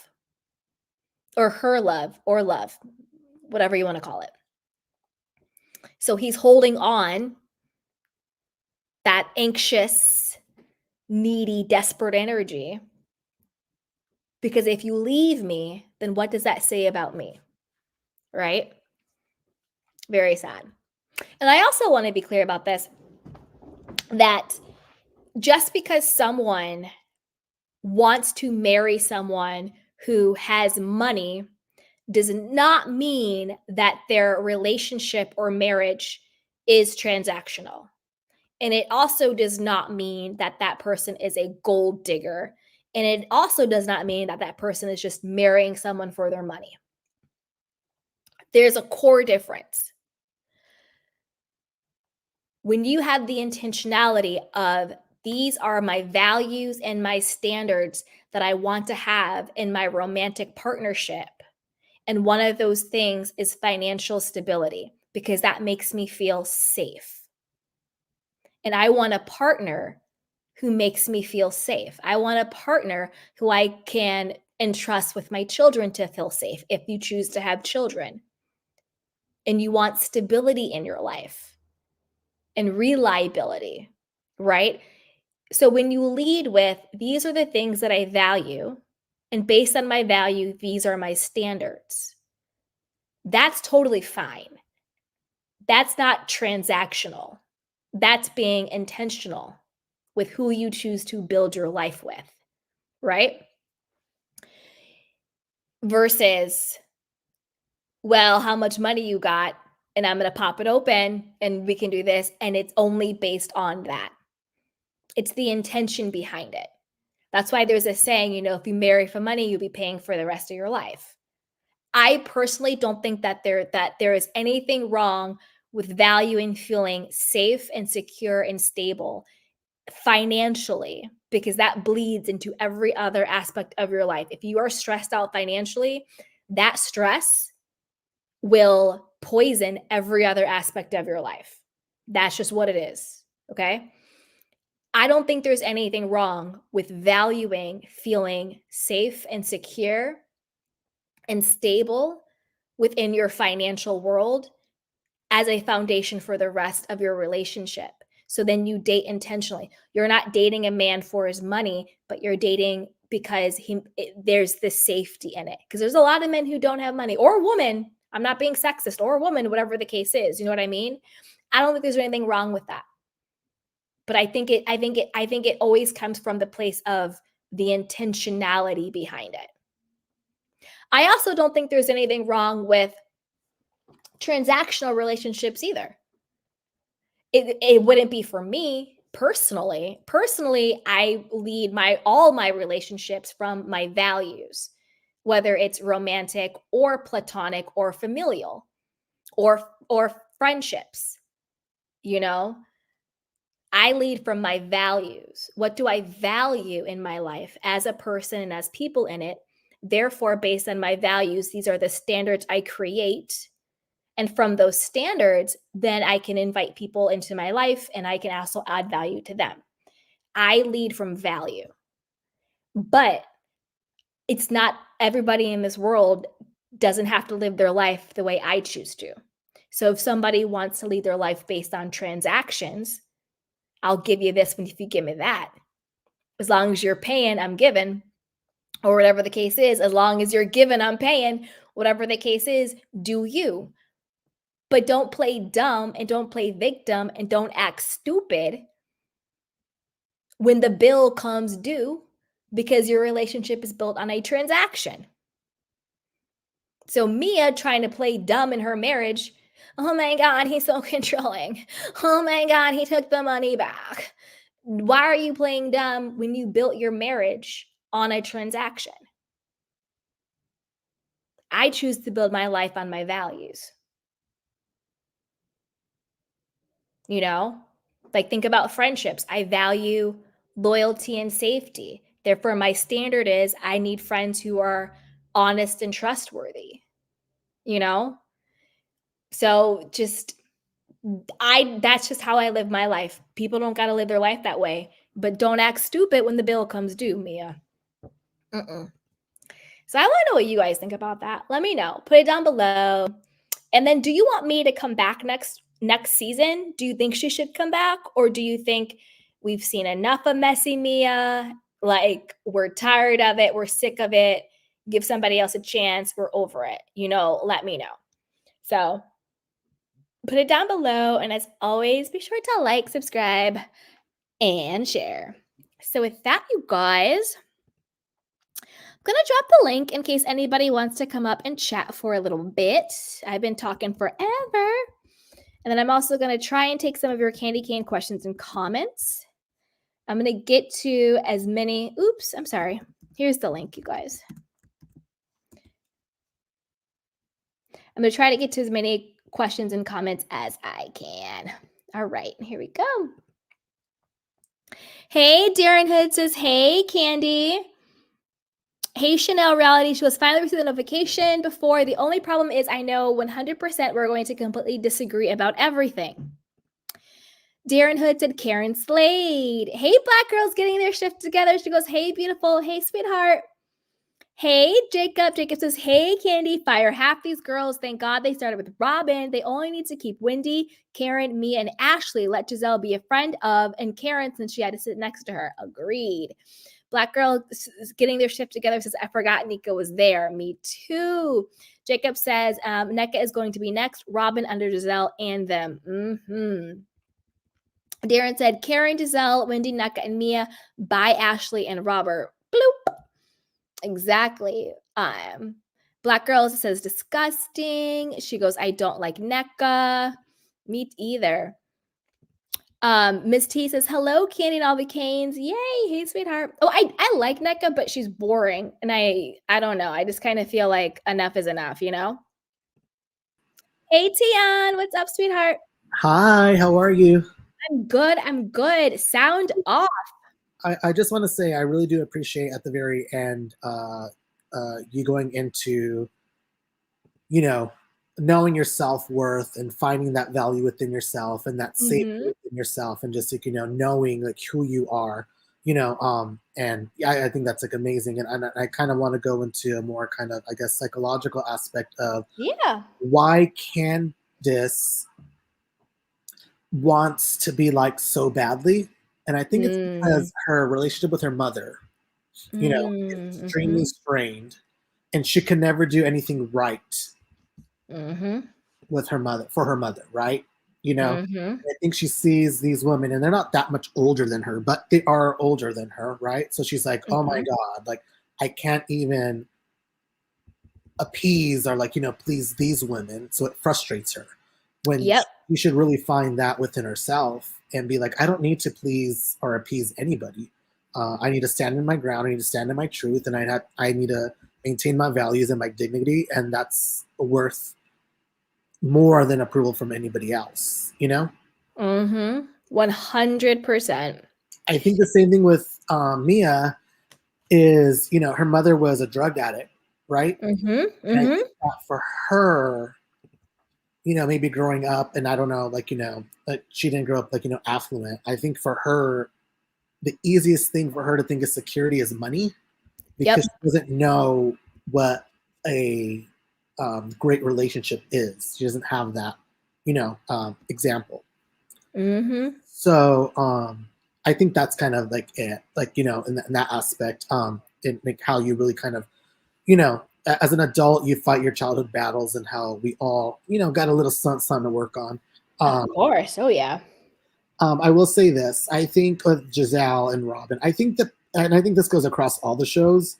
or her love or love, whatever you want to call it. So he's holding on that anxious, needy, desperate energy. Because if you leave me, then what does that say about me? Right? Very sad. And I also want to be clear about this, that just because someone wants to marry someone who has money does not mean that their relationship or marriage is transactional. And it also does not mean that that person is a gold digger. And it also does not mean that that person is just marrying someone for their money. There's a core difference. When you have the intentionality of these are my values and my standards that I want to have in my romantic partnership, and one of those things is financial stability, because that makes me feel safe. And I want a partner who makes me feel safe. I want a partner who I can entrust with my children to feel safe if you choose to have children. And you want stability in your life and reliability, right? So when you lead with, these are the things that I value, and based on my value, these are my standards, that's totally fine. That's not transactional. That's being intentional with who you choose to build your life with, right? Versus, well, how much money you got, and I'm going to pop it open and we can do this. And it's only based on that. It's the intention behind it. That's why there's a saying, if you marry for money, you'll be paying for the rest of your life. I personally don't think that there is anything wrong with valuing feeling safe and secure and stable financially, because that bleeds into every other aspect of your life. If you are stressed out financially, that stress will poison every other aspect of your life. That's just what it is, okay? I don't think there's anything wrong with valuing feeling safe and secure and stable within your financial world as a foundation for the rest of your relationship. So then you date intentionally. You're not dating a man for his money, but you're dating because there's this safety in it. Because there's a lot of men who don't have money, or women. I'm not being sexist, or woman, whatever the case is. You know what I mean? I don't think there's anything wrong with that. But I think it always comes from the place of the intentionality behind it. I also don't think there's anything wrong with transactional relationships either. It wouldn't be for me personally. Personally, I lead all my relationships from my values, whether it's romantic or platonic or familial or friendships. I lead from my values. What do I value in my life as a person and as people in it? Therefore, based on my values, these are the standards I create. And from those standards, then I can invite people into my life and I can also add value to them. I lead from value. But it's not everybody in this world doesn't have to live their life the way I choose to. So if somebody wants to lead their life based on transactions, I'll give you this if you give me that. As long as you're paying, I'm giving, or whatever the case is. As long as you're giving, I'm paying, whatever the case is, do you. But don't play dumb and don't play victim and don't act stupid when the bill comes due, because your relationship is built on a transaction. So Mia trying to play dumb in her marriage, oh my God, he's so controlling. Oh my God, he took the money back. Why are you playing dumb when you built your marriage on a transaction? I choose to build my life on my values. Think about friendships. I value loyalty and safety. Therefore, my standard is I need friends who are honest and trustworthy. So that's just how I live my life. People don't got to live their life that way, but don't act stupid when the bill comes due, Mia. So I want to know what you guys think about that. Let me know. Put it down below. And then, do you want me to come back next season? Do you think she should come back? Or do you think we've seen enough of messy Mia? Like, we're tired of it. We're sick of it. Give somebody else a chance. We're over it. Let me know. So put it down below. And as always, be sure to like, subscribe, and share. So with that, you guys, I'm going to drop the link in case anybody wants to come up and chat for a little bit. I've been talking forever. And then I'm also going to try and take some of your candy cane questions and comments. I'm going to get to as many. Oops, I'm sorry. Here's the link, you guys. I'm going to try to get to as many questions and comments as I can. All right, here we go. Hey, Darren Hood says, hey, Candy. Hey, Chanel Reality. She was finally received the notification before. The only problem is I know 100% we're going to completely disagree about everything. Darren Hood said, Karen Slade. Hey, Black girls getting their shift together. She goes, hey, beautiful. Hey, sweetheart. Hey, Jacob. Jacob says, hey, Candy. Fire half these girls. Thank God they started with Robin. They only need to keep Wendy, Karen, Mia, and Ashley. Let Gizelle be a friend of, and Karen since she had to sit next to her. Agreed. Black girl getting their shift together says, I forgot Nneka was there. Me too. Jacob says, Nneka is going to be next. Robin under Gizelle and them. Darren said, Karen, Gizelle, Wendy, Nneka, and Mia by Ashley and Robert. Bloop. Exactly. Black girl says, disgusting. She goes, I don't like Nneka. Me either. Miss T says, hello, Candy and all the Canes. Yay. Hey, sweetheart. Oh, I like Nneka, but she's boring. And I don't know. I just kind of feel like enough is enough, you know? Hey, Tian. What's up, sweetheart? Hi, how are you? I'm good. I'm good. Sound off. I just want to say I really do appreciate at the very end you going into, you know, knowing your self-worth and finding that value within yourself and that safety within yourself and just like, you know, knowing like who you are, you know, and I think that's like amazing. And I kind of want to go into a more kind of, I guess, psychological aspect of why Candiace wants to be like so badly. And I think it's because her relationship with her mother, you know, is extremely strained and she can never do anything right with her mother, for her mother, right? You know, I think she sees these women and they're not that much older than her, but they are older than her, right? So she's like, oh my God, like I can't even appease or like, you know, please these women. So it frustrates her when you should really find that within herself and be like, I don't need to please or appease anybody. I need to stand in my ground. I need to stand in my truth. And I need to maintain my values and my dignity. And that's worth more than approval from anybody else, you know? 100%. I think the same thing with Mia is, you know, her mother was a drug addict, right? And I think that for her, you know, maybe growing up, and I don't know, like, you know, like she didn't grow up like, you know, affluent. I think for her, the easiest thing for her to think of security is money because she doesn't know what a great relationship is. She doesn't have that, you know, example. So I think that's kind of like it, like, you know, in that aspect, in like how you really kind of, you know, as an adult, you fight your childhood battles and how we all, you know, got a little something to work on. Of course. Oh, yeah. I will say this. I think with Gizelle and Robin, I think that, and I think this goes across all the shows,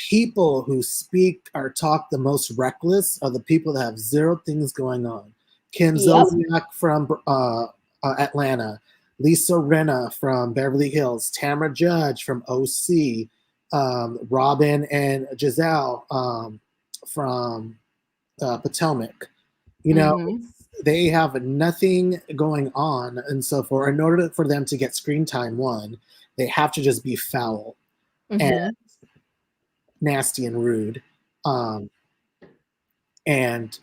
people who speak or talk the most reckless are the people that have zero things going on. Kim Zolciak from Atlanta, Lisa Rinna from Beverly Hills, Tamra Judge from OC, Robin and Gizelle from Potomac. You know, they have nothing going on, and so in order for them to get screen time, one, they have to just be foul and nasty and rude, and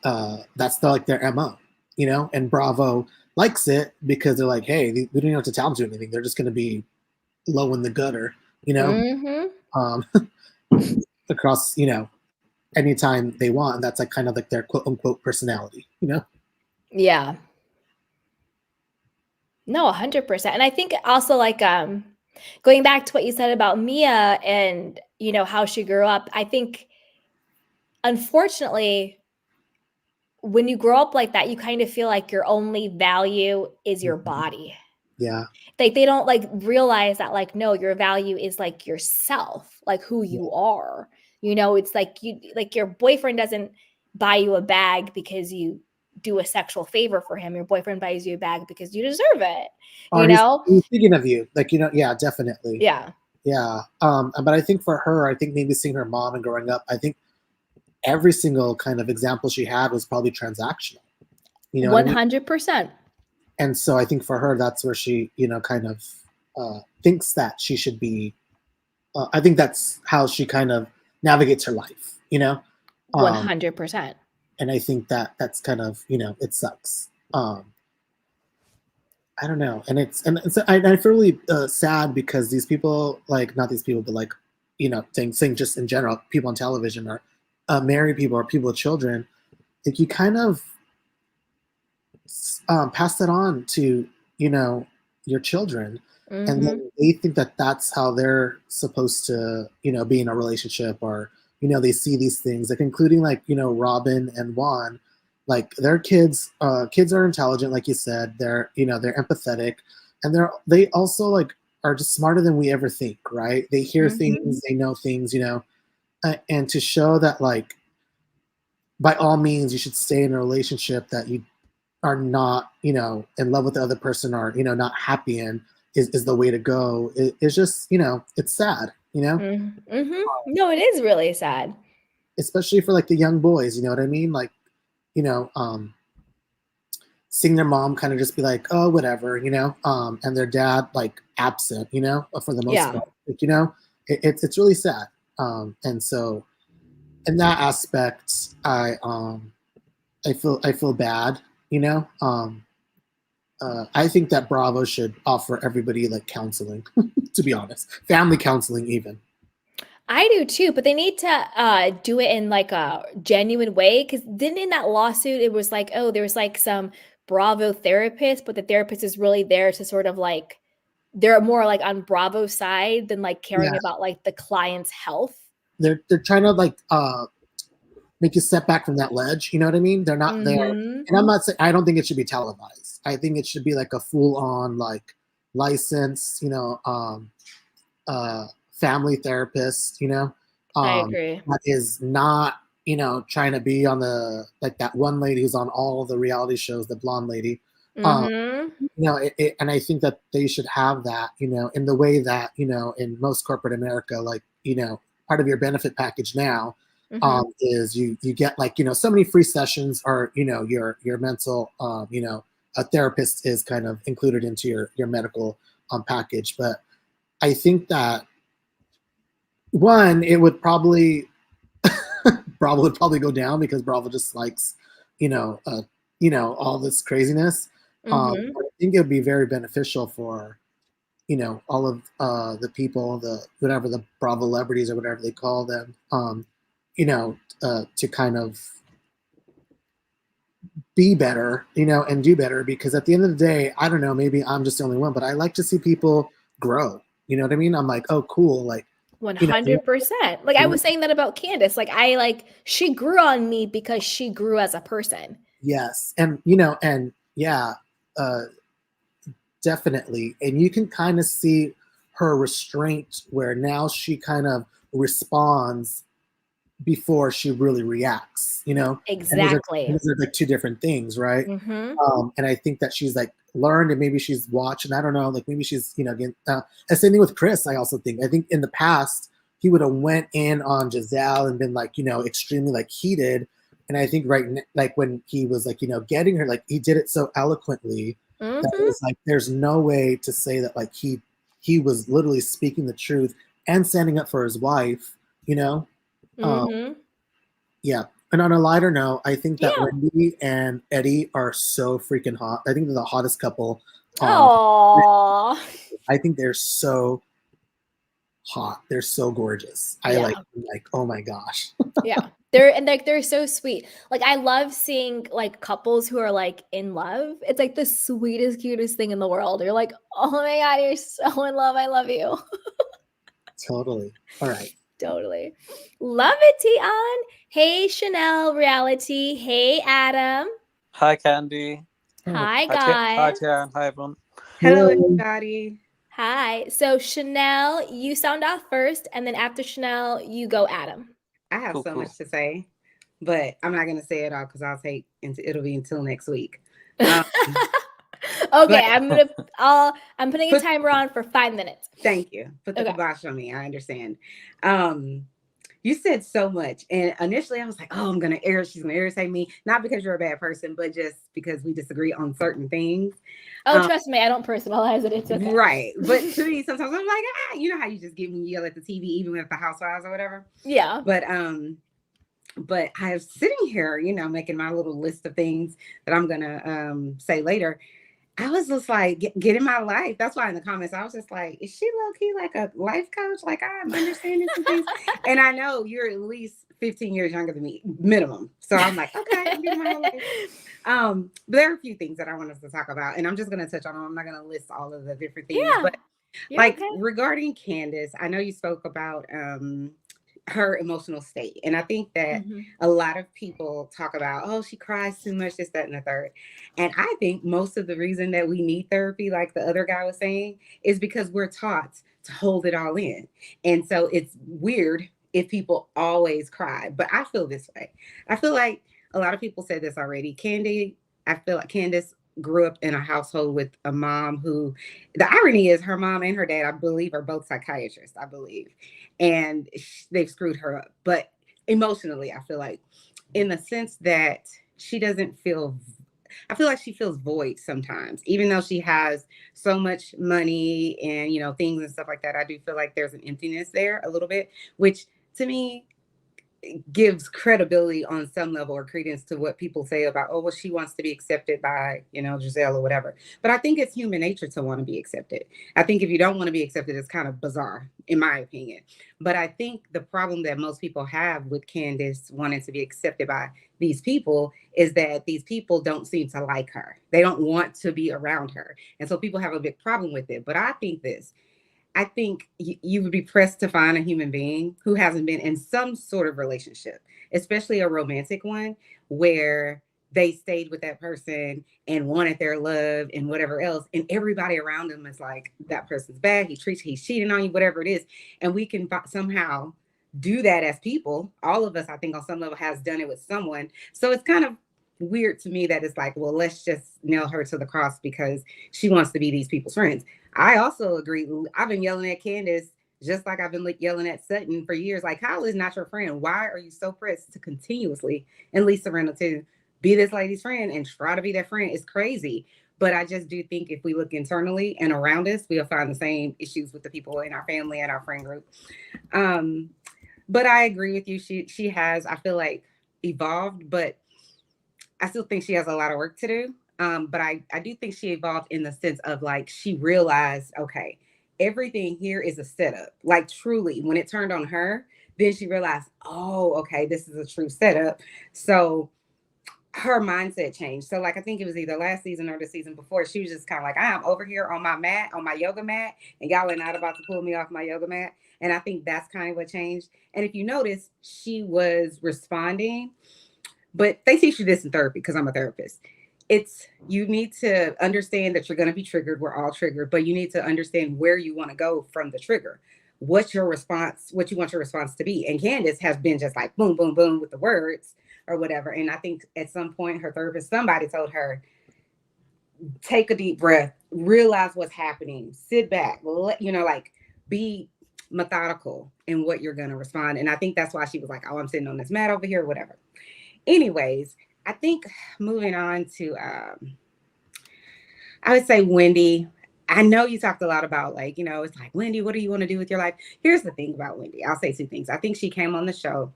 that's like their MO, you know. And Bravo likes it because they're like, hey, we don't have to tell them to do anything; they're just going to be low in the gutter, you know, across, you know, anytime they want. And that's like kind of like their quote unquote personality, you know. Yeah. No, 100%. And I think also like going back to what you said about Mia and, you know, how she grew up, I think unfortunately when you grow up like that, you kind of feel like your only value is your body. Yeah. Like they don't like realize that like, no, your value is like yourself, like who you are. You know, it's like your boyfriend doesn't buy you a bag because you do a sexual favor for him. Your boyfriend buys you a bag because you deserve it. Or You know? he's thinking of you. Like, yeah, definitely. Yeah. Yeah. But I think for her, I think maybe seeing her mom and growing up, I think every single kind of example she had was probably transactional. You know, 100%. And so I think for her, that's where she, kind of thinks that she should be. I think that's how she kind of navigates her life, 100%. And I think that's kind of, it sucks. I don't know. And I feel really sad because these people, like, not these people, but like, saying just in general, people on television or married people or people with children, like you kind of pass that on to, your children. And then they think that that's how they're supposed to, be in a relationship, or, they see these things, like including like, Robin and Juan, like their kids are intelligent, like you said, they're empathetic, and they also like are just smarter than we ever think, right? They hear things, they know things, and to show that like, by all means, you should stay in a relationship that you are not, in love with the other person, or, not happy in, is the way to go. It's just, it's sad, No, it is really sad. Especially for like the young boys, you know what I mean? Like, seeing their mom kind of just be like, oh, whatever, and their dad like absent, for the most part, like, it's really sad. And so in that aspect, I feel bad, I think that Bravo should offer everybody like counseling, to be honest, family counseling even. I do too, but they need to do it in like a genuine way, because then in that lawsuit, it was like, oh, there's like some Bravo therapist, but the therapist is really there to sort of like, they're more like on Bravo's side than like caring about like the client's health. They're trying to like make you step back from that ledge, you know what I mean? They're not there. And I'm not saying, I don't think it should be televised. I think it should be like a full-on like licensed, family therapist, I agree. that is not, trying to be on the, like that one lady who's on all the reality shows, the blonde lady. And I think that they should have that, in the way that, in most corporate America, like, part of your benefit package now is you get like, so many free sessions, or, your mental, a therapist is kind of included into your medical package. But I think that one, it would probably Bravo would probably go down, because Bravo just likes, all this craziness. But I think it would be very beneficial for, all of the people, whatever the Bravo celebrities or whatever they call them, to kind of be better, and do better, because at the end of the day, I don't know, maybe I'm just the only one, but I like to see people grow. You know what I mean? I'm like, oh, cool. Like 100%. Like I was saying that about Candiace. Like she grew on me because she grew as a person. Yes. And, definitely. And you can kind of see her restraint, where now she kind of responds before she really reacts, Exactly. And those are like two different things, right? And I think that she's like learned, and maybe she's watched, and I don't know, like maybe she's, again, same thing with Chris. I think in the past he would have went in on Gizelle and been like, extremely like heated. And I think like when he was like, getting her, like he did it so eloquently that it was like, there's no way to say that like he was literally speaking the truth and standing up for his wife, yeah. And on a lighter note, I think that Wendy and Eddie are so freaking hot. I think they're the hottest couple. Aww. I think they're so hot. They're so gorgeous. I like, oh my gosh. Yeah. They're so sweet. Like I love seeing like couples who are like in love. It's like the sweetest, cutest thing in the world. You're like, oh my God, you're so in love. I love you. Totally. All right. Totally. Love it, Tion. Hey, Chanel Reality. Hey, Adam. Hi, Candy. Hi, guys. Hi, Tion. Hi, everyone. Hello, everybody. Hi. So, Chanel, you sound off first, and then after Chanel, you go Adam. I have so much to say. but I'm not gonna say it all because it'll be until next week. Okay, but- I'm putting a timer on for 5 minutes. Thank you. Put the kibosh on me. I understand. You said so much, and initially I was like, "Oh, she's gonna irritate me." Not because you're a bad person, but just because we disagree on certain things. Oh, trust me, I don't personalize it. It's okay. Right, but to me, sometimes I'm like, you know how you just get when you yell at the TV, even with the Housewives or whatever. Yeah. But I was sitting here, making my little list of things that I'm gonna say later. I was just like, get in my life. That's why in the comments, I was just like, is she low-key like a life coach? Like, I'm understanding some things. And I know you're at least 15 years younger than me, minimum. So I'm like, okay, I'm getting my life. But there are a few things that I want us to talk about. And I'm just going to touch on them. I'm not going to list all of the different things. Yeah, but regarding Candiace, I know you spoke about her emotional state. And I think that a lot of people talk about, oh, she cries too much, this, that, and the third. And I think most of the reason that we need therapy, like the other guy was saying, is because we're taught to hold it all in. And so it's weird if people always cry. But I feel this way. I feel like a lot of people said this already. I feel like Candiace grew up in a household with a mom who, the irony is her mom and her dad, I believe, are both psychiatrists, I believe. And they've screwed her up. But emotionally, I feel like in the sense that I feel like she feels void sometimes, even though she has so much money and, things and stuff like that. I do feel like there's an emptiness there a little bit, which to me gives credibility on some level or credence to what people say about, oh, well, she wants to be accepted by, Gizelle or whatever. But I think it's human nature to want to be accepted. I think if you don't want to be accepted, it's kind of bizarre, in my opinion. But I think the problem that most people have with Candiace wanting to be accepted by these people is that these people don't seem to like her. They don't want to be around her. And so people have a big problem with it. But I think you would be pressed to find a human being who hasn't been in some sort of relationship, especially a romantic one, where they stayed with that person and wanted their love and whatever else. And everybody around them is like, that person's bad. He's cheating on you, whatever it is. And we can somehow do that as people. All of us, I think on some level has done it with someone. So it's kind of weird to me that it's like, well, let's just nail her to the cross because she wants to be these people's friends. I also agree. I've been yelling at Candiace just like I've been yelling at Sutton for years. Like, Kyle is not your friend. Why are you so pressed to continuously, and Lisa Randall too, be this lady's friend and try to be their friend? It's crazy. But I just do think if we look internally and around us, we'll find the same issues with the people in our family and our friend group. But I agree with you. She has, I feel like, evolved, but I still think she has a lot of work to do. But I do think she evolved in the sense of like, she realized, okay, everything here is a setup. Like truly, when it turned on her, then she realized, oh, okay, this is a true setup. So her mindset changed. So like, I think it was either last season or the season before, she was just kind of like, I am over here on my yoga mat, and y'all are not about to pull me off my yoga mat. And I think that's kind of what changed. And if you notice, she was responding, but they teach you this in therapy because I'm a therapist. You need to understand that you're going to be triggered. We're all triggered, but you need to understand where you want to go from the trigger. What's your response? What you want your response to be? And Candiace has been just like boom, boom, boom with the words or whatever. And I think at some point her therapist, somebody told her, take a deep breath, realize what's happening, sit back, be methodical in what you're going to respond. And I think that's why she was like, oh, I'm sitting on this mat over here, whatever. Anyways, I think moving on to, I would say Wendy. I know you talked a lot about it's like, Wendy, what do you want to do with your life? Here's the thing about Wendy. I'll say two things. I think she came on the show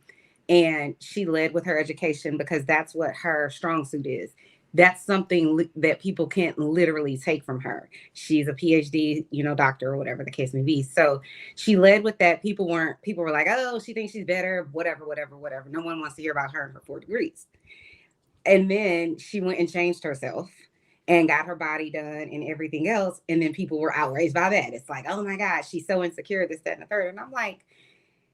and she led with her education because that's what her strong suit is. That's something that people can't literally take from her. She's a PhD, doctor or whatever the case may be. So she led with that. People were like, oh, she thinks she's better, whatever. No one wants to hear about her and her 4 degrees. And then she went and changed herself and got her body done and everything else. And then people were outraged by that. It's like, oh my God, she's so insecure, this, that, and the third. And I'm like,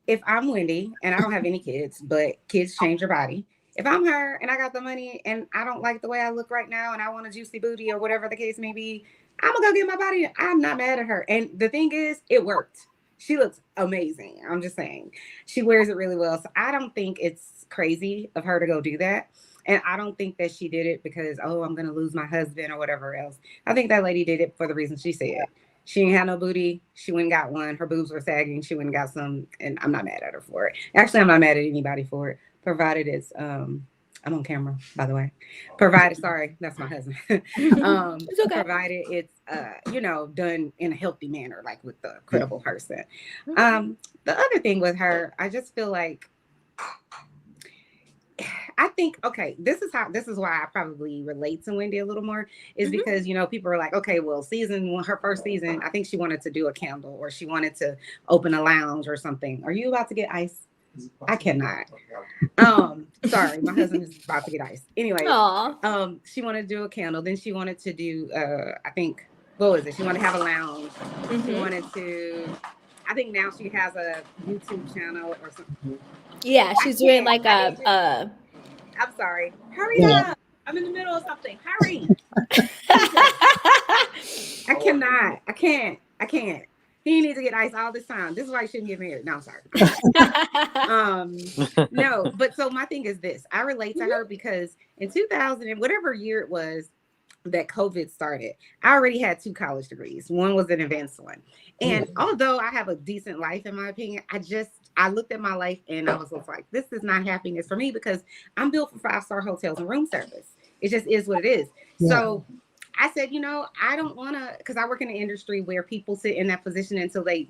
if I'm Wendy and I don't have any kids, but kids change your body. If I'm her and I got the money and I don't like the way I look right now and I want a juicy booty or whatever the case may be, I'm gonna go get my body. I'm not mad at her. And the thing is, it worked. She looks amazing. I'm just saying. She wears it really well. So I don't think it's crazy of her to go do that. And I don't think that she did it because, oh, I'm going to lose my husband or whatever else. I think that lady did it for the reason she said. She ain't had no booty. She went and got one. Her boobs were sagging. She went and got some. And I'm not mad at her for it. Actually, I'm not mad at anybody for it, provided it's, I'm on camera, by the way. Provided, sorry, that's my husband. It's okay. Provided it's, you know, done in a healthy manner, like with the credible person. The other thing with her, I just feel like, I think, okay, this is why I probably relate to Wendy a little more, is because, you know, people are like, okay, well, her first season, I think she wanted to do a candle or she wanted to open a lounge or something. Are you about to get ice? I cannot. Sorry, my husband is about to get ice. Anyway, she wanted to do a candle. Then she wanted to do, I think, what was it? She wanted to have a lounge. She wanted to, I think now she has a YouTube channel or something. Yeah, she's doing like a I'm sorry. Hurry up. I'm in the middle of something. Hurry. I cannot. I can't. He needs to get ice all this time. This is why he shouldn't get married. No, I'm sorry. No, but so my thing is this. I relate to her because in 2000 and whatever year it was that COVID started, I already had 2 college degrees. One was an advanced one. And although I have a decent life, in my opinion, I looked at my life and I was like, this is not happiness for me because I'm built for 5-star hotels and room service. It just is what it is. Yeah. So I said, you know, I don't want to, because I work in an industry where people sit in that position until they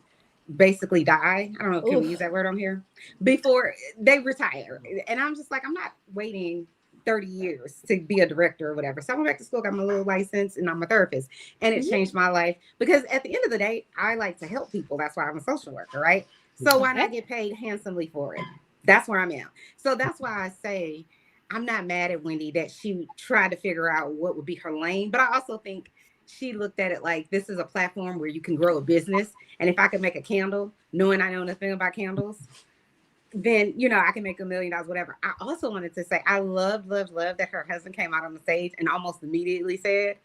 basically die. I don't know if can we use that word on here, before they retire. And I'm just like, I'm not waiting 30 years to be a director or whatever. So I went back to school, got my little license, and I'm a therapist. And it changed my life because at the end of the day, I like to help people. That's why I'm a social worker, right? So why not get paid handsomely for it? That's where I'm at. So that's why I say I'm not mad at Wendy that she tried to figure out what would be her lane. But I also think she looked at it like this is a platform where you can grow a business. And if I could make a candle, knowing I know nothing about candles, then, you know, I can make $1 million, whatever. I also wanted to say, I love that her husband came out on the stage and almost immediately said,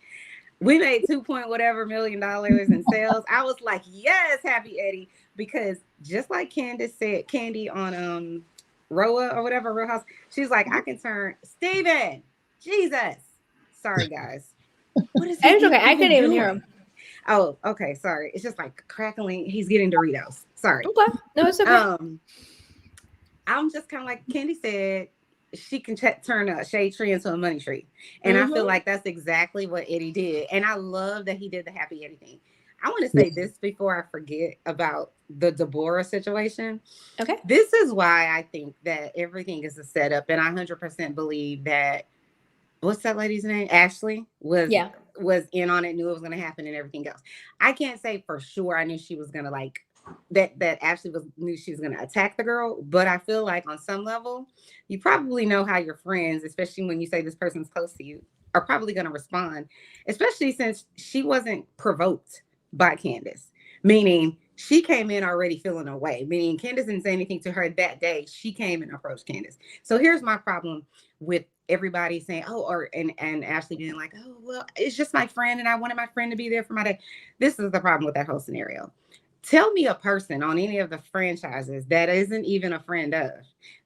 we made $2 million in sales. I was like, yes, happy Eddie. Because just like Candiace said, Candy on Roa or whatever, Real House, she's like, I can turn Steven, Jesus. Sorry, guys. What is it's okay. I couldn't even hear him. Oh, okay. Sorry. It's just like crackling. He's getting Doritos. Sorry. Okay. No, it's okay. I'm just kind of like Candy said, she can turn a shade tree into a money tree. And I feel like that's exactly what Eddie did. And I love that he did the happy Eddie thing. I want to say this before I forget about the Deborah situation. Okay. This is why I think that everything is a setup. And I 100% believe that, what's that lady's name? Ashley was in on it, knew it was going to happen and everything else. I can't say for sure I knew she was going to like, that Ashley knew she was going to attack the girl. But I feel like on some level, you probably know how your friends, especially when you say this person's close to you, are probably going to respond, especially since she wasn't provoked by Candiace, meaning she came in already feeling away, meaning Candiace didn't say anything to her that day. She came and approached Candiace. So here's my problem with everybody saying, and Ashley being like, oh, well, it's just my friend and I wanted my friend to be there for my day. This is the problem with that whole scenario. Tell me a person on any of the franchises that isn't even a friend of,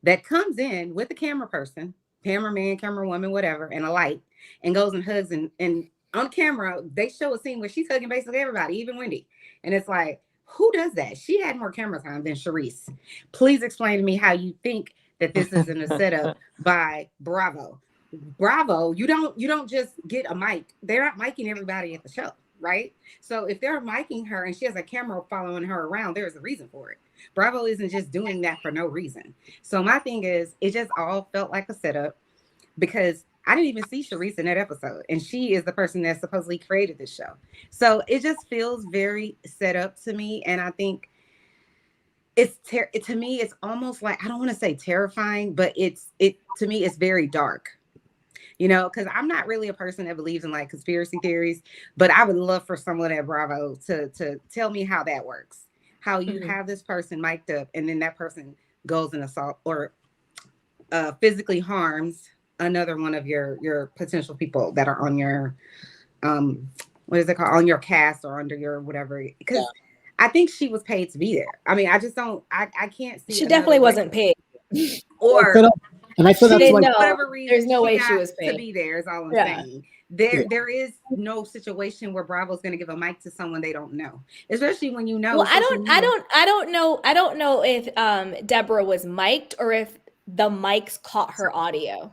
that comes in with a camera person, cameraman, camera woman, whatever, and a light, and goes and hugs and on camera, they show a scene where she's hugging basically everybody, even Wendy. And it's like, who does that? She had more camera time than Charisse. Please explain to me how you think that this isn't a setup by Bravo. Bravo, you don't just get a mic. They're not miking everybody at the show, right? So if they're miking her and she has a camera following her around, there's a reason for it. Bravo isn't just doing that for no reason. So my thing is, it just all felt like a setup because I didn't even see Charisse in that episode. And she is the person that supposedly created this show. So it just feels very set up to me. And I think to me, it's almost like, I don't want to say terrifying, but to me, it's very dark. You know, because I'm not really a person that believes in like conspiracy theories, but I would love for someone at Bravo to tell me how that works. How you have this person mic'd up and then that person goes and assault or physically harms another one of your potential people that are on your what is it called, on your cast or under your whatever, because I think she was paid to be there. I mean, I just don't. I can't see. She definitely wasn't paid. Or and I feel that's like whatever reason. There's no way she got was paid to be there. Is all I'm saying. There is no situation where Bravo's going to give a mic to someone they don't know, especially when you know. Well, I don't know if Deborah was mic'd or if the mics caught her audio.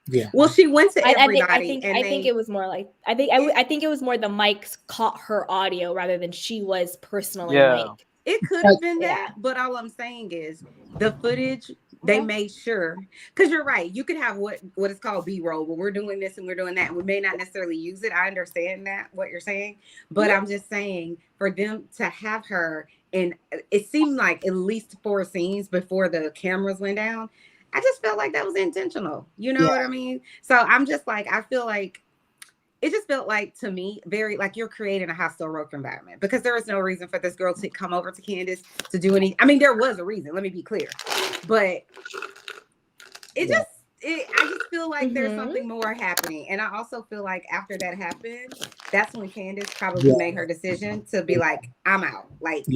Yeah. Well, she went to everybody. I think it was more like I think it was more the mics caught her audio rather than she was personally mic'd. It could have been that, but all I'm saying is the footage. They made sure, because you're right. You could have what is called B-roll, but we're doing this and we're doing that. And we may not necessarily use it. I understand that what you're saying, but I'm just saying for them to have her, and it seemed like at least 4 scenes before the cameras went down. I just felt like that was intentional. You know what I mean? So I'm just like, I feel like it just felt like to me very like you're creating a hostile work environment, because there is no reason for this girl to come over to Candiace to do anything. I mean, there was a reason, let me be clear, but it just I just feel like there's something more happening. And I also feel like after that happened, that's when Candiace probably made her decision to be like, I'm out. Like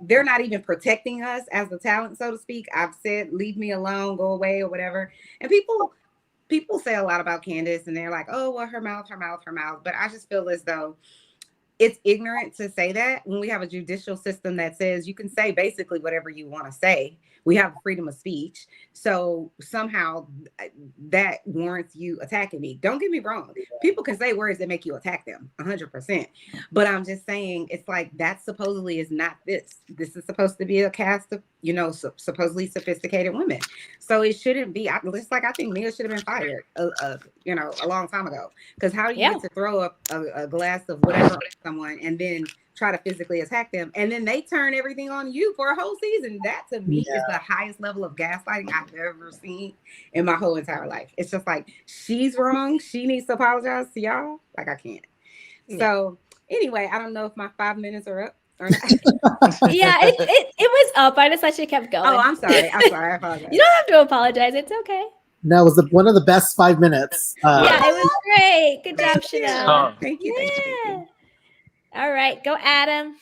they're not even protecting us as the talent, so to speak. I've said, leave me alone, go away or whatever. And people say a lot about Candiace and they're like, oh, well, her mouth. But I just feel as though it's ignorant to say that when we have a judicial system that says you can say basically whatever you want to say. We have freedom of speech. So somehow that warrants you attacking me. Don't get me wrong. People can say words that make you attack them 100%. But I'm just saying it's like that supposedly is not this. This is supposed to be a cast of, supposedly sophisticated women. So it shouldn't be. Just like I think Mia should have been fired, a long time ago. Because how do you get to throw up a glass of whatever on someone and then try to physically attack them, and then they turn everything on you for a whole season? That to me is the highest level of gaslighting I've ever seen in my whole entire life. It's just like, she's wrong, she needs to apologize to y'all. Like, I can't. So anyway, I don't know if my 5 minutes are up or not. it was up. I just thought you kept going. Oh, I'm sorry. I apologize. You don't have to apologize. It's okay. No, it was one of the best 5 minutes. It was great. Good job, Chanel. Thank you. Thank you. All right, go Adam.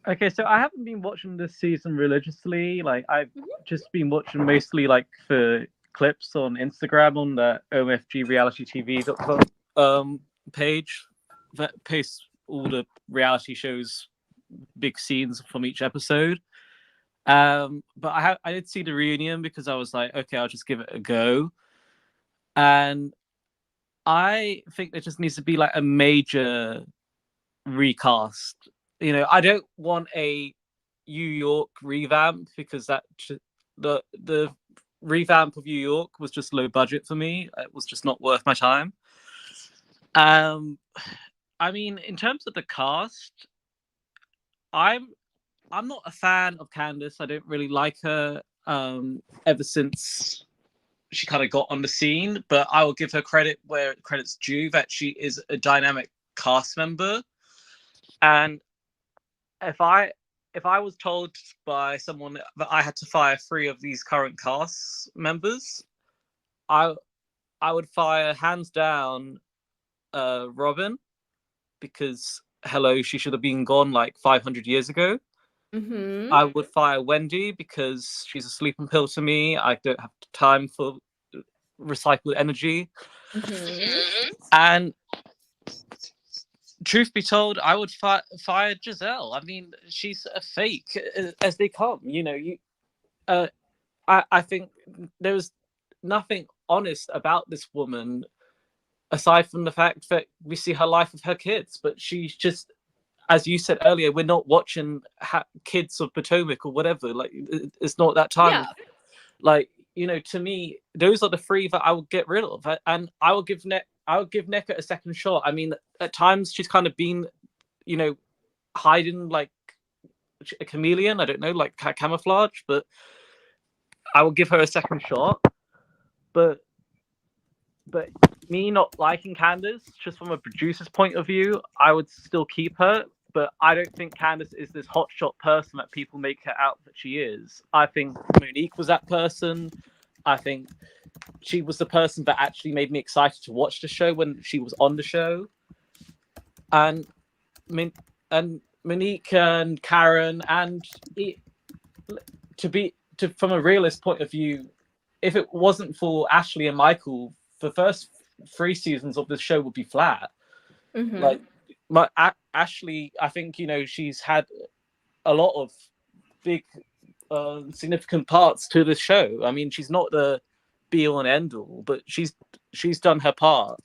Okay, so I haven't been watching this season religiously. Like, I've just been watching mostly like for clips on Instagram on the omfgrealitytv.com page that posts all the reality shows, big scenes from each episode. But I did see the reunion because I was like, okay, I'll just give it a go. And I think there just needs to be like a major recast. I don't want a New York revamp, because that the revamp of New York was just low budget for me. It was just not worth my time. I mean, in terms of the cast, I'm not a fan of Candiace. I don't really like her ever since she kind of got on the scene, but I will give her credit where credit's due, that she is a dynamic cast member. And if I was told by someone that I had to fire 3 of these current cast members, I would fire hands down Robin, because hello, she should have been gone like 500 years ago. I would fire Wendy because she's a sleeping pill to me. I don't have time for recycled energy. And truth be told, I would fire Gizelle. I mean, she's a fake as they come. I think there was nothing honest about this woman, aside from the fact that we see her life with her kids. But she's just, as you said earlier, we're not watching Kids of Potomac or whatever. Like, it's not that time. Like, to me, those are the 3 that I would get rid of, and I would give Nneka a second shot. I mean, at times she's kind of been, hiding like a chameleon. I don't know, like camouflage, but I will give her a second shot. But me not liking Candiace, just from a producer's point of view, I would still keep her. But I don't think Candiace is this hotshot person that people make her out that she is. I think Monique was that person. I think she was the person that actually made me excited to watch the show when she was on the show. And I mean, and Monique and Karen, and from a realist point of view, if it wasn't for Ashley and Michael, the first 3 seasons of the show would be flat. Like, Ashley, I think, she's had a lot of big, significant parts to the show. I mean, she's not the be all and end all, but she's done her part.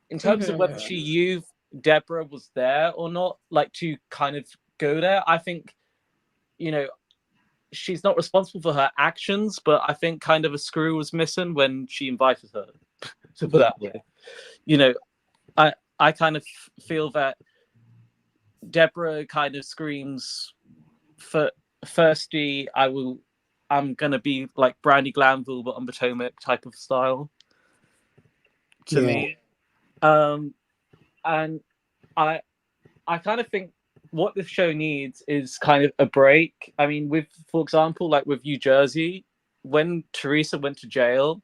In terms of whether she used Deborah was there or not, like, to kind of go there, I think, she's not responsible for her actions, but I think kind of a screw was missing when she invited her, to put that way. I kind of feel that Deborah kind of screams for thirsty, I'm gonna be like Brandy Glanville but on Potomac type of style to me. And I kind of think what the show needs is kind of a break. I mean, for example, like with New Jersey, when Teresa went to jail,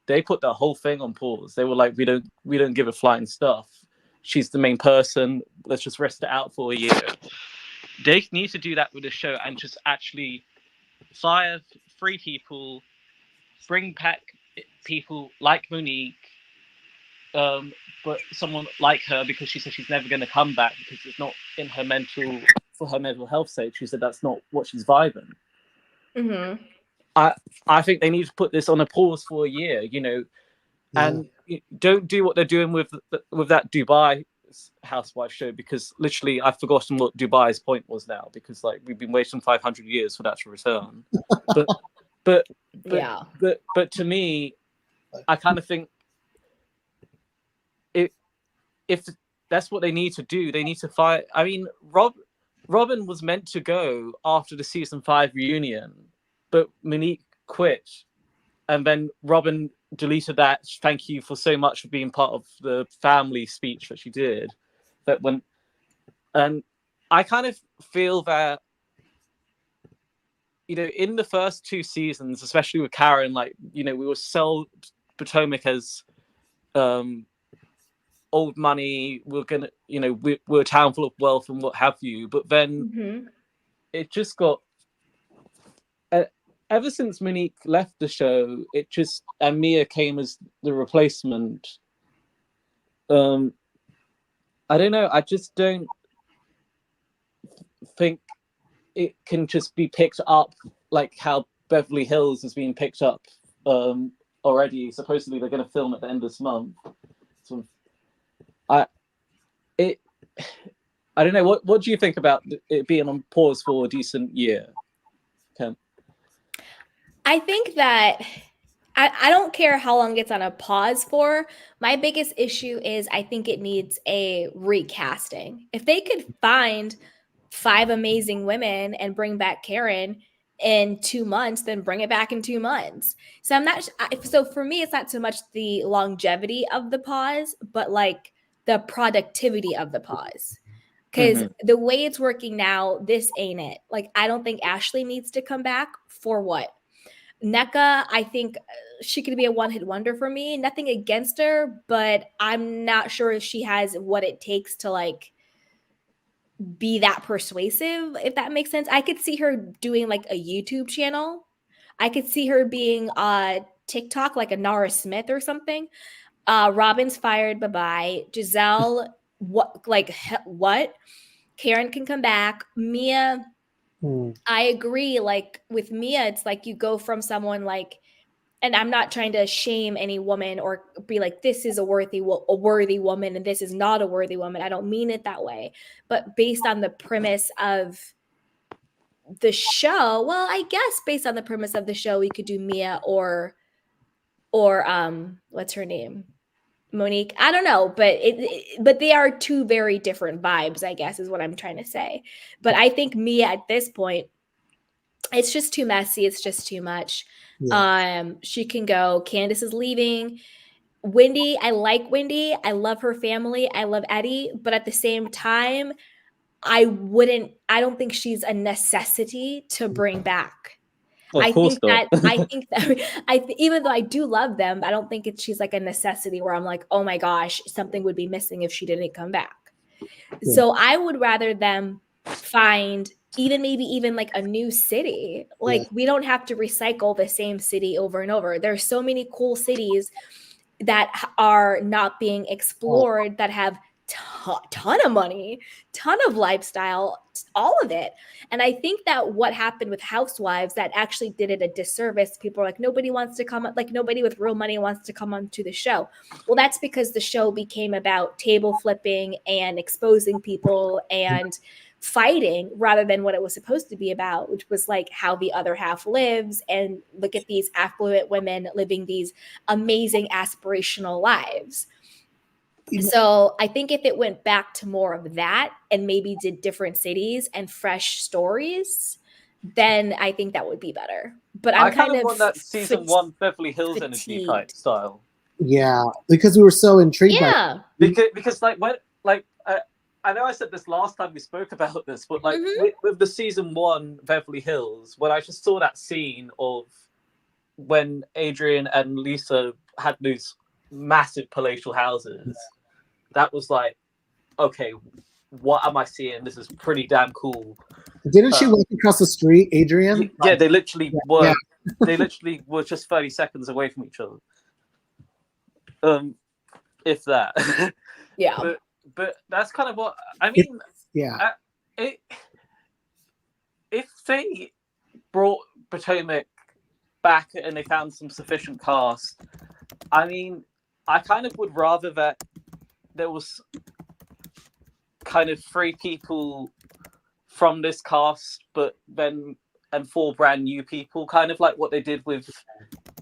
they put the whole thing on pause. They were like, we don't give a flying stuff. She's the main person. Let's just rest it out for a year. They need to do that with the show and just actually fire 3 people, bring back people like Monique, but someone like her, because she said she's never going to come back because it's not for her mental health sake. She said that's not what she's vibing. I think they need to put this on a pause for a year, and don't do what they're doing with that Dubai Housewives show, because literally I've forgotten what Dubai's point was now, because like we've been waiting 500 years for that to return. but to me, I kind of think if that's what they need to do, they need to fight. I mean, Robin was meant to go after the season 5 reunion, but Monique quit, and then Robin deleted that thank you for so much for being part of the family speech that she did. And I kind of feel that, in the first 2 seasons, especially with Karen, like, we were sold Potomac as old money, we're gonna, we're a town full of wealth and what have you, but then it just got ever since Monique left the show, and Mia came as the replacement. I don't know. I just don't think it can just be picked up like how Beverly Hills is being picked up already. Supposedly they're going to film at the end of this month. So I don't know. What do you think about it being on pause for a decent year, Ken? I think that I don't care how long it's on a pause for. My biggest issue is I think it needs a recasting. If they could find 5 amazing women and bring back Karen in 2 months, then bring it back in 2 months. So for me, it's not so much the longevity of the pause, but like the productivity of the pause. Because the way it's working now, this ain't it. Like, I don't think Ashley needs to come back for what? Nneka, I think she could be a one-hit wonder for me. Nothing against her, but I'm not sure if she has what it takes to like be that persuasive, if that makes sense. I could see her doing like a YouTube channel. I could see her being TikTok, like a Nara Smith or something. Robin's fired, bye-bye. Gizelle, what? Karen can come back. Mia, I agree. Like with Mia, it's like you go from someone like, and I'm not trying to shame any woman or be like, this is a worthy woman and this is not a worthy woman. I don't mean it that way. But based on the premise of the show, well, I guess based on the premise of the show, we could do Mia or what's her name? Monique. I don't know, but they are 2 very different vibes, I guess is what I'm trying to say. But I think Mia at this point, it's just too messy. It's just too much. Yeah. She can go. Candiace is leaving. Wendy, I like Wendy. I love her family. I love Eddie. But at the same time, I don't think she's a necessity to bring back. I think that even though I do love them, I don't think she's like a necessity where I'm like, oh my gosh, something would be missing if she didn't come back. Yeah. So I would rather them find maybe even like a new city. Like we don't have to recycle the same city over and over. There's so many cool cities that are not being explored that have ton of money, ton of lifestyle, all of it. And I think that what happened with Housewives that actually did it a disservice. People are like, nobody wants to come, like nobody with real money wants to come onto the show. Well, that's because the show became about table flipping and exposing people and fighting rather than what it was supposed to be about, which was like how the other half lives, and look at these affluent women living these amazing aspirational lives. So I think if it went back to more of that and maybe did different cities and fresh stories, then I think that would be better. But I kind of want that season 1 Beverly Hills energy type style. Yeah, because we were so intrigued. Yeah, because like when I know I said this last time we spoke about this, but like with the season 1 Beverly Hills, when I just saw that scene of when Adrian and Lisa had those massive palatial houses, that was like, okay, what am I seeing? This is pretty damn cool. Didn't she walk across the street, Adrian? Yeah, they literally were. Yeah. They literally were just 30 seconds away from each other. If that. Yeah. But that's kind of what I mean. If they brought Potomac back and they found some sufficient cast, I mean, I kind of would rather that there was kind of 3 people from this cast, but then and 4 brand new people, kind of like what they did with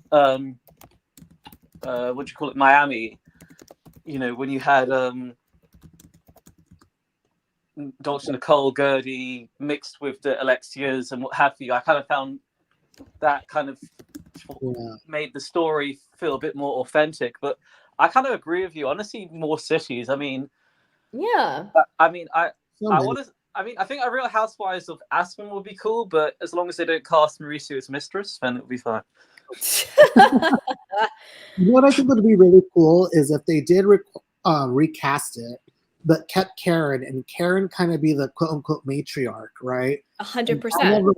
what do you call it, Miami. You know, when you had Dr. Nicole Gertie mixed with the Alexias and what have you. I kind of found that kind of made the story feel a bit more authentic. But I kind of agree with you. Honestly, more cities. I mean, I think a Real Housewives of Aspen would be cool, but as long as they don't cast Mauricio as mistress, then it'll be fine. What I think would be really cool is if they did recast it, but kept Karen, and Karen kind of be the quote unquote matriarch, right? 100%.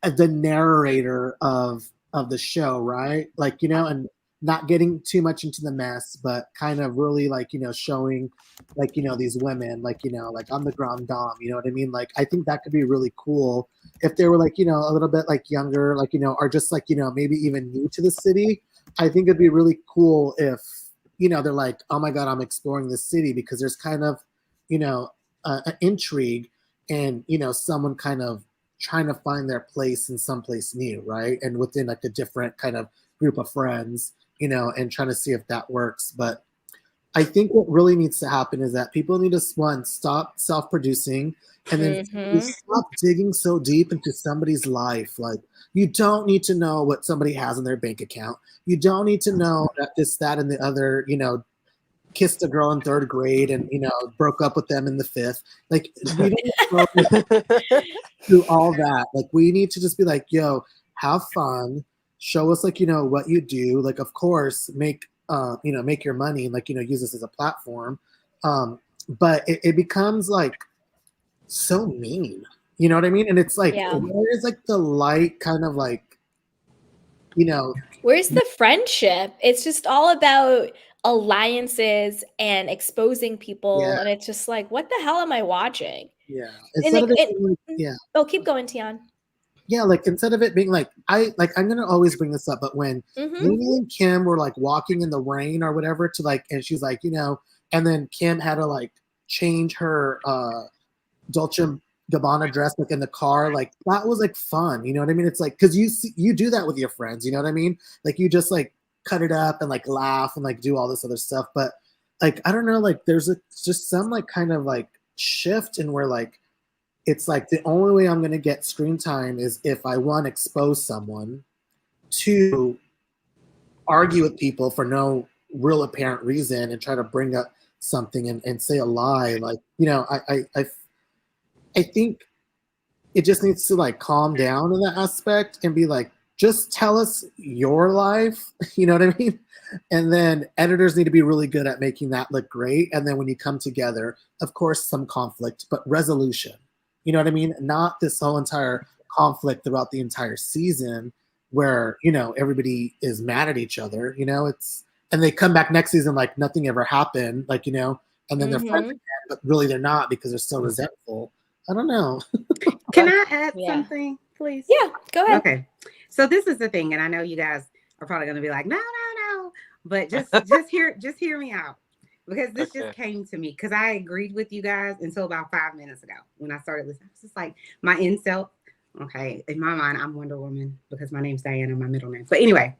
The narrator of the show, right? Like, you know, and not getting too much into the mess, but kind of really like, you know, showing like, you know, these women, like, you know, like I'm the grand dame, you know what I mean? Like, I think that could be really cool if they were like, you know, a little bit like younger, like, you know, or just like, you know, maybe even new to the city. I think it'd be really cool if, you know, they're like, oh my God, I'm exploring this city, because there's kind of, you know, an intrigue and, you know, someone kind of trying to find their place in someplace new, right? And within like a different kind of group of friends, you know, and trying to see if that works. But I think what really needs to happen is that people need to, one, stop self-producing, and then stop digging so deep into somebody's life. Like, you don't need to know what somebody has in their bank account. You don't need to know that this, that, and the other, you know, kissed a girl in 3rd grade and, you know, broke up with them in the 5th. Like, we don't need to do all that. Like, we need to just be like, yo, have fun. Show us, like, you know, what you do. Like, of course, make your money and, like, you know, use this as a platform. But it becomes like so mean. You know what I mean? And it's like, where is like the light kind of like, you know, where's the friendship? It's just all about alliances and exposing people, and it's just like, what the hell am I watching? Keep going, Tian. Yeah, like, instead of it being like, I'm gonna always bring this up, but when Lily and Kim were like walking in the rain or whatever to like, and she's like, you know, and then Kim had to like change her Dolce & Gabbana dress like in the car, like that was like fun, you know what I mean? It's like, because you do that with your friends, you know what I mean? Like, you just like cut it up and like laugh and like do all this other stuff. But like, I don't know, like there's just some like kind of like shift in where like it's like the only way I'm gonna get screen time is if I, one, expose someone, 2, argue with people for no real apparent reason and try to bring up something and say a lie. Like, you know, I think it just needs to like calm down in that aspect and be like, just tell us your life. You know what I mean? And then editors need to be really good at making that look great. And then when you come together, of course, some conflict, but resolution. You know what I mean? Not this whole entire conflict throughout the entire season where, you know, everybody is mad at each other. You know, and they come back next season like nothing ever happened, like, you know, and then they're friends again, but really they're not because they're so resentful. I don't know. Can I add something, please? Yeah, go ahead. Okay. So this is the thing, and I know you guys are probably going to be like, no, but just hear me out, because this just came to me because I agreed with you guys until about 5 minutes ago when I started listening. It's just like my incel. Okay, in my mind, I'm Wonder Woman because my name's Diana, my middle name. But anyway,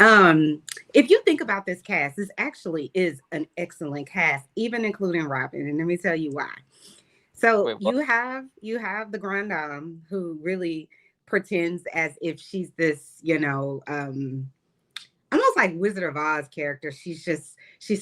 if you think about this cast, this actually is an excellent cast, even including Robin. And let me tell you why. So you have the Grand Dame who really pretends as if she's this, you know, almost like Wizard of Oz character. She's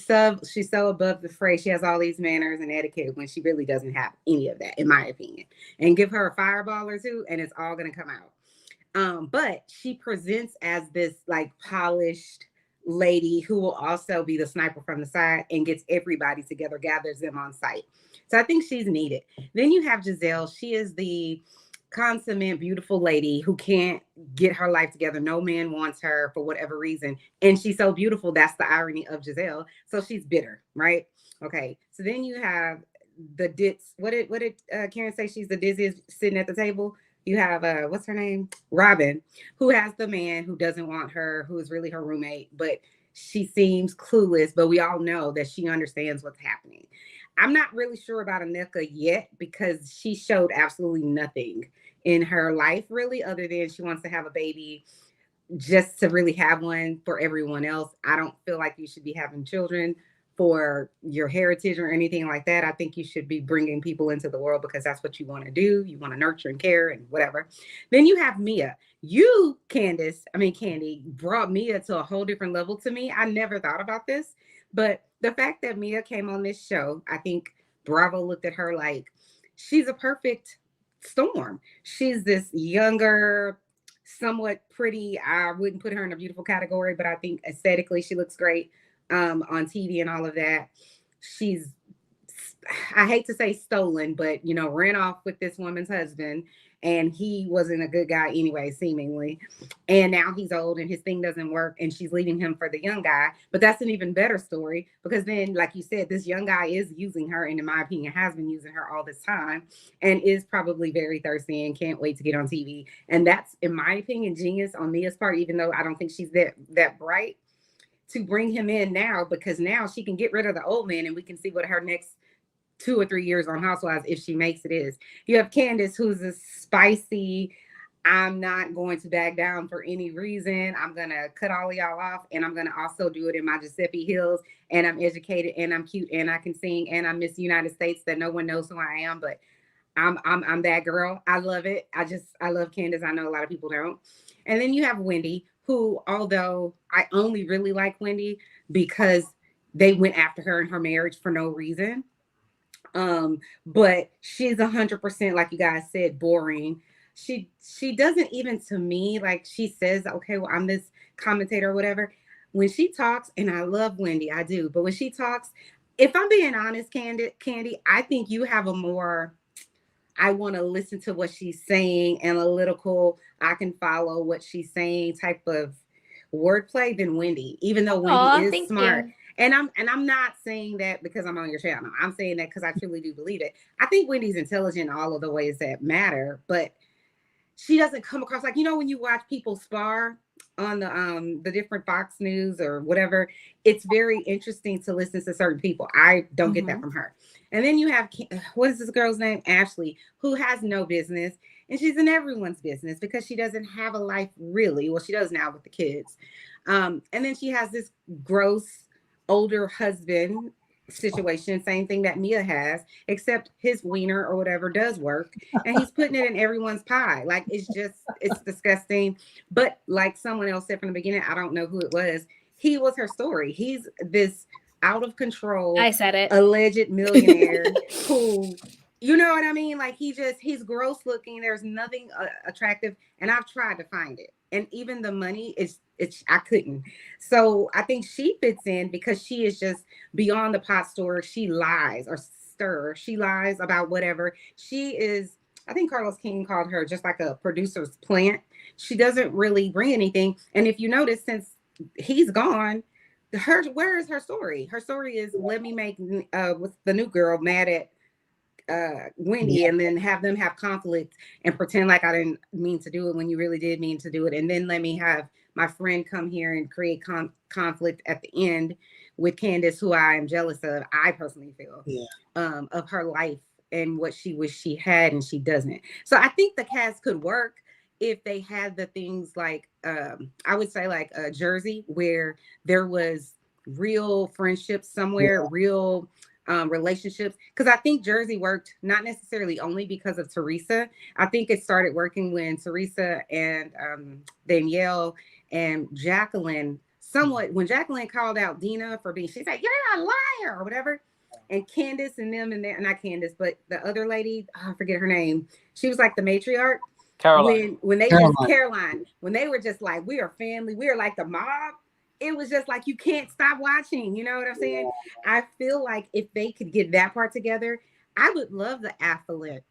so above the fray. She has all these manners and etiquette when she really doesn't have any of that, in my opinion. And give her a fireball or two, and it's all gonna come out. But she presents as this like polished lady who will also be the sniper from the side and gets everybody together, gathers them on site. So I think she's needed. Then you have Gizelle. She is the consummate beautiful lady who can't get her life together. No man wants her for whatever reason, and she's so beautiful. That's the irony of Gizelle. So she's bitter, right? Okay. So then you have the ditz. What did Karen say? She's the dizziest sitting at the table. You have what's her name? Robin, who has the man who doesn't want her, who is really her roommate, but she seems clueless. But we all know that she understands what's happening. I'm not really sure about Nneka yet because she showed absolutely nothing in her life, really, other than she wants to have a baby just to really have one for everyone else. I don't feel like you should be having children for your heritage or anything like that. I think you should be bringing people into the world because that's what you want to do. You want to nurture and care and whatever. Then you have Mia. You, Candy, brought Mia to a whole different level to me. I never thought about this, but the fact that Mia came on this show, I think Bravo looked at her like she's a perfect storm. She's this younger, somewhat pretty. I wouldn't put her in a beautiful category, but I think aesthetically she looks great on TV and all of that. She's, I hate to say stolen, but, you know, ran off with this woman's husband, and he wasn't a good guy anyway, seemingly. And now he's old and his thing doesn't work, and she's leaving him for the young guy. But that's an even better story because then, like you said, this young guy is using her, and in my opinion, has been using her all this time, and is probably very thirsty and can't wait to get on TV. And that's, in my opinion, genius on Mia's part, even though I don't think she's that bright, to bring him in now, because now she can get rid of the old man and we can see what her next 2 or 3 years on Housewives, if she makes it, is. You have Candiace, who's a spicy, I'm not going to back down for any reason. I'm going to cut all of y'all off, and I'm going to also do it in my Giuseppe heels, and I'm educated, and I'm cute, and I can sing, and I'm Miss United States that no one knows who I am, but I'm that girl. I love it. I love Candiace. I know a lot of people don't. And then you have Wendy, who, although I only really like Wendy because they went after her in her marriage for no reason. But she's 100%, like you guys said, boring. She doesn't, even to me, like, she says, okay, well, I'm this commentator or whatever. When she talks, and I love Wendy, I do, but when she talks, if I'm being honest, Candy, I think you have a more, I want to listen to what she's saying, analytical, I can follow what she's saying type of wordplay than Wendy, even though Wendy is smart. You. And I'm not saying that because I'm on your channel. I'm saying that because I truly do believe it. I think Wendy's intelligent in all of the ways that matter, but she doesn't come across like, you know, when you watch people spar on the different Fox News or whatever, it's very interesting to listen to certain people. I don't get that from her. And then you have, what is this girl's name? Ashley, who has no business. And she's in everyone's business because she doesn't have a life really. Well, she does now with the kids. And then she has this gross older husband situation, same thing that Mia has, except his wiener or whatever does work. And he's putting it in everyone's pie. Like, it's disgusting. But like someone else said from the beginning, I don't know who it was, he was her story. He's this out of control, I said it, alleged millionaire who You know what I mean? Like he's gross looking. There's nothing attractive, and I've tried to find it. And even the money is I couldn't. So I think she fits in because she is just beyond the pot store. She lies or stir. She lies about whatever. She is, I think Carlos King called her just like a producer's plant. She doesn't really bring anything. And if you notice, since he's gone, where is her story? Her story is let me make with the new girl mad at Wendy and then have them have conflict and pretend like I didn't mean to do it when you really did mean to do it. And then let me have my friend come here and create conflict at the end with Candiace, who I am jealous of. I personally feel of her life and what she wish she had and she doesn't. So I think the cast could work if they had the things like I would say like Jersey, where there was real friendships somewhere, real relationships, because I think Jersey worked not necessarily only because of Teresa. I think it started working when Teresa and Danielle and Jacqueline when Jacqueline called out Dina for being, she's like, you're a liar or whatever. And Candiace and them and not Candiace, but the other lady, I forget her name. She was like the matriarch. Caroline. When they just Caroline, when they were just like, we are family, we are like the mob. It was just like, you can't stop watching. You know what I'm saying? I feel like if they could get that part together, I would love the affluence,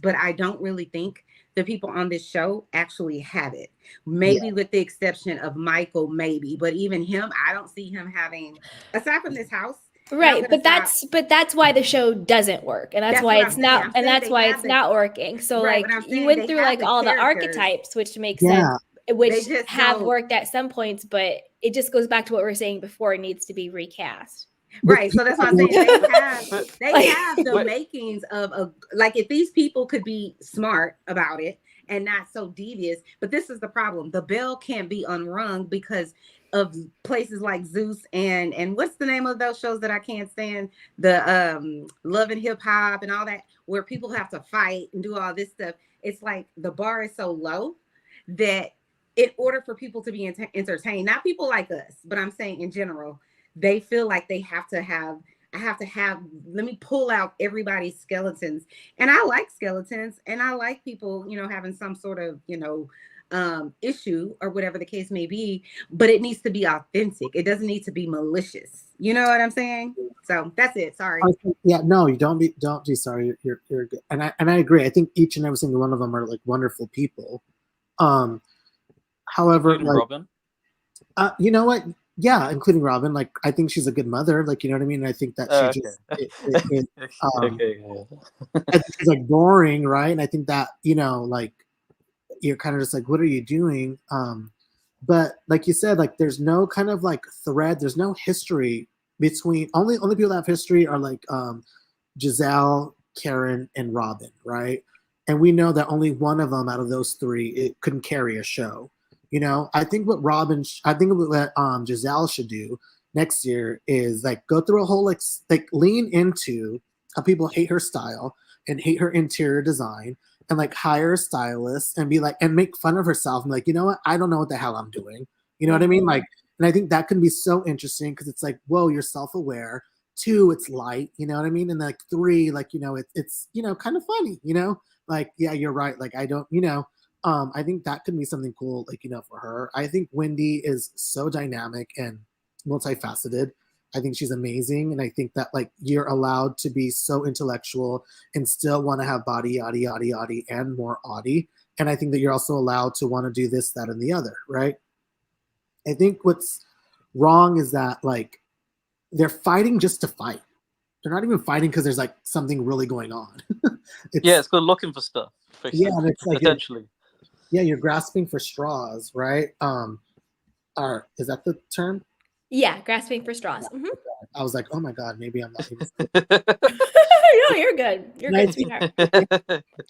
but I don't really think the people on this show actually have it. Maybe with the exception of Michael, maybe, but even him, I don't see him having, aside from this house. Right, but that's why the show doesn't work, and that's why it's not, and that's why it's not working. So like you went through like all the archetypes, which makes sense, which have worked at some points, but it just goes back to what we were saying before. It needs to be recast. Right, so that's what I'm saying. They have the makings of a, like, if these people could be smart about it and not so devious. But this is the problem: the bell can't be unrung because of places like Zeus and what's the name of those shows that I can't stand? The Love and Hip Hop and all that, where people have to fight and do all this stuff. It's like the bar is so low that in order for people to be entertained, not people like us, but I'm saying in general, they feel like they have to have, let me pull out everybody's skeletons. And I like skeletons and I like people, having some sort of, issue or whatever the case may be, but it needs to be authentic. It doesn't need to be malicious. You know what I'm saying? So that's it. Sorry. No, you don't be sorry. You're good. And I agree. I think each and every single one of them are like wonderful people. However, like, Robin. You know what? Yeah, including Robin. Like, I think she's a good mother. Like, you know what I mean? I think that she I think she's like boring, right? And I think that, like, you're kind of just like, what are you doing? But like you said, like, there's no kind of like thread. There's no history between, only people that have history are like Gizelle, Karen, and Robin, right? And we know that only one of them out of those three, it couldn't carry a show. I think what Gizelle should do next year is like go through a whole like lean into how people hate her style and hate her interior design, and like hire a stylist and be like, and make fun of herself and like, you know what? I don't know what the hell I'm doing. You know what I mean? Like, and I think that can be so interesting because it's like, whoa, you're self-aware. 2, it's light, you know what I mean? And like 3, like, it's kind of funny, like, yeah, you're right. Like, I don't, I think that could be something cool, like, for her. I think Wendy is so dynamic and multifaceted. I think she's amazing. And I think that like you're allowed to be so intellectual and still want to have body, yaddy, yaddy, yaddy, and more Audie. And I think that you're also allowed to want to do this, that, and the other, right? I think what's wrong is that like they're fighting just to fight. They're not even fighting because there's like something really going on. It's good looking for stuff. Yeah, and it's like potentially. You're grasping for straws, right? Is that the term? Yeah, grasping for straws. Mm-hmm. I was like, oh my God, maybe I'm not even. No, you're good. You're good, sweetheart. I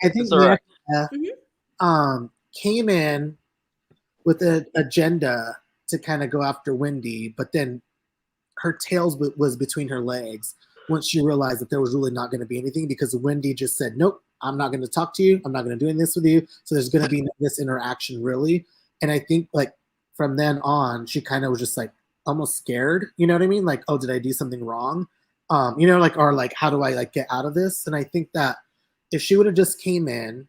think Nneka came in with an agenda to kind of go after Wendy, but then her tail was between her legs once she realized that there was really not going to be anything, because Wendy just said, nope, I'm not going to talk to you. I'm not going to do this with you. So there's going to be this interaction, really. And I think like from then on, she kind of was just like almost scared. You know what I mean? Like, oh, did I do something wrong? you know, like, or like, how do I like get out of this? And I think that if she would have just came in,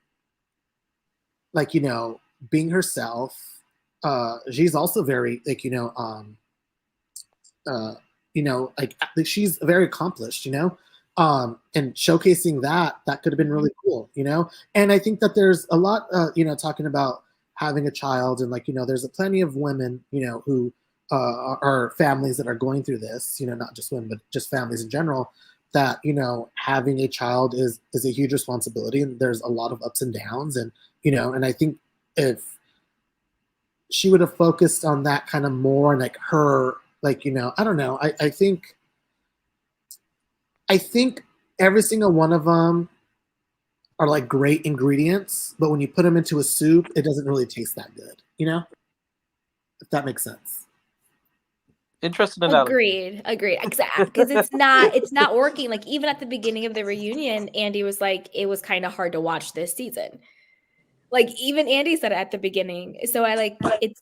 like, you know, being herself, she's also very like, like she's very accomplished, and showcasing that could have been really cool, And I think that there's a lot, talking about having a child, and like, there's plenty of women, who are families that are going through this, not just women, but just families in general, that, having a child is a huge responsibility, and there's a lot of ups and downs, and, and I think if she would have focused on that kind of more, and like her, like, I don't know, I think every single one of them are like great ingredients, but when you put them into a soup, it doesn't really taste that good, if that makes sense. Interesting analogy. Agreed. Exactly, because it's not working. Like, even at the beginning of the reunion, Andy was like, it was kind of hard to watch this season. Like, even Andy said it at the beginning. So I like, it's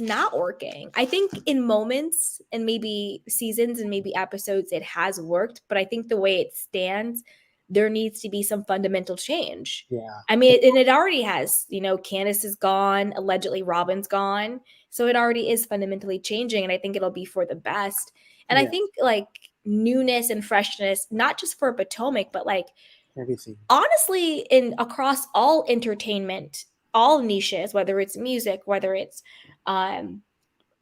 not working. I think in moments and maybe seasons and maybe episodes, it has worked. But I think the way it stands, there needs to be some fundamental change. Yeah. I mean, and it already has, Candiace is gone. Allegedly, Robin's gone. So it already is fundamentally changing. And I think it'll be for the best. And I think like newness and freshness, not just for Potomac, but like, everything. Honestly, across all entertainment, all niches, whether it's music, whether it's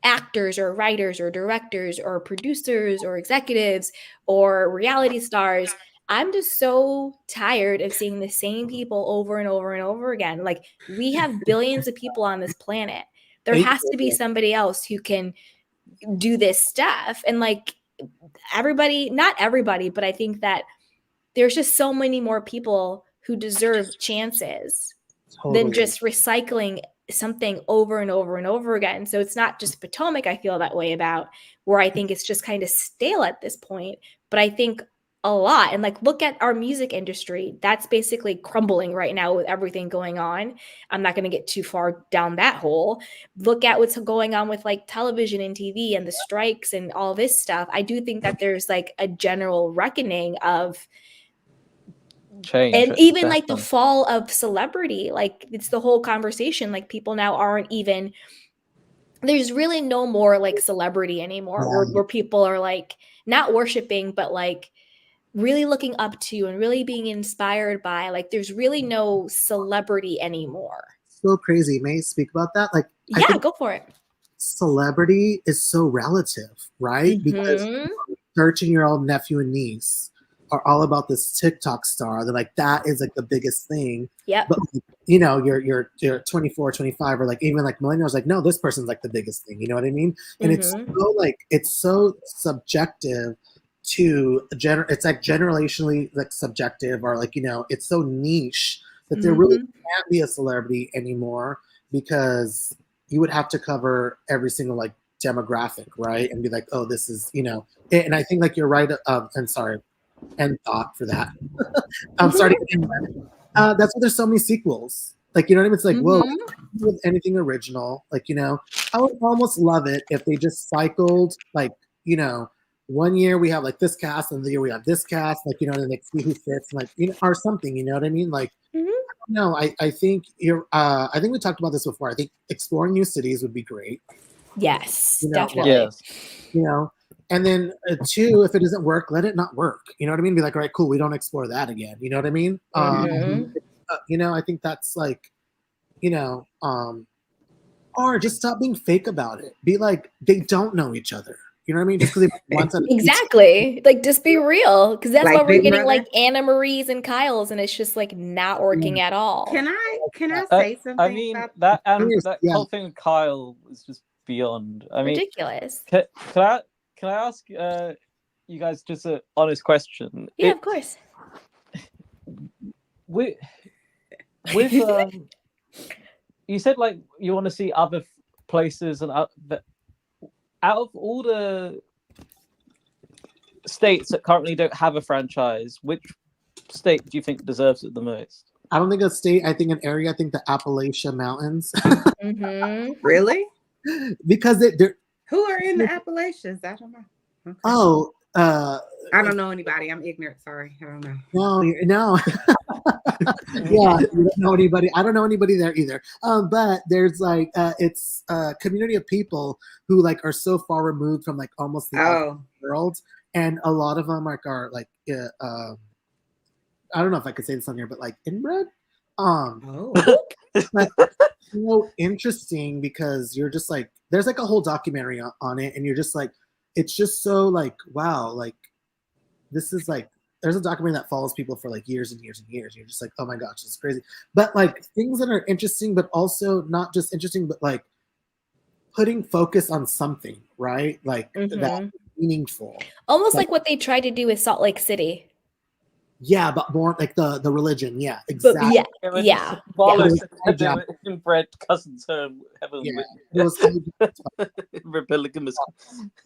actors or writers or directors or producers or executives or reality stars, I'm just so tired of seeing the same people over and over and over again. Like, we have billions of people on this planet. There has to be somebody else who can do this stuff. And like everybody, not everybody, but I think that there's just so many more people who deserve chances than just recycling something over and over and over again. So it's not just Potomac I feel that way about, where I think it's just kind of stale at this point, but I think a lot. And like, look at our music industry. That's basically crumbling right now with everything going on. I'm not going to get too far down that hole. Look at what's going on with like television and TV and the strikes and all this stuff. I do think that there's like a general reckoning of change, and even definitely. like the fall of celebrity, like it's the whole conversation. Like, people now aren't even, there's really no more like celebrity anymore, where people are like not worshiping, but like really looking up to and really being inspired by. Like, there's really no celebrity anymore. So crazy. May I speak about that? Like, yeah, go for it. Celebrity is so relative, right? Because 13-year-old nephew and niece are all about this TikTok star. They're like, that is like the biggest thing. Yeah. But you're 24, 25, or like even like millennials, like, no, this person's like the biggest thing. You know what I mean? And it's so subjective to it's like generationally like subjective, or like, it's so niche that there really can't be a celebrity anymore, because you would have to cover every single like demographic, right? And be like, oh, this is, and I think like you're right. And sorry. And thought for that. I'm sorry. That's why there's so many sequels. Like, you know what I mean? It's like, whoa, with anything original, like, I would almost love it if they just cycled, like, 1 year we have like this cast, and the year we have this cast, like, and then see who fits, like, or something, you know what I mean? Like, no, I think I think we talked about this before. I think exploring new cities would be great. Yes, definitely. Yes. And then 2, if it doesn't work, let it not work. You know what I mean? Be like, all right, cool, we don't explore that again. You know what I mean? I think that's like, or just stop being fake about it. Be like, they don't know each other. You know what I mean? Just because they want to exactly. Like, just be real, because that's Like why we're Big getting Brother? like Anna Marie's and Kyle's, and it's just like not working at all. Can I say something? I mean, about that whole thing with Kyle was just beyond. I mean, ridiculous. Can I ask you guys just an honest question? Yeah, of course. With you said like you want to see other places, and out of all the states that currently don't have a franchise, which state do you think deserves it the most? I don't think a state. I think an area. I think the Appalachian Mountains. Really? Because they're Who are in the Appalachians? I don't know. Okay. Oh, I don't know anybody. I'm ignorant. Sorry, I don't know. No. Yeah, you don't know anybody. I don't know anybody there either. But there's like it's a community of people who like are so far removed from like almost the outside world, and a lot of them like are like I don't know if I could say this on here, but like inbred. But so interesting because you're just like there's like a whole documentary on it, and you're just like it's just so like wow, like this is like there's a documentary that follows people for like years and years and years. You're just like, oh my gosh, this is crazy. But like things that are interesting, but also not just interesting, but like putting focus on something, right? Like that meaningful. Almost like what they tried to do with Salt Lake City. Yeah, but more like the religion. Yeah, exactly. But yeah. The inbred cousins heaven. Yeah, it was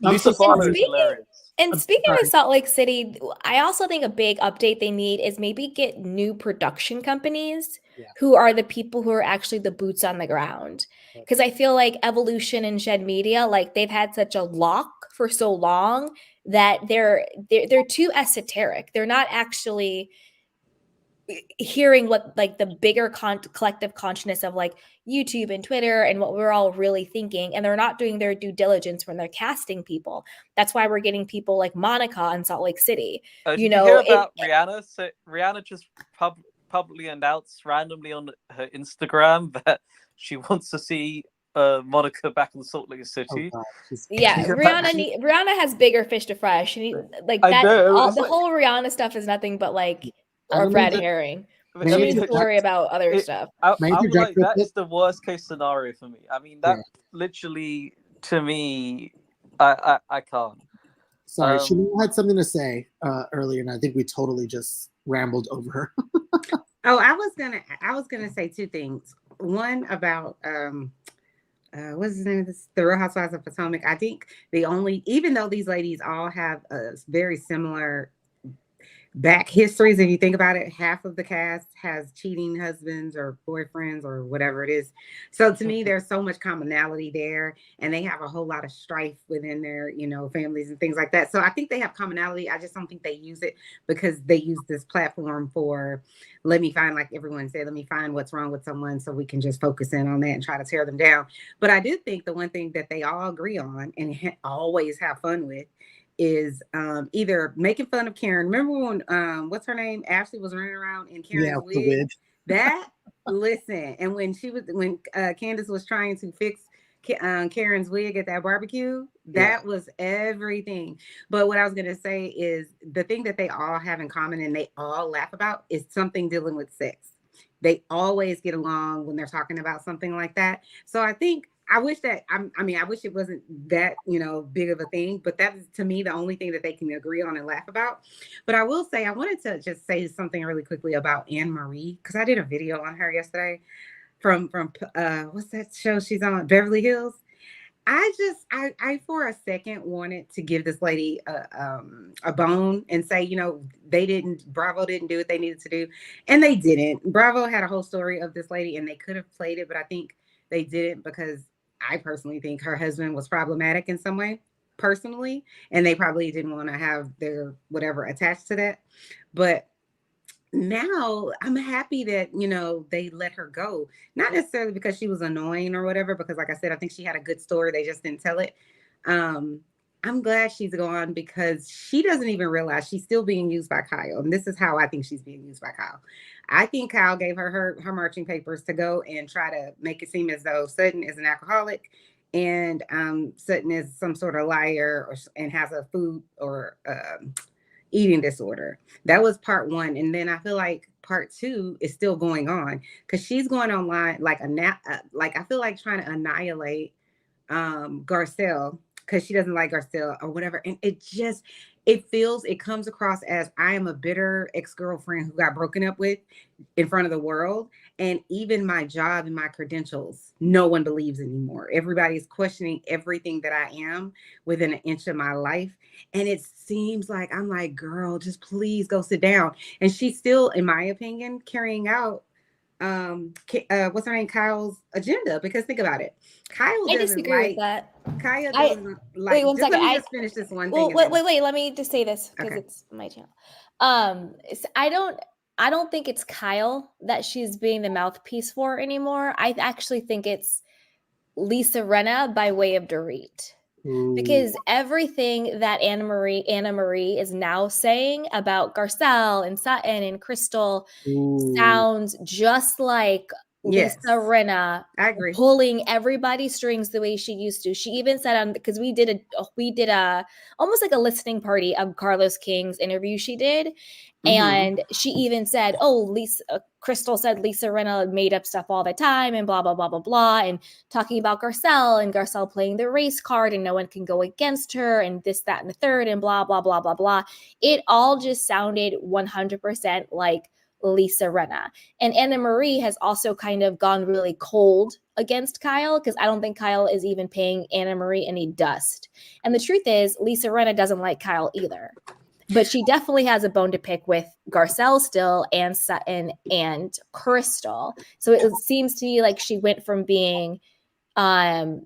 Lisa Barlow is hilarious. And speaking of Salt Lake City, I also think a big update they need is maybe get new production companies who are the people who are actually the boots on the ground. Because I feel like Evolution and Shed Media, like they've had such a lock for so long that they're too esoteric. They're not actually hearing what like the bigger collective consciousness of like YouTube and Twitter and what we're all really thinking, and they're not doing their due diligence when they're casting people. That's why we're getting people like Monica in Salt Lake City. Did you hear about Rihanna? So Rihanna just publicly announced randomly on her Instagram that she wants to see Monica back in Salt Lake City. Rihanna has bigger fish to fry. She need like that. The whole Rihanna stuff is nothing but like a red herring. She needs to worry about other stuff. I'm like, that is the worst case scenario for me. I mean, that literally to me, I can't. Sorry, she had something to say earlier, and I think we totally just rambled over her. I was gonna say two things. One about what's his name? The Real Housewives of Potomac. I think even though these ladies all have a very similar back histories, if you think about it, half of the cast has cheating husbands or boyfriends or whatever it is. So to me, there's so much commonality there, and they have a whole lot of strife within their, families and things like that. So I think they have commonality. I just don't think they use it because they use this platform for, let me find, like everyone said, let me find what's wrong with someone so we can just focus in on that and try to tear them down. But I do think the one thing that they all agree on and always have fun with is either making fun of Karen. Remember when what's her name? Ashley was running around in Karen's wig. Listen, and when Candiace was trying to fix Karen's wig at that barbecue, that was everything. But what I was gonna say is the thing that they all have in common and they all laugh about is something dealing with sex. They always get along when they're talking about something like that. So I wish it wasn't that, big of a thing, but that is to me the only thing that they can agree on and laugh about. But I will say, I wanted to just say something really quickly about Anne Marie, because I did a video on her yesterday from what's that show she's on, Beverly Hills. I for a second wanted to give this lady a bone and say, Bravo didn't do what they needed to do. And they didn't. Bravo had a whole story of this lady and they could have played it, but I think they didn't because I personally think her husband was problematic in some way, personally, and they probably didn't want to have their whatever attached to that. But now I'm happy that, they let her go. Not necessarily because she was annoying or whatever, because like I said, I think she had a good story. They just didn't tell it. I'm glad she's gone because she doesn't even realize she's still being used by Kyle. And this is how I think she's being used by Kyle. I think Kyle gave her marching papers to go and try to make it seem as though Sutton is an alcoholic and Sutton is some sort of liar and has a food or eating disorder. That was part one. And then I feel like part two is still going on because she's going online like I feel like trying to annihilate Garcelle because she doesn't like Garcelle or whatever. And it comes across as I am a bitter ex-girlfriend who got broken up with in front of the world. And even my job and my credentials, no one believes anymore. Everybody's questioning everything that I am within an inch of my life. And it seems like, I'm like, girl, just please go sit down. And she's still, in my opinion, carrying out what's her name, Kyle's agenda, because think about it. Kyle I doesn't disagree like with that. Kyle doesn't like Wait one just second. let me just finish this one Well, thing. And then, wait. Let me just say this because Okay. it's my channel. I don't think it's Kyle that she's being the mouthpiece for anymore. I actually think it's Lisa Rinna by way of Dorit. Because everything that Anna Marie is now saying about Garcelle and Sutton and Crystal sounds just like Yes. Lisa Rinna I agree. pulling everybody's strings the way she used to. She even said on because we did a almost like a listening party of Carlos King's interview she did. And she even said, "Oh, Crystal said Lisa Rinna made up stuff all the time and blah blah blah blah blah," and talking about Garcelle and Garcelle playing the race card and no one can go against her and this, that, and the third and blah blah blah blah blah. It all just sounded 100% like Lisa Rinna. And Anna Marie has also kind of gone really cold against Kyle because I don't think Kyle is even paying Anna Marie any dust. And the truth is, Lisa Rinna doesn't like Kyle either. But she definitely has a bone to pick with Garcelle still and Sutton and Crystal. So it seems to me like she went from being Kyle's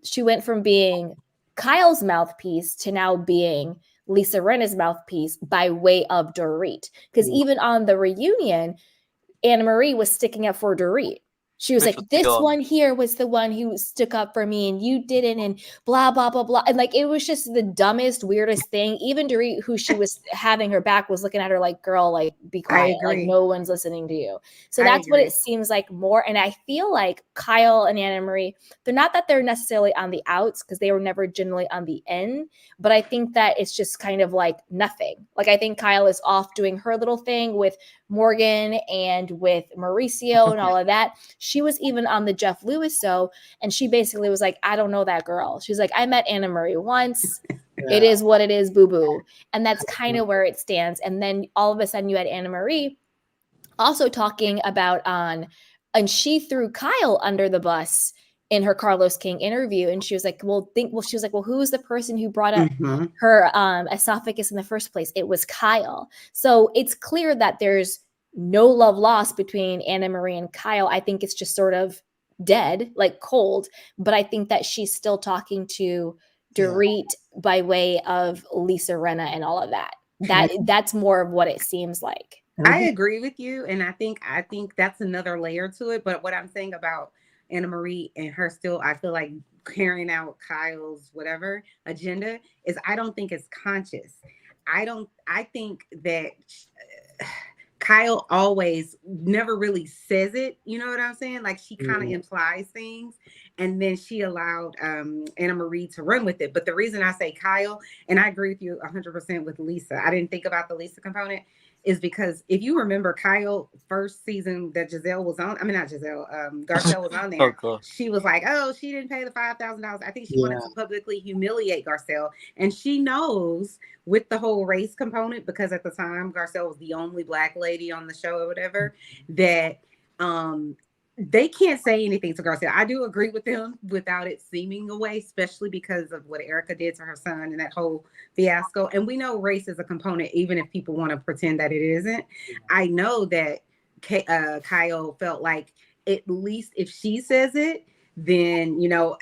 mouthpiece to now being Lisa Rinna's mouthpiece by way of Dorit. Because even on the reunion, Anna Marie was sticking up for Dorit. She was like, this one here was the one who stuck up for me and you didn't and blah, blah, blah, blah. And like, it was just the dumbest, weirdest thing. Even Dorit, who she was having her back, was looking at her like, girl, like, be quiet. Like, no one's listening to you. So that's what it seems like more. And I feel like Kyle and Anna Marie, they're not that they're necessarily on the outs because they were never generally on the end. But I think that it's just kind of like nothing. Like, I think Kyle is off doing her little thing with Morgan and with Mauricio and all of that. She was even on the Jeff Lewis show, and she basically was like, I don't know that girl. She's like, I met Anna Marie once. It is what it is, boo-boo. And that's kind of where it stands. And then all of a sudden you had Anna Marie also talking about and she threw Kyle under the bus in her Carlos King interview. And she was like, who's the person who brought up her esophagus in the first place? It was Kyle. So it's clear that there's no love lost between Anna Marie and Kyle. I think it's just sort of dead, like cold. But I think that she's still talking to Dorit by way of Lisa Rinna and all of that. That's more of what it seems like. I agree with you. And I think that's another layer to it. But what I'm saying about Anna Marie and her still, I feel like carrying out Kyle's whatever agenda is, I don't think it's conscious. I think that Kyle always never really says it. You know what I'm saying? Like, she kind of implies things, and then she allowed Anna Marie to run with it. But the reason I say Kyle, and I agree with you 100% with Lisa, I didn't think about the Lisa component, is because if you remember Kyle first season that Garcelle was on there, she was like, oh, she didn't pay the $5,000. I think she wanted to publicly humiliate Garcelle. And she knows with the whole race component, because at the time Garcelle was the only Black lady on the show or whatever, that they can't say anything to Garcelle. I do agree with them without it seeming a way, especially because of what Erica did to her son and that whole fiasco. And we know race is a component, even if people want to pretend that it isn't. I know that Kyle felt like, at least if she says it, then, you know,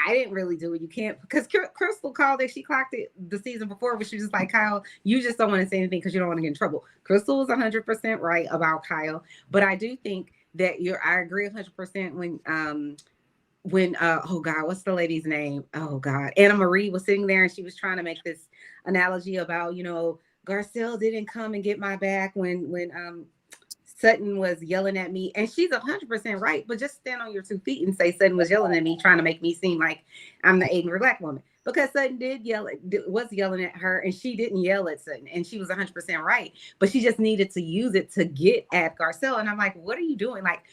I didn't really do it. You can't, because Crystal called it. She clocked it the season before, but she was just like, Kyle, you just don't want to say anything because you don't want to get in trouble. Crystal was 100% right about Kyle, but I do think that I agree 100% when oh God, what's the lady's name? Oh God, Anna Marie was sitting there and she was trying to make this analogy about, you know, Garcelle didn't come and get my back when Sutton was yelling at me, and she's 100% right. But just stand on your 2 feet and say Sutton was yelling at me, trying to make me seem like I'm the angry Black woman. Because Sutton was yelling at her, and she didn't yell at Sutton, and she was 100% right. But she just needed to use it to get at Garcelle. And I'm like, what are you doing? Like,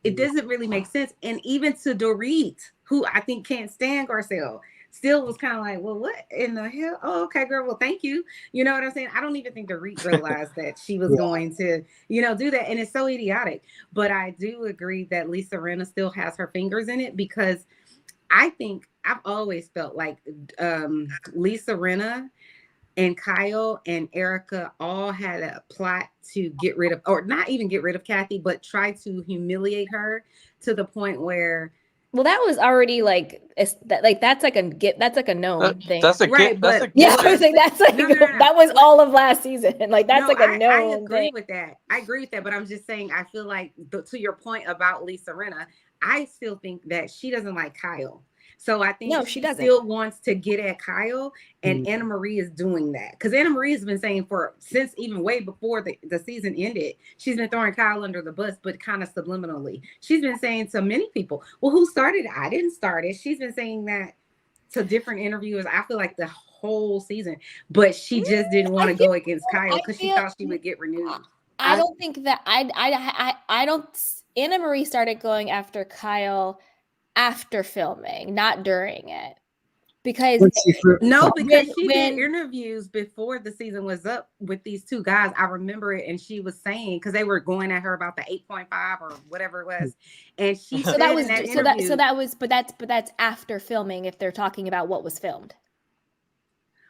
it doesn't really make sense. And even to Dorit, who I think can't stand Garcelle, still was kind of like, well, what in the hell? Oh, okay, girl. Well, thank you. You know what I'm saying? I don't even think Dorit realized that she was going to, you know, do that. And it's so idiotic. But I do agree that Lisa Rinna still has her fingers in it, because I think I've always felt like Lisa Rinna and Kyle and Erica all had a plot to get rid of, or not even get rid of Kathy, but try to humiliate her to the point where. Well, that was already like that's like a known thing. That's a right, that's but a yeah, I was like that's like no. that was all of last season. Like that's like a known I agree thing. with that. I agree with that, but I'm just saying I feel like to your point about Lisa Rinna, I still think that she doesn't like Kyle. So I think No, she doesn't. still wants to get at Kyle, and Anna Marie is doing that because Anna Marie has been saying since even way before the season ended, she's been throwing Kyle under the bus, but kind of subliminally. She's been saying to many people, "Well, who started it? I didn't start it." She's been saying that to different interviewers. I feel like the whole season, but she just didn't want to go against Kyle because she thought she would get renewed. I don't think that I don't. Anna Marie started going after Kyle after filming, not during it. Because she did interviews before the season was up with these two guys. I remember it, and she was saying because they were going at her about the 8.5 or whatever it was, and she said but that's after filming. If they're talking about what was filmed.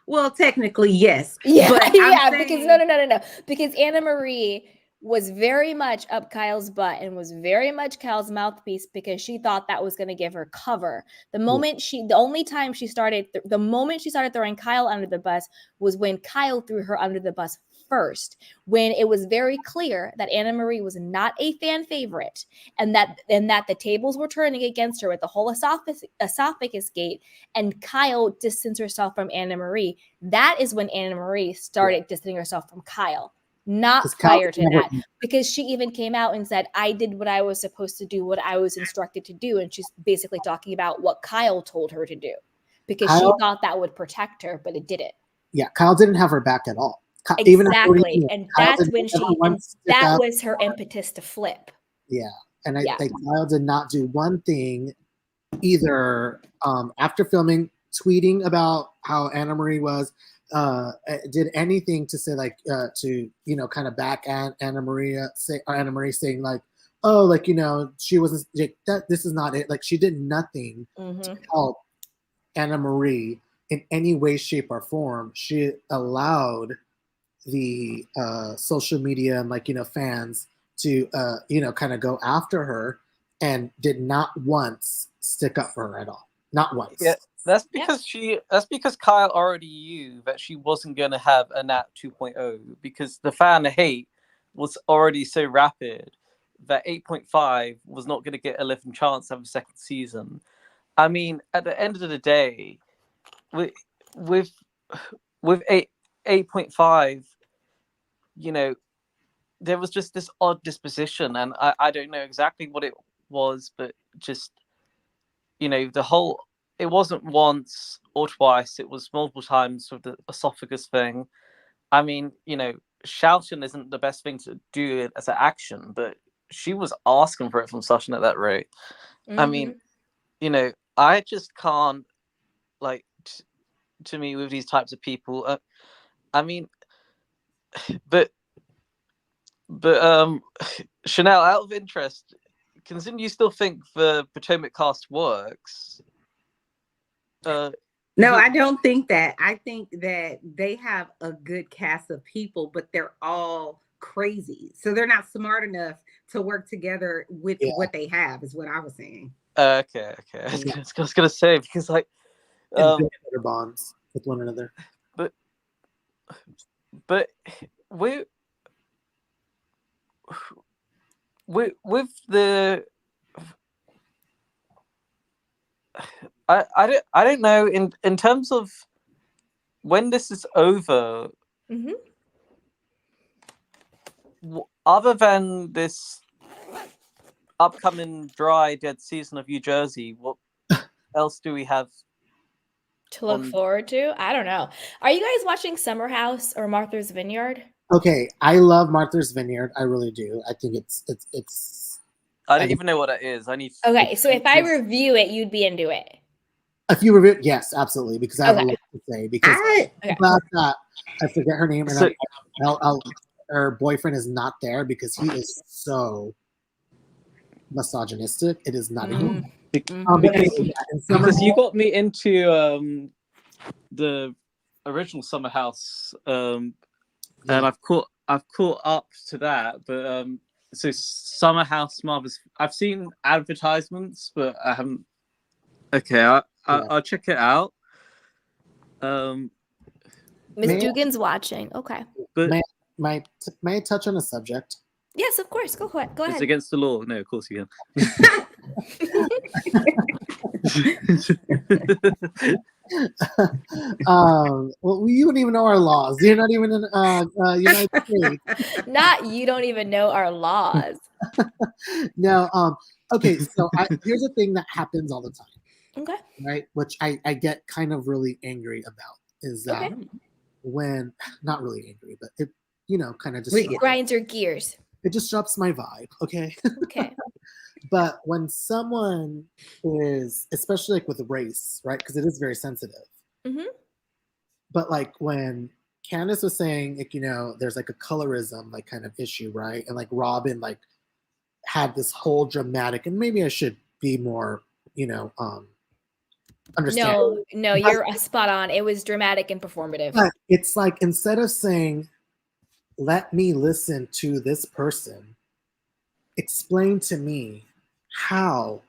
Well, technically, yes. Yeah, but because no. Because Anna Marie was very much up Kyle's butt and was very much Kyle's mouthpiece because she thought that was going to give her cover. The moment she started throwing Kyle under the bus was when Kyle threw her under the bus first, when it was very clear that Anna Marie was not a fan favorite and that the tables were turning against her with the whole esophagus gate, and Kyle distanced herself from Anna Marie. That is when Anna Marie started distancing herself from Kyle. Not prior to that, because she even came out and said, I did what I was supposed to do, what I was instructed to do. And she's basically talking about what Kyle told her to do because she thought that would protect her, but it didn't. Yeah, Kyle didn't have her back at all. Exactly. And that's when that was her impetus to flip. Yeah. And I think Kyle did not do one thing either after filming, tweeting about how Anna Marie was, did anything to say like to kind of back Anna Marie saying like, oh, like she wasn't that this is not it, like she did nothing to help Anna Marie in any way, shape, or form. She allowed the social media and fans to kind of go after her and did not once stick up for her at all, not once. Yeah. That's because Kyle already knew that she wasn't going to have a Nat 2.0 because the fan hate was already so rapid that 8.5 was not going to get a living chance to have a second season. I mean, at the end of the day, with 8.5, there was just this odd disposition, and I don't know exactly what it was, but just the whole. It wasn't once or twice. It was multiple times with the esophagus thing. I mean, shouting isn't the best thing to do as an action, but she was asking for it from Sasha at that rate. I mean, I just can't, to me, with these types of people, I mean, but Chanel, out of interest, considering you still think the Potomac cast works, no, I don't think that. I think that they have a good cast of people, but they're all crazy. So they're not smart enough to work together with what they have, is what I was saying. Okay. I was going to say, because better bonds with one another. But with the... I don't know in terms of when this is over, other than this upcoming dry dead season of New Jersey, what else do we have to look forward to? I don't know. Are you guys watching Summer House or Martha's Vineyard? Okay, I love Martha's Vineyard. I really do. I think it's. I don't even know what that is. Okay, so if I review it, you'd be into it. If you review, yes, absolutely, because I have a lot to say. Because I forget her name, and her boyfriend is not there because he is so misogynistic. It is not even. Because you got me into the original Summer House, and I've caught up to that, but so Summer House Marvelous. I've seen advertisements, but I haven't. Okay, I'll check it out. Miss Dugan's watching. Okay. But may I touch on a subject? Yes, of course. Go ahead. It's against the law. No, of course you can. Well, you don't even know our laws. You're not even in United States. Not you don't even know our laws. No. Okay. So here's a thing that happens all the time. Okay. Right. Which I get kind of really angry about is that when not really angry, but it kind of just grinds your gears. It disrupts my vibe. Okay. Okay. But when someone is, especially like with race, right? Because it is very sensitive. Mm-hmm. But like when Candiace was saying, like, there's like a colorism like kind of issue, right? And like Robin like had this whole dramatic, and maybe I should be more, understand. No, you're spot on. It was dramatic and performative. But it's like instead of saying, let me listen to this person explain to me how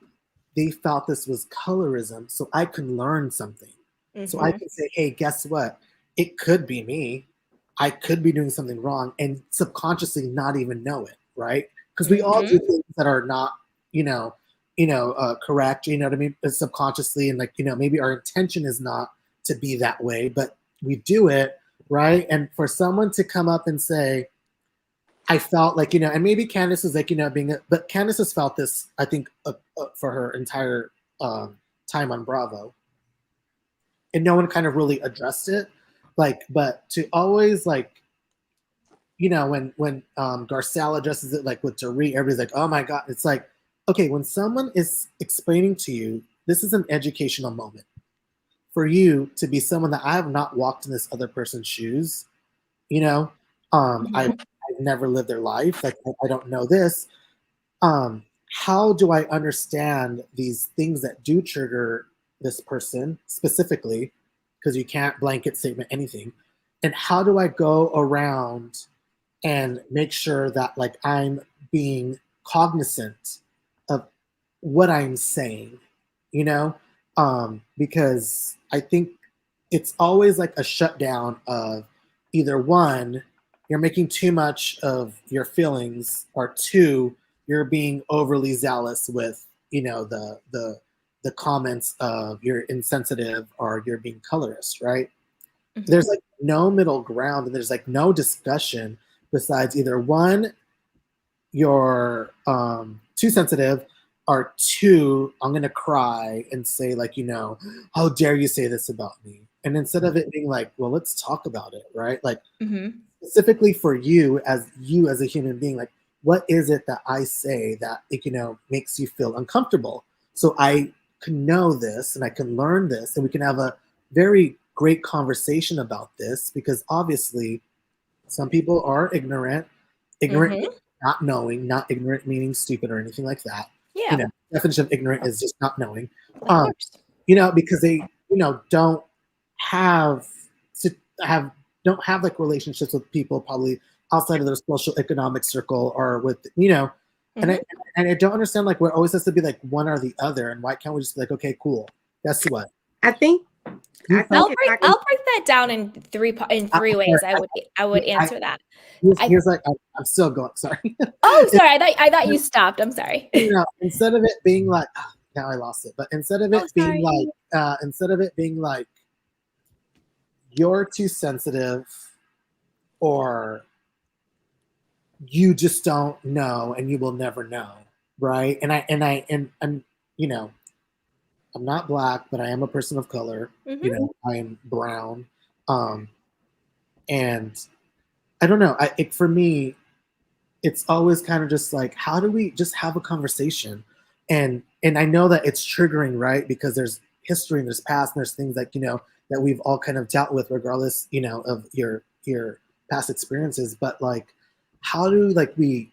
they felt this was colorism so I can learn something. Mm-hmm. So I can say, hey, guess what? It could be me. I could be doing something wrong and subconsciously not even know it, right? Because we all do things that are not, correct, you know what I mean? But subconsciously, and like, maybe our intention is not to be that way, but we do it, right? And for someone to come up and say, I felt like, and maybe Candiace is like, but Candiace has felt this, I think, for her entire time on Bravo. And no one kind of really addressed it. Like, but to always like, when Garcelle addresses it, like with Dorit, everybody's like, oh my God. It's like, okay, when someone is explaining to you, this is an educational moment for you to be someone that I have not walked in this other person's shoes, I've never lived their life. Like, I don't know this. How do I understand these things that do trigger this person specifically? Because you can't blanket statement anything. And how do I go around and make sure that like I'm being cognizant of what I'm saying, because I think it's always like a shutdown of either one, you're making too much of your feelings, or two, you're being overly zealous with, the comments of you're insensitive or you're being colorist, right? Mm-hmm. There's like no middle ground, and there's like no discussion besides either one, you're too sensitive, or two, I'm gonna cry and say like, how dare you say this about me? And instead of it being like, well, let's talk about it, right? Like specifically for you as a human being, like what is it that I say that makes you feel uncomfortable? So I can know this and I can learn this and we can have a very great conversation about this, because obviously some people are ignorant, not knowing, not ignorant meaning stupid or anything like that. Yeah. Definition of ignorant is just not knowing. Because they, don't have like relationships with people probably outside of their social economic circle or with, and I don't understand like what always has to be like one or the other, and why can't we just be like, okay, cool. Guess what? I think I'll break that down in three ways. I would answer that. Here's like I'm still going. Sorry. Oh, sorry. I thought you stopped. I'm sorry. Instead of it being like, now I lost it. But instead of it being like, you're too sensitive, or you just don't know and you will never know, right? And I'm I'm not Black, but I am a person of color. I am brown, and I don't know. For me, it's always kind of just like, how do we just have a conversation? And I know that it's triggering, right? Because there's history and there's past and there's things like that we've all kind of dealt with, regardless of your past experiences. But like, how do like we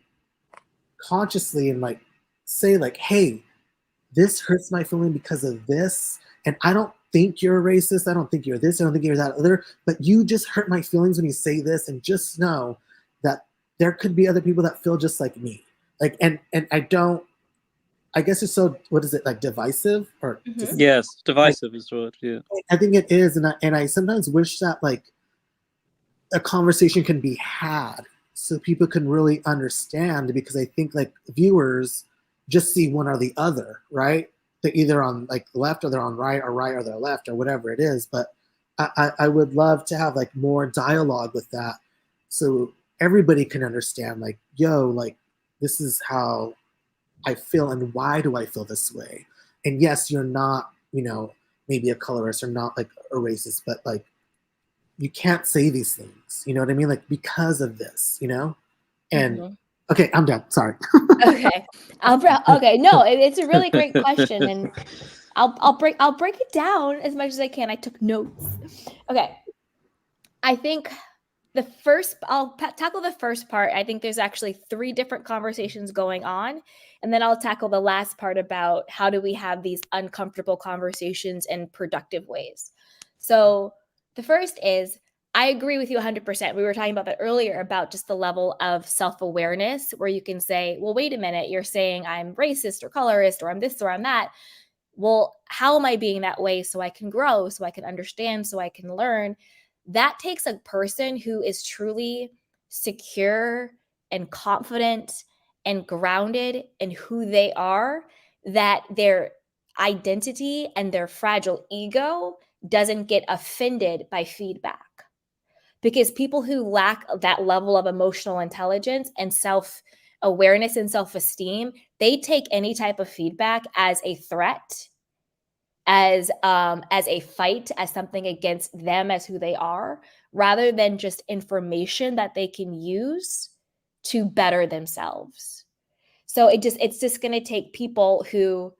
consciously and like say like, hey, this hurts my feeling because of this, and I don't think you're a racist. I don't think you're this. I don't think you're that other. But you just hurt my feelings when you say this, and just know that there could be other people that feel just like me. Like, and I don't. I guess it's so. What is it, like, divisive or? Just, yes, divisive is the word. Yeah, I think it is, and I sometimes wish that like a conversation can be had so people can really understand, because I think like viewers just see one or the other, right? They're either on like left or they're on right or they're left or whatever it is. But I would love to have like more dialogue with that, so everybody can understand, like, yo, like, this is how I feel and why do I feel this way? And yes, you're not, maybe a colorist or not like a racist, but like, you can't say these things, you know what I mean? Like, because of this, And okay, I'm done. Sorry. Okay, okay. No, it's a really great question, and I'll break it down as much as I can. I took notes. Okay, I think I'll tackle the first part. I think there's actually 3 different conversations going on, and then I'll tackle the last part about how do we have these uncomfortable conversations in productive ways. So the first is, I agree with you 100%. We were talking about that earlier, about just the level of self-awareness where you can say, well, wait a minute, you're saying I'm racist or colorist or I'm this or I'm that. Well, how am I being that way so I can grow, so I can understand, so I can learn? That takes a person who is truly secure and confident and grounded in who they are, that their identity and their fragile ego doesn't get offended by feedback. Because people who lack that level of emotional intelligence and self-awareness and self-esteem, they take any type of feedback as a threat, as a fight, as something against them, as who they are, rather than just information that they can use to better themselves. So it's just going to take people who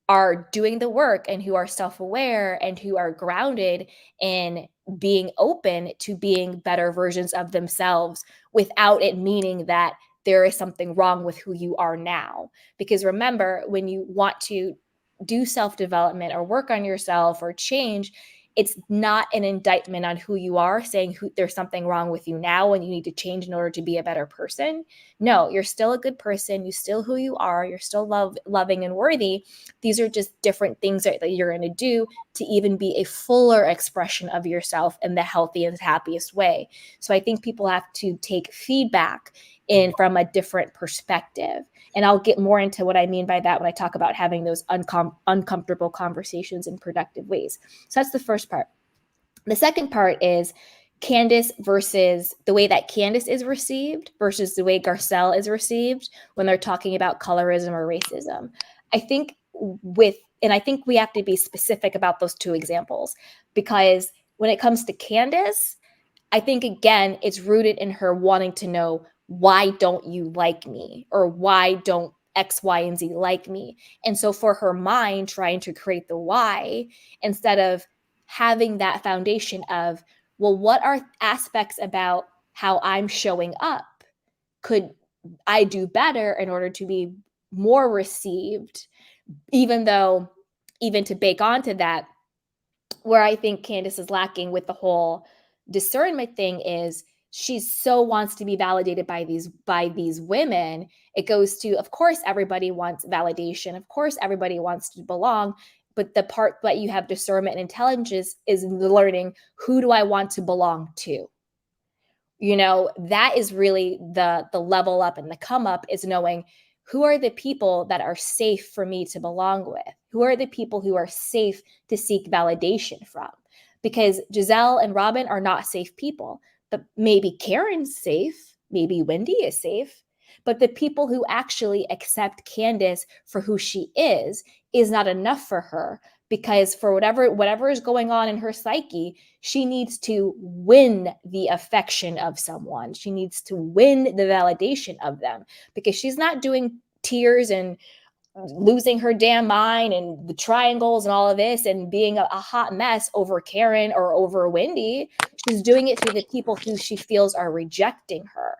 are doing the work and who are self-aware and who are grounded in being open to being better versions of themselves without it meaning that there is something wrong with who you are now. Because remember, when you want to do self-development or work on yourself or change, it's not an indictment on who you are, saying there's something wrong with you now and you need to change in order to be a better person. No, you're still a good person. You're still who you are. You're still loving and worthy. These are just different things that you're going to do to even be a fuller expression of yourself in the healthiest, happiest way. So I think people have to take feedback in from a different perspective. And I'll get more into what I mean by that when I talk about having those uncomfortable conversations in productive ways. So that's the first part. The second part is Candiace versus the way that Candiace is received versus the way Garcelle is received when they're talking about colorism or racism. I think we have to be specific about those 2 examples, because when it comes to Candiace, I think, again, it's rooted in her wanting to know, why don't you like me? Or why don't X, Y, and Z like me? And so for her mind, trying to create the why, instead of having that foundation of, well, what are aspects about how I'm showing up? Could I do better in order to be more received? Even to bake onto that, where I think Candiace is lacking with the whole discernment thing is, she so wants to be validated by these women. It goes to, of course, everybody wants validation. Of course, everybody wants to belong. But the part that you have discernment and intelligence is learning, who do I want to belong to? That is really the level up and the come up, is knowing who are the people that are safe for me to belong with? Who are the people who are safe to seek validation from? Because Gizelle and Robin are not safe people. But maybe Karen's safe, maybe Wendy is safe, but the people who actually accept Candiace for who she is not enough for her, because for whatever is going on in her psyche, she needs to win the affection of someone. She needs to win the validation of them, because she's not doing tears and losing her damn mind and the triangles and all of this and being a hot mess over Karen or over Wendy. She's doing it to the people who she feels are rejecting her.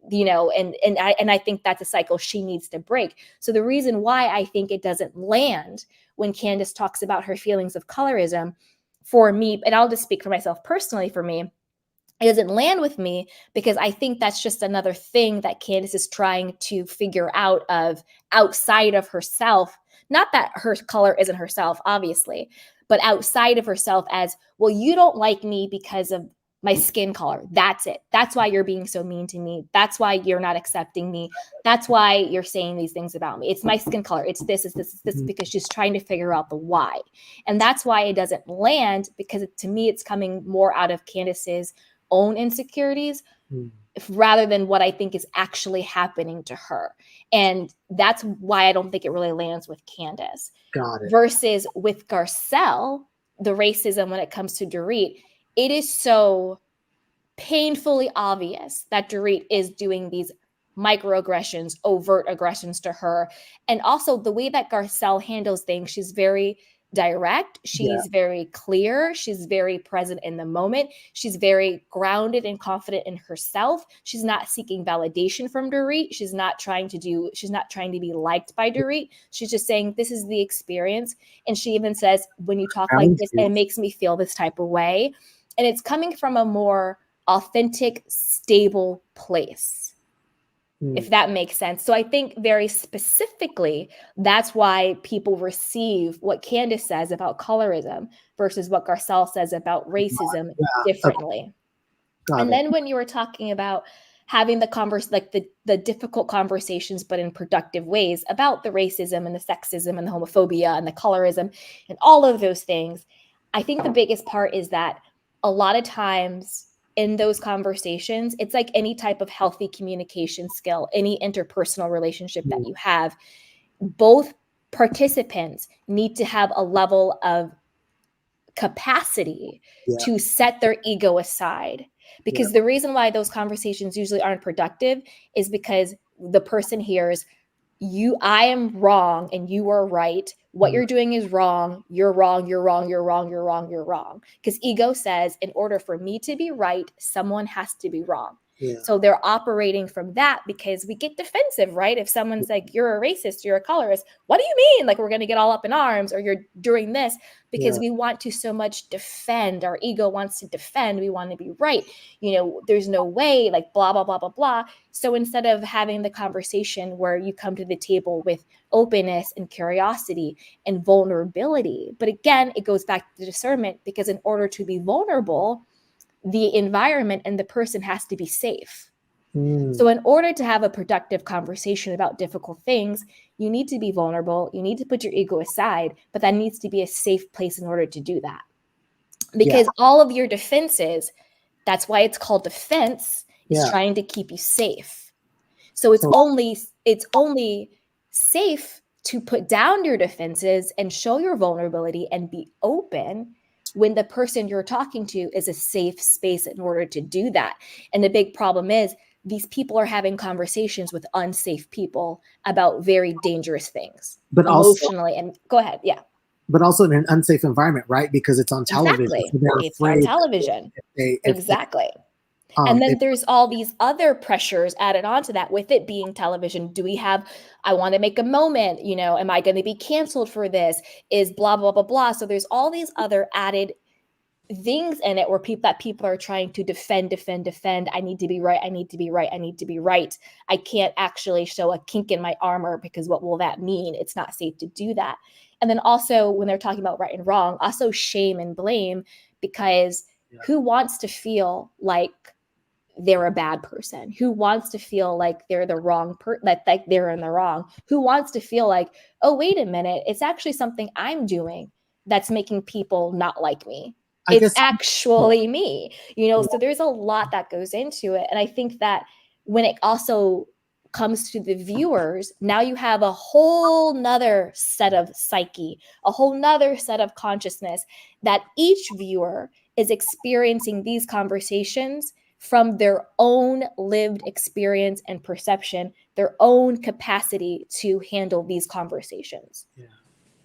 and I think that's a cycle she needs to break. So the reason why I think it doesn't land when Candiace talks about her feelings of colorism, for me, and I'll just speak for myself personally, for me, it doesn't land with me because I think that's just another thing that Candiace is trying to figure out of outside of herself. Not that her color isn't herself, obviously, but outside of herself as, well, you don't like me because of my skin color. That's it. That's why you're being so mean to me. That's why you're not accepting me. That's why you're saying these things about me. It's my skin color. It's this, because she's trying to figure out the why. And that's why it doesn't land, because to me, it's coming more out of Candiace's own insecurities rather than what I think is actually happening to her. And that's why I don't think it really lands with Candiace. Got it. Versus with Garcelle, the racism when it comes to Dorit, it is so painfully obvious that Dorit is doing these microaggressions, overt aggressions to her. And also the way that Garcelle handles things, she's very direct. She's very clear. She's very present in the moment. She's very grounded and confident in herself. She's not seeking validation from Dorit. She's not trying to be liked by Dorit. She's just saying, this is the experience. And she even says, when you talk like this, it makes me feel this type of way. And it's coming from a more authentic, stable place. If that makes sense. So I think very specifically, that's why people receive what Candiace says about colorism versus what Garcelle says about racism differently. And then when you were talking about having the difficult conversations, but in productive ways about the racism and the sexism and the homophobia and the colorism and all of those things, I think the biggest part is that a lot of times in those conversations, it's like any type of healthy communication skill, any interpersonal relationship that you have, both participants need to have a level of capacity to set their ego aside. Because the reason why those conversations usually aren't productive is because the person hears, I am wrong and you are right. What you're doing is wrong. You're wrong. You're wrong. You're wrong. You're wrong. You're wrong. Because ego says, in order for me to be right, someone has to be wrong. So they're operating from that because we get defensive, right? If someone's like, you're a racist, you're a colorist, what do you mean? Like, we're going to get all up in arms, or you're doing this, because we want to so much defend. Our ego wants to defend. We want to be right. There's no way, like blah, blah, blah, blah, blah. So instead of having the conversation where you come to the table with openness and curiosity and vulnerability, but again, it goes back to discernment, because in order to be vulnerable, the environment and the person has to be safe. So in order to have a productive conversation about difficult things, you need to be vulnerable. You need to put your ego aside, but that needs to be a safe place in order to do that. Because all of your defenses, that's why it's called defense, is trying to keep you safe. So it's only safe to put down your defenses and show your vulnerability and be open when the person you're talking to is a safe space in order to do that. And the big problem is these people are having conversations with unsafe people about very dangerous things, but emotionally. And go ahead. Yeah. But also in an unsafe environment, right? Because it's on television. Exactly. So it's on television. Exactly. And then there's all these other pressures added onto that with it being television. I want to make a moment, am I going to be canceled for this? Is blah, blah, blah, blah. So there's all these other added things in it where people are trying to defend. I need to be right. I need to be right. I need to be right. I can't actually show a kink in my armor because what will that mean? It's not safe to do that. And then also when they're talking about right and wrong, also shame and blame, because who wants to feel like they're a bad person? Who wants to feel like they're the wrong like they're in the wrong? Who wants to feel like, oh, wait a minute, it's actually something I'm doing that's making people not like me. It's actually me, so there's a lot that goes into it. And I think that when it also comes to the viewers, now you have a whole nother set of psyche, a whole nother set of consciousness, that each viewer is experiencing these conversations from their own lived experience and perception, their own capacity to handle these conversations.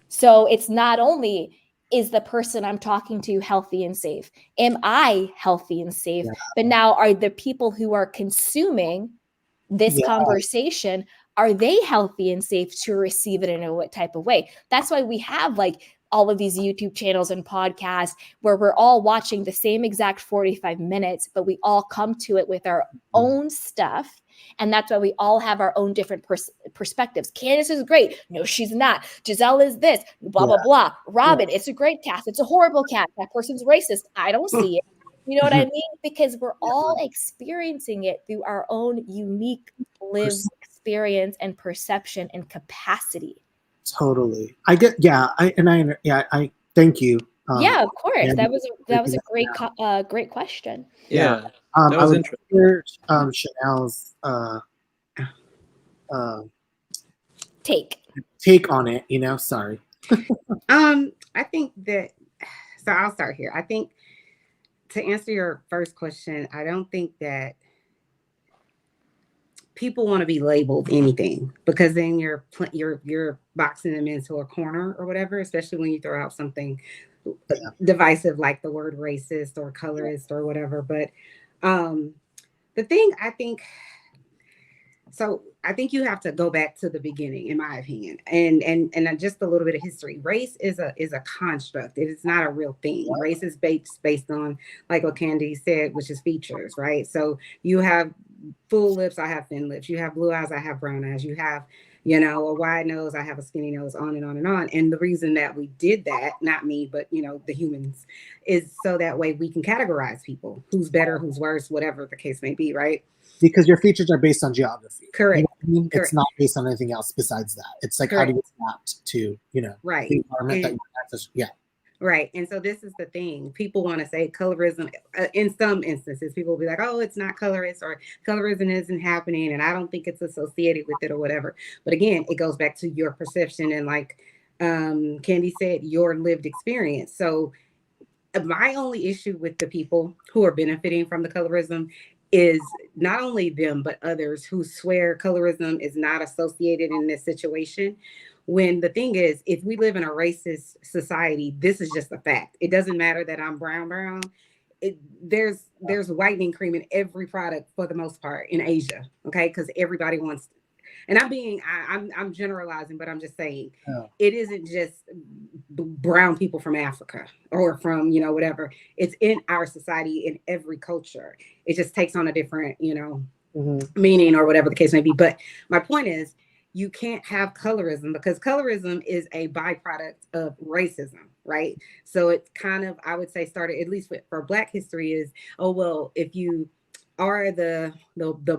So it's not only, is the person I'm talking to healthy and safe? Am I healthy and safe? But now are the people who are consuming this Yeah. conversation, are they healthy and safe to receive it in a what type of way? That's why we have like all of these YouTube channels and podcasts where we're all watching the same exact 45 minutes, but we all come to it with our own stuff. And that's why we all have our own different perspectives. Candiace is great. No, she's not. Gizelle is this, blah, blah, blah. Robin, it's a great cast. It's a horrible cast. That person's racist. I don't see it. You know what I mean? Because we're all experiencing it through our own unique lived experience and perception and capacity. Totally. I get, I thank you. Yeah, of course. That was a great question. Yeah. That was interesting. Hear, Chanel's take on it, you know, sorry. I think that, so I'll start here. I think to answer your first question, I don't think that people want to be labeled anything, because then you're boxing them into a corner or whatever, especially when you throw out something divisive like the word racist or colorist or whatever. But the thing I think you have to go back to the beginning, in my opinion, and just a little bit of history. Race is a construct. It is not a real thing. Race is based on, like what Candiace said, which is features, right? So you have full lips, I have thin lips. You have blue eyes, I have brown eyes. You have, you know, a wide nose, I have a skinny nose, on and on and on. And the reason that we did that, not me, but, you know, the humans, is so that way we can categorize people, who's better, who's worse, whatever the case may be, right? Because your features are based on geography. Correct. You know what I mean? Correct. It's not based on anything else besides that. It's like, Correct. how do you adapt to, you know, right. the environment that you access? Yeah. Right. And so this is the thing. People want to say colorism. In some instances, people will be like, oh, it's not colorist, or colorism isn't happening, and I don't think it's associated with it or whatever. But again, it goes back to your perception and, like Candy said, your lived experience. So my only issue with the people who are benefiting from the colorism is not only them, but others who swear colorism is not associated in this situation. When the thing is, if we live in a racist society, this is just a fact. It doesn't matter that I'm brown. There's whitening cream in every product for the most part in Asia, okay? Because everybody wants, and I'm generalizing, but I'm just saying, it isn't just brown people from Africa or from, you know, whatever. It's in our society, in every culture. It just takes on a different, you know, meaning or whatever the case may be. But my point is, you can't have colorism, because colorism is a byproduct of racism, right? So it's kind of, I would say, started, at least for Black history, is, oh, well, if you are the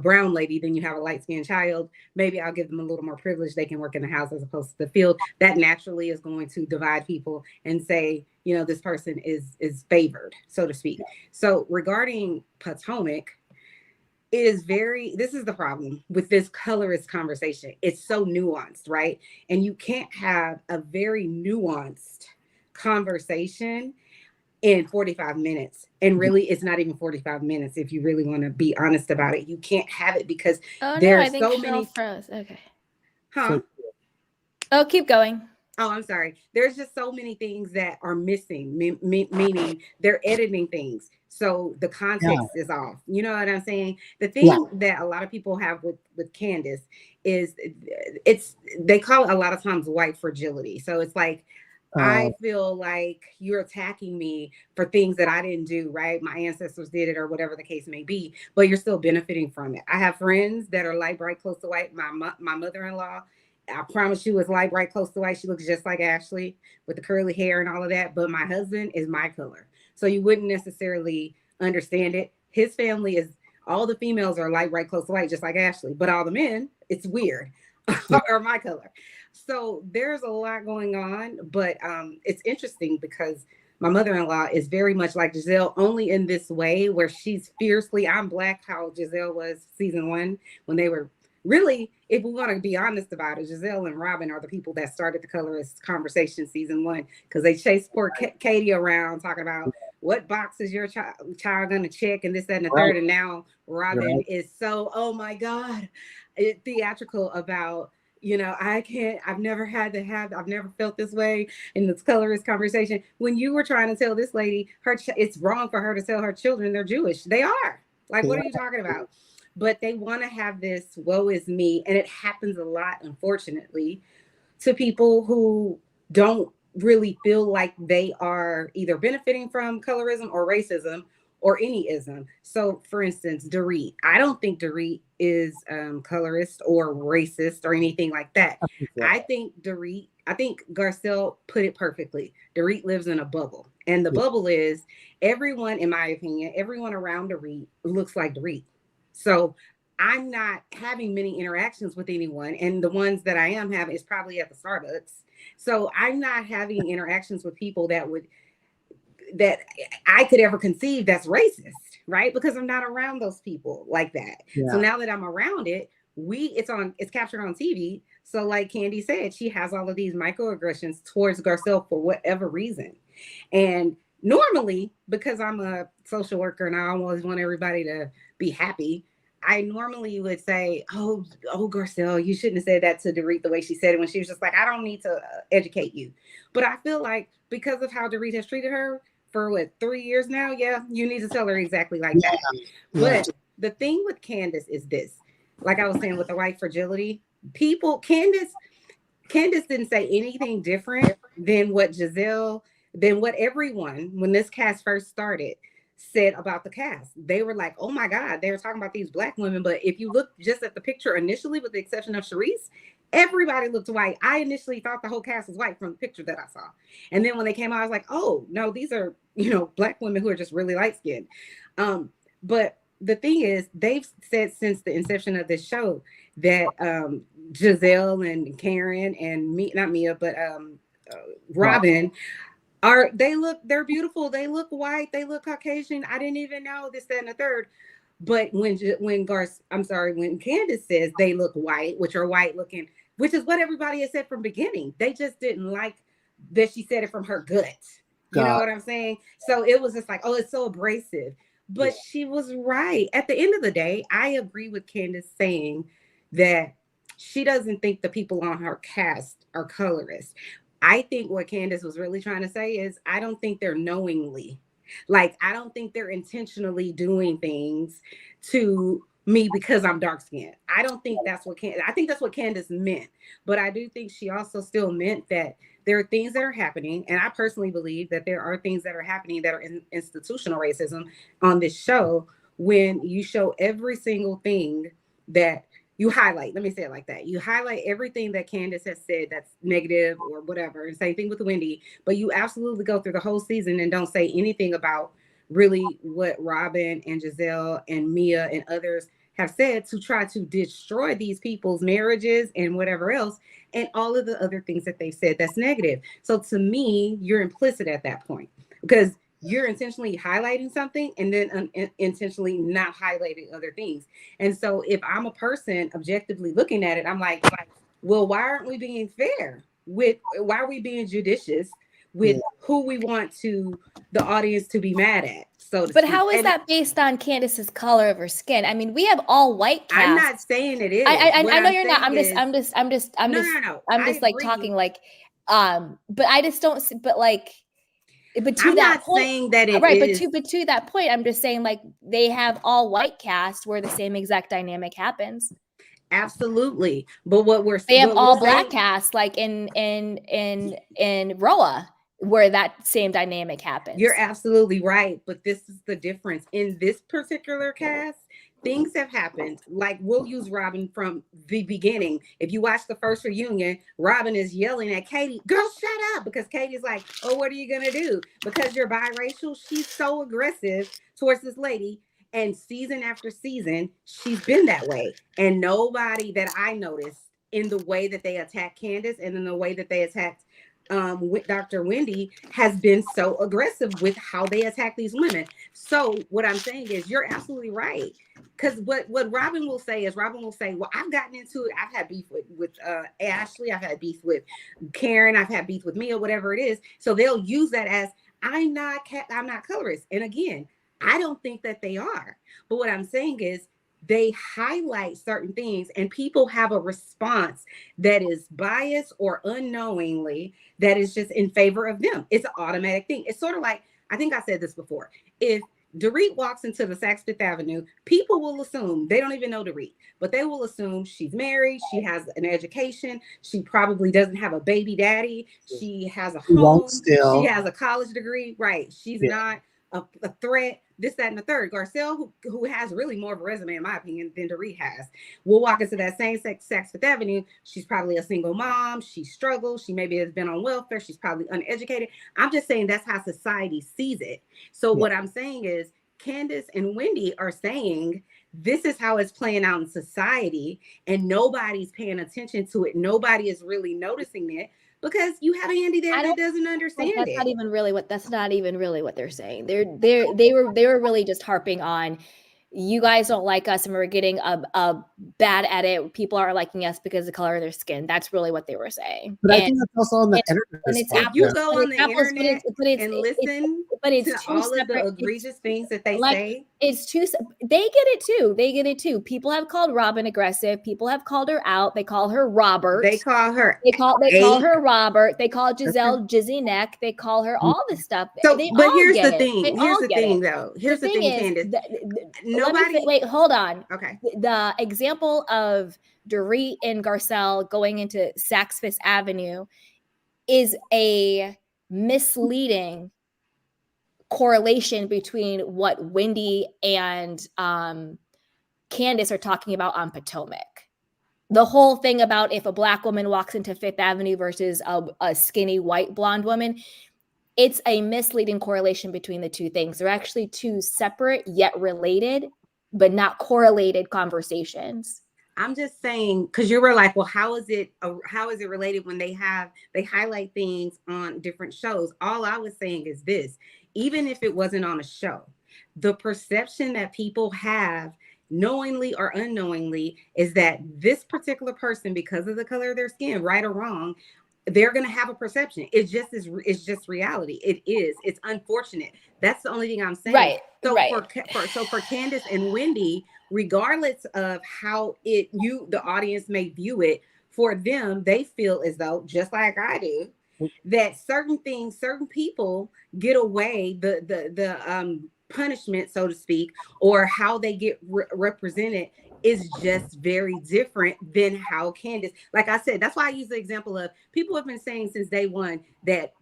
brown lady, then you have a light-skinned child, maybe I'll give them a little more privilege. They can work in the house as opposed to the field. That naturally is going to divide people and say, you know, this person is favored, so to speak. So regarding Potomac, this is the problem with this colorist conversation. It's so nuanced, right? And you can't have a very nuanced conversation in 45 minutes. And really, it's not even 45 minutes if you really want to be honest about it. You can't have it because there's so many. Froze. Okay. Huh? Oh, keep going. Oh, I'm sorry. There's just so many things that are missing, meaning they're editing things. So the context is off. You know what I'm saying? The thing that a lot of people have with Candiace is they call it a lot of times white fragility. So it's like, I feel like you're attacking me for things that I didn't do, right? My ancestors did it or whatever the case may be, but you're still benefiting from it. I have friends that are light, bright, close to white. My mother-in-law, I promise you, is light, bright, close to white. She looks just like Ashley with the curly hair and all of that. But my husband is my color. So you wouldn't necessarily understand it. His family is, all the females are light, bright, close to white, just like Ashley. But all the men, it's weird, are my color. So there's a lot going on. But it's interesting because my mother-in-law is very much like Gizelle, only in this way where she's fiercely, I'm Black, how Gizelle was season 1 when they were. Really, if we want to be honest about it, Gizelle and Robin are the people that started the colorist conversation season 1, because they chased poor Katie around talking about what box is your child going to check and this, that, and the third. And now Robin is so, oh my God, theatrical about, you know, I've never felt this way in this colorist conversation. When you were trying to tell this lady, it's wrong for her to tell her children they're Jewish. They are. Like, what are you talking about? but they want to have this woe is me. And it happens a lot, unfortunately, to people who don't really feel like they are either benefiting from colorism or racism or any ism. So, for instance, Dorit. I don't think Dorit is colorist or racist or anything like that. I think Garcelle put it perfectly. Dorit lives in a bubble. And the bubble is everyone, in my opinion, everyone around Dorit looks like Dorit. So I'm not having many interactions with anyone. And the ones that I am having is probably at the Starbucks. So I'm not having interactions with people that I could ever conceive that's racist, right? Because I'm not around those people like that. Yeah. So now that I'm around it, it's captured on TV. So like Candy said, she has all of these microaggressions towards Garcelle for whatever reason. And normally, because I'm a social worker and I always want everybody to be happy, I normally would say, oh, Garcelle, you shouldn't have said that to Dorit the way she said it when she was just like, I don't need to educate you. But I feel like because of how Dorit has treated her for 3 years now, yeah, you need to tell her exactly like that. But the thing with Candiace is this, like I was saying with the white fragility, Candiace didn't say anything different than what Gizelle, than what everyone, when this cast first started, said about the cast. They were like, oh my God, they were talking about these Black women. But if you look just at the picture initially, with the exception of Charisse, everybody looked white. I initially thought the whole cast was white from the picture that I saw. And then when they came out, I was like, oh no, these are, Black women who are just really light skinned. But the thing is, they've said since the inception of this show that Gizelle and Karen and Robin they're beautiful. They look white. They look Caucasian. I didn't even know this, that, and the third. But when Candiace says they look white, which are white looking, which is what everybody has said from beginning. They just didn't like that she said it from her gut. You know what I'm saying? So it was just like, oh, it's so abrasive. But she was right. At the end of the day, I agree with Candiace saying that she doesn't think the people on her cast are colorist. I think what Candiace was really trying to say is, I don't think they're knowingly, I don't think they're intentionally doing things to me because I'm dark skinned. I don't think that's what I think that's what Candiace meant. But I do think she also still meant that there are things that are happening. And I personally believe that there are things that are happening that are institutional racism on this show, when you show every single thing that you highlight. Let me say it like that. You highlight everything that Candiace has said that's negative or whatever. And same thing with Wendy. But you absolutely go through the whole season and don't say anything about really what Robin and Gizelle and Mia and others have said to try to destroy these people's marriages and whatever else, and all of the other things that they've said that's negative. So to me, you're implicit at that point, because you're intentionally highlighting something and then intentionally not highlighting other things. And so if I'm a person objectively looking at it, I'm like, well, why aren't we being fair why are we being judicious with who we want the audience to be mad at? But how is that based on Candiace's color of her skin? I mean, we have all white cast. I'm not saying it is. I know you're not. I'm just like talking like, but I just don't. But like, but to I'm that not point, saying that it right. is. But to that point, I'm just saying like they have all white cast where the same exact dynamic happens. Absolutely, but they have all black cast like in Roa, where that same dynamic happens. You're absolutely right, but this is the difference. In this particular cast, things have happened. Like, we'll use Robin from the beginning. If you watch the first reunion, Robin is yelling at Katie, girl, shut up, because Katie's like, oh, what are you gonna do? Because you're biracial. She's so aggressive towards this lady. And season after season, she's been that way. And nobody that I noticed in the way that they attacked Candiace and in the way that they attacked Dr. Wendy has been so aggressive with how they attack these women. So what I'm saying is, you're absolutely right. Because what Robin will say is, well, I've gotten into it. I've had beef with Ashley. I've had beef with Karen. I've had beef with Mia, whatever it is. So they'll use that as, I'm not colorist. And again, I don't think that they are. But what I'm saying is, they highlight certain things and people have a response that is biased or unknowingly that is just in favor of them. It's an automatic thing. It's sort of like, I think I said this before. If Dorit walks into the Saks Fifth Avenue, people will assume, they don't even know Dorit, but they will assume she's married, she has an education, she probably doesn't have a baby daddy, she has a home, she has a college degree, right? She's not a threat, this, that, and the third. Garcelle, who has really more of a resume, in my opinion, than Dorit has, will walk into that same Saks Fifth Avenue. She's probably a single mom. She struggles. She maybe has been on welfare. She's probably uneducated. I'm just saying that's how society sees it. So what I'm saying is Candiace and Wendy are saying this is how it's playing out in society, and nobody's paying attention to it. Nobody is really noticing it. Because you have Andy there that doesn't understand that's it. not even really what they're saying. They were really just harping on, you guys don't like us and we're getting a bad edit. People aren't liking us because of the color of their skin. That's really what they were saying. But I think that's also on the internet. If you go on the internet and listen to all of the egregious things that they say. It's too, they get it too. People have called Robin aggressive. People have called her out. They call her Robert. They call her Robert. They call Gizelle Jizzy Neck. They call her all this stuff. So, but here's the thing. Here's the thing, though. Here's the thing, Candiace. Wait, hold on. Okay. The example of Dorit and Garcelle going into Saks Fifth Avenue is a misleading correlation between what Wendy and Candiace are talking about on Potomac. The whole thing about if a Black woman walks into Fifth Avenue versus a skinny white blonde woman, it's a misleading correlation between the two things. They're actually two separate yet related, but not correlated conversations. I'm just saying, because you were like, well, how is it related when they highlight things on different shows? All I was saying is this: even if it wasn't on a show, the perception that people have, knowingly or unknowingly, is that this particular person, because of the color of their skin, right or wrong, they're going to have a perception. It's just reality. It's unfortunate. That's the only thing I'm saying. Right. So right. for Candiace and Wendy, regardless of how the audience may view it, for them, they feel as though, just like I do, that certain people get away, the punishment, so to speak, or how they get represented is just very different than how Candiace, like I said, that's why I use the example of, people have been saying since day one that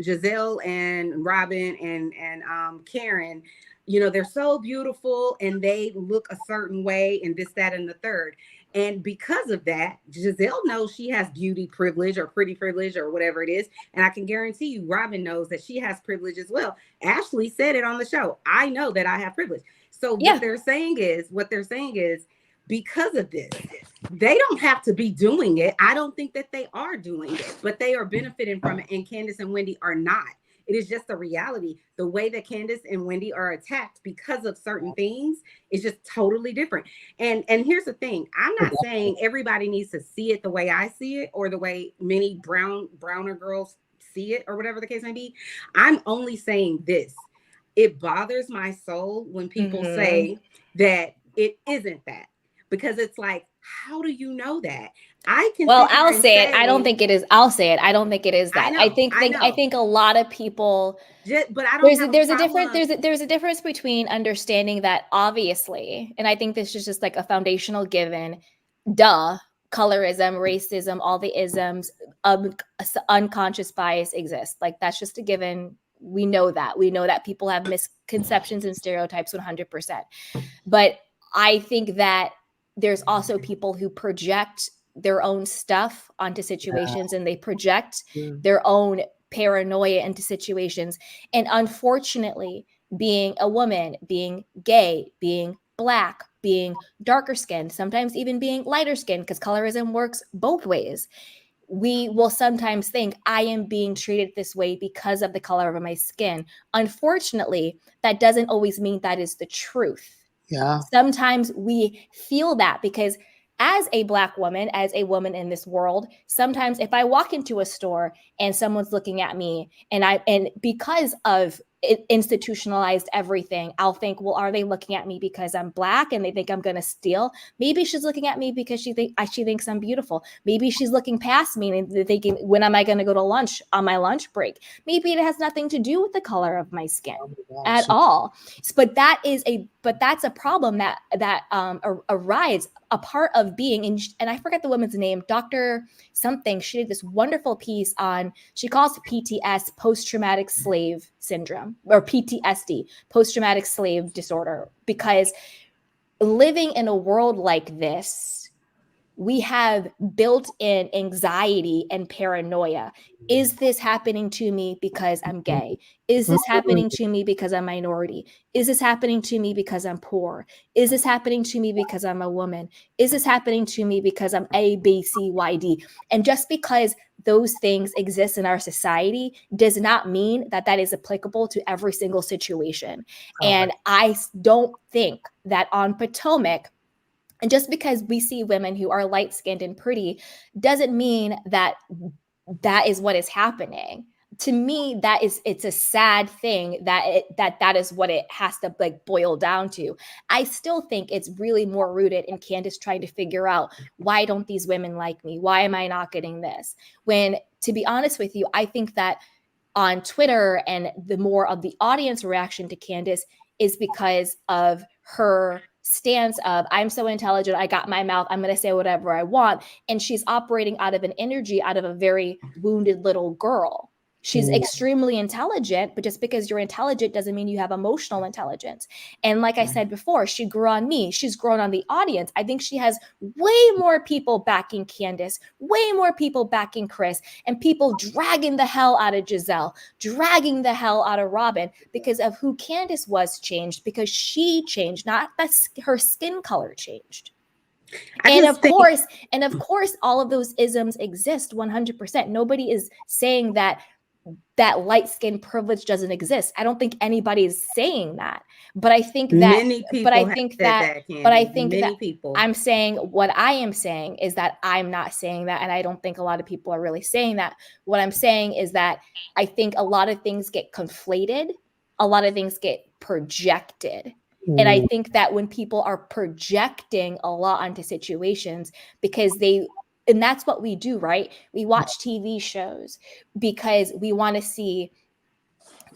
Gizelle and Robin and Karen, they're so beautiful and they look a certain way and this, that, and the third. And because of that, Gizelle knows she has beauty privilege or pretty privilege or whatever it is. And I can guarantee you, Robin knows that she has privilege as well. Ashley said it on the show. I know that I have privilege. So what they're saying is, because of this, they don't have to be doing it. I don't think that they are doing it, but they are benefiting from it. And Candiace and Wendy are not. It is just a reality. The way that Candiace and Wendy are attacked because of certain things is just totally different. And here's the thing. I'm not saying everybody needs to see it the way I see it or the way many browner girls see it or whatever the case may be. I'm only saying this. It bothers my soul when people say that it isn't that, because it's like, how do you know that? I'll say it. I don't think it is. I'll say it. I don't think it is that. I think a lot of people. But I don't. There's a difference between understanding that, obviously, and I think this is just like a foundational given. Colorism, racism, all the isms, unconscious bias exists. Like, that's just a given. We know that people have misconceptions and stereotypes 100%. But I think that there's also people who project their own stuff onto situations, and they project their own paranoia into situations. And unfortunately, being a woman, being gay, being Black, being darker skinned, sometimes even being lighter skinned, because colorism works both ways, we will sometimes think, I am being treated this way because of the color of my skin. Unfortunately, that doesn't always mean that is the truth. Yeah. Sometimes we feel that because as a Black woman, as a woman in this world, sometimes if I walk into a store and someone's looking at me and because of institutionalized everything. I'll think, well, are they looking at me because I'm Black and they think I'm going to steal? Maybe she's looking at me because she thinks I'm beautiful. Maybe she's looking past me and thinking, when am I going to go to lunch on my lunch break? Maybe it has nothing to do with the color of my skin at all. But that's a problem that arises a part of being, and I forget the woman's name, Dr. something. She did this wonderful piece on, she calls it PTS, post-traumatic slave syndrome, or PTSD, post-traumatic slave disorder, because living in a world like this, we have built-in anxiety and paranoia. Is this happening to me because I'm gay? Is this happening to me because I'm minority? Is this happening to me because I'm poor? Is this happening to me because I'm a woman? Is this happening to me because I'm A, B, C, Y, D? And just because those things exist in our society does not mean that that is applicable to every single situation. And I don't think that on Potomac, and just because we see women who are light-skinned and pretty doesn't mean that that is what is happening. To me, it's a sad thing that is what it has to like boil down to. I still think it's really more rooted in Candiace trying to figure out, why don't these women like me? Why am I not getting this? When, to be honest with you, I think that on Twitter and the more of the audience reaction to Candiace is because of her stance of, I'm so intelligent, I got my mouth, I'm going to say whatever I want. And she's operating out of an energy out of a very wounded little girl. She's extremely intelligent, but just because you're intelligent doesn't mean you have emotional intelligence. And like I said before, she grew on me. She's grown on the audience. I think she has way more people backing Candiace, way more people backing Chris, and people dragging the hell out of Gizelle, dragging the hell out of Robin because of who Candiace was changed, because she changed, not that her skin color changed. And of course, all of those isms exist 100%. Nobody is saying that light skin privilege doesn't exist. I don't think anybody's saying that, but I think that I'm saying, what I am saying is that I'm not saying that. And I don't think a lot of people are really saying that. What I'm saying is that I think a lot of things get conflated. A lot of things get projected. And I think that when people are projecting a lot onto situations and that's what we do, right? We watch TV shows because we want to see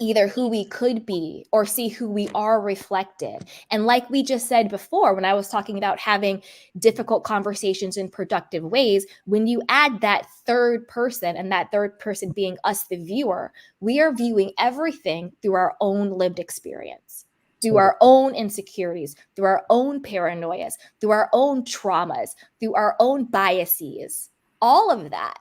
either who we could be or see who we are reflected. And like we just said before, when I was talking about having difficult conversations in productive ways, when you add that third person, and that third person being us, the viewer, we are viewing everything through our own lived experience, through our own insecurities, through our own paranoias, through our own traumas, through our own biases, all of that.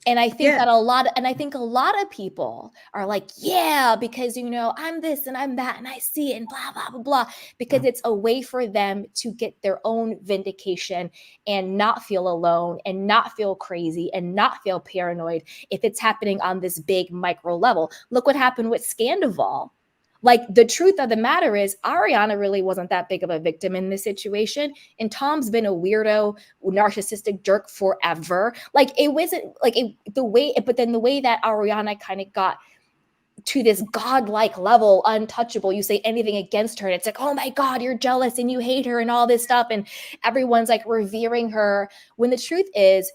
And I think that a lot of people are like, yeah, because, I'm this and I'm that and I see it and blah, blah, blah, blah, because it's a way for them to get their own vindication and not feel alone and not feel crazy and not feel paranoid if it's happening on this big micro level. Look what happened with Scandival. Like, the truth of the matter is, Ariana really wasn't that big of a victim in this situation. And Tom's been a weirdo, narcissistic jerk forever. Like, it wasn't like but then the way that Ariana kind of got to this godlike level, untouchable, you say anything against her and it's like, oh my God, you're jealous and you hate her and all this stuff. And everyone's like revering her. When the truth is,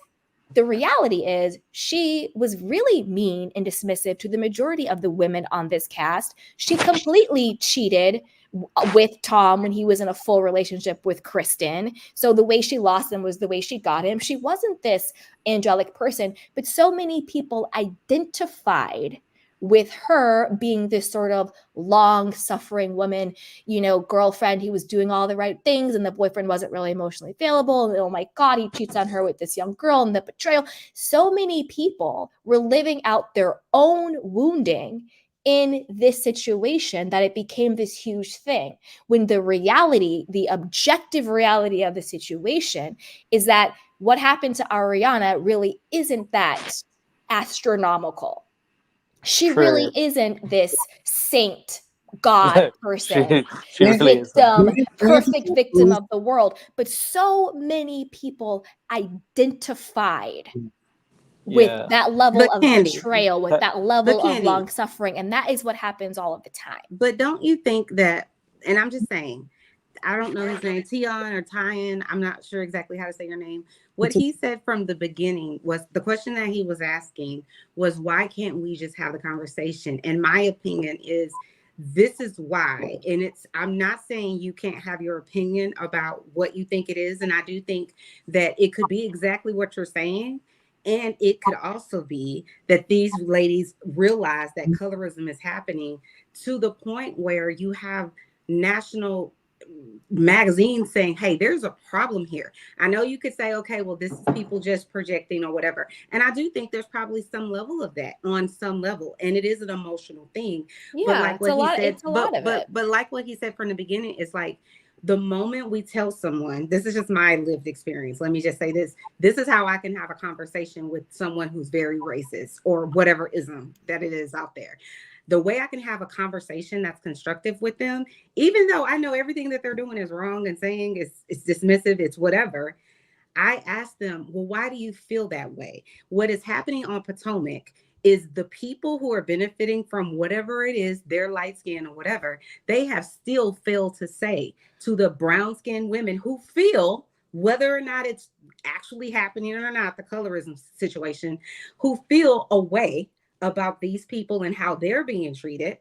the reality is she was really mean and dismissive to the majority of the women on this cast. She completely cheated with Tom when he was in a full relationship with Kristen. So the way she lost him was the way she got him. She wasn't this angelic person, but so many people identified with her being this sort of long-suffering woman, girlfriend who was doing all the right things and the boyfriend wasn't really emotionally available. And oh my God, he cheats on her with this young girl and the betrayal. So many people were living out their own wounding in this situation that it became this huge thing. When the reality, the objective reality of the situation is that what happened to Ariana really isn't that astronomical. She really isn't this saint, God person, she really perfect victim of the world. But so many people identified with Yeah. that level But of Candy, betrayal, with but- that level of Candy. long suffering. And that is what happens all of the time. But don't you think that, and I'm just saying, I don't know his name, Tion or Tyan, I'm not sure exactly how to say your name. What he said from the beginning was, the question that he was asking was, why can't we just have the conversation? And my opinion is, this is why. And I'm not saying you can't have your opinion about what you think it is. And I do think that it could be exactly what you're saying. And it could also be that these ladies realize that colorism is happening to the point where you have national magazines saying, hey, there's a problem here. I know you could say, okay, well, this is people just projecting or whatever. And I do think there's probably some level of that on some level. And it is an emotional thing. Yeah, but like what he said, it's a lot of it. But like what he said from the beginning, it's like, the moment we tell someone, this is just my lived experience. Let me just say this. This is how I can have a conversation with someone who's very racist or whatever ism that it is out there. The way I can have a conversation that's constructive with them, even though I know everything that they're doing is wrong and saying it's dismissive, it's whatever, I ask them, well, why do you feel that way? What is happening on Potomac is the people who are benefiting from whatever it is, their light skin or whatever, they have still failed to say to the brown skinned women who feel, whether or not it's actually happening or not, the colorism situation, who feel a way about these people and how they're being treated.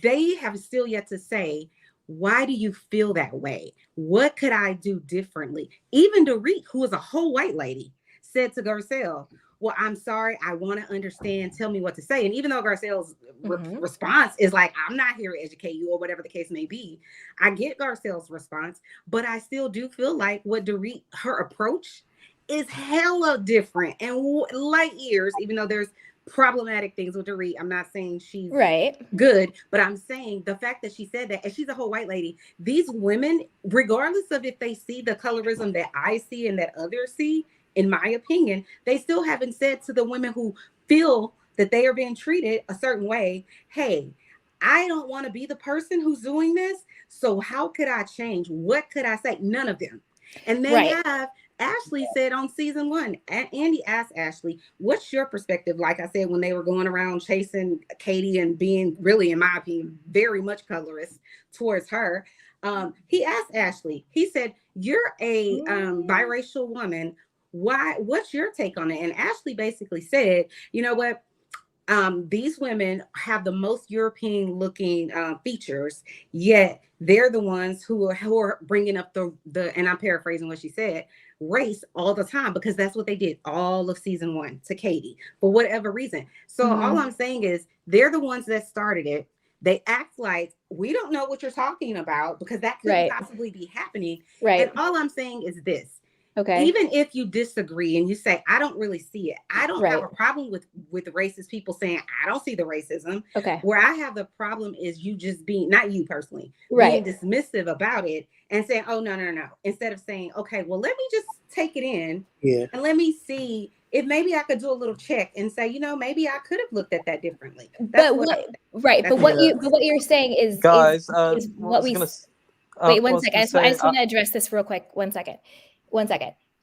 They have still yet to say, why do you feel that way? What could I do differently? Even Dorit, who is a whole white lady, said to Garcelle, well, I'm sorry, I want to understand, tell me what to say. And even though Garcelle's response is like, I'm not here to educate you or whatever the case may be, I get Garcelle's response, but I still do feel like what Dorit, her approach is hella different and light years, even though there's problematic things with Dorit. I'm not saying she's good, but I'm saying the fact that she said that, and she's a whole white lady, these women, regardless of if they see the colorism that I see and that others see, in my opinion, they still haven't said to the women who feel that they are being treated a certain way, hey, I don't want to be the person who's doing this, so how could I change? What could I say? None of them. And they have, Ashley said on season 1, Andy asked Ashley, what's your perspective? Like I said, when they were going around chasing Katie and being really, in my opinion, very much colorist towards her. He asked Ashley, he said, you're a biracial woman. What's your take on it? And Ashley basically said, you know what? These women have the most European looking features, yet they're the ones who are bringing up the, and I'm paraphrasing what she said, race all the time, because that's what they did all of season 1 to Katie for whatever reason. So all I'm saying is they're the ones that started it. They act like we don't know what you're talking about because that could possibly be happening. And all I'm saying is this. Okay. Even if you disagree and you say, I don't really see it, I don't have a problem with racist people saying, I don't see the racism. Okay. Where I have the problem is you just being, not you personally, being dismissive about it and saying, oh, no. Instead of saying, okay, well, let me just take it in and let me see if maybe I could do a little check and say, you know, maybe I could have looked at that differently. That's but what you're saying is, guys, is what we wait 1 second. I just want to address this real quick. 1 second.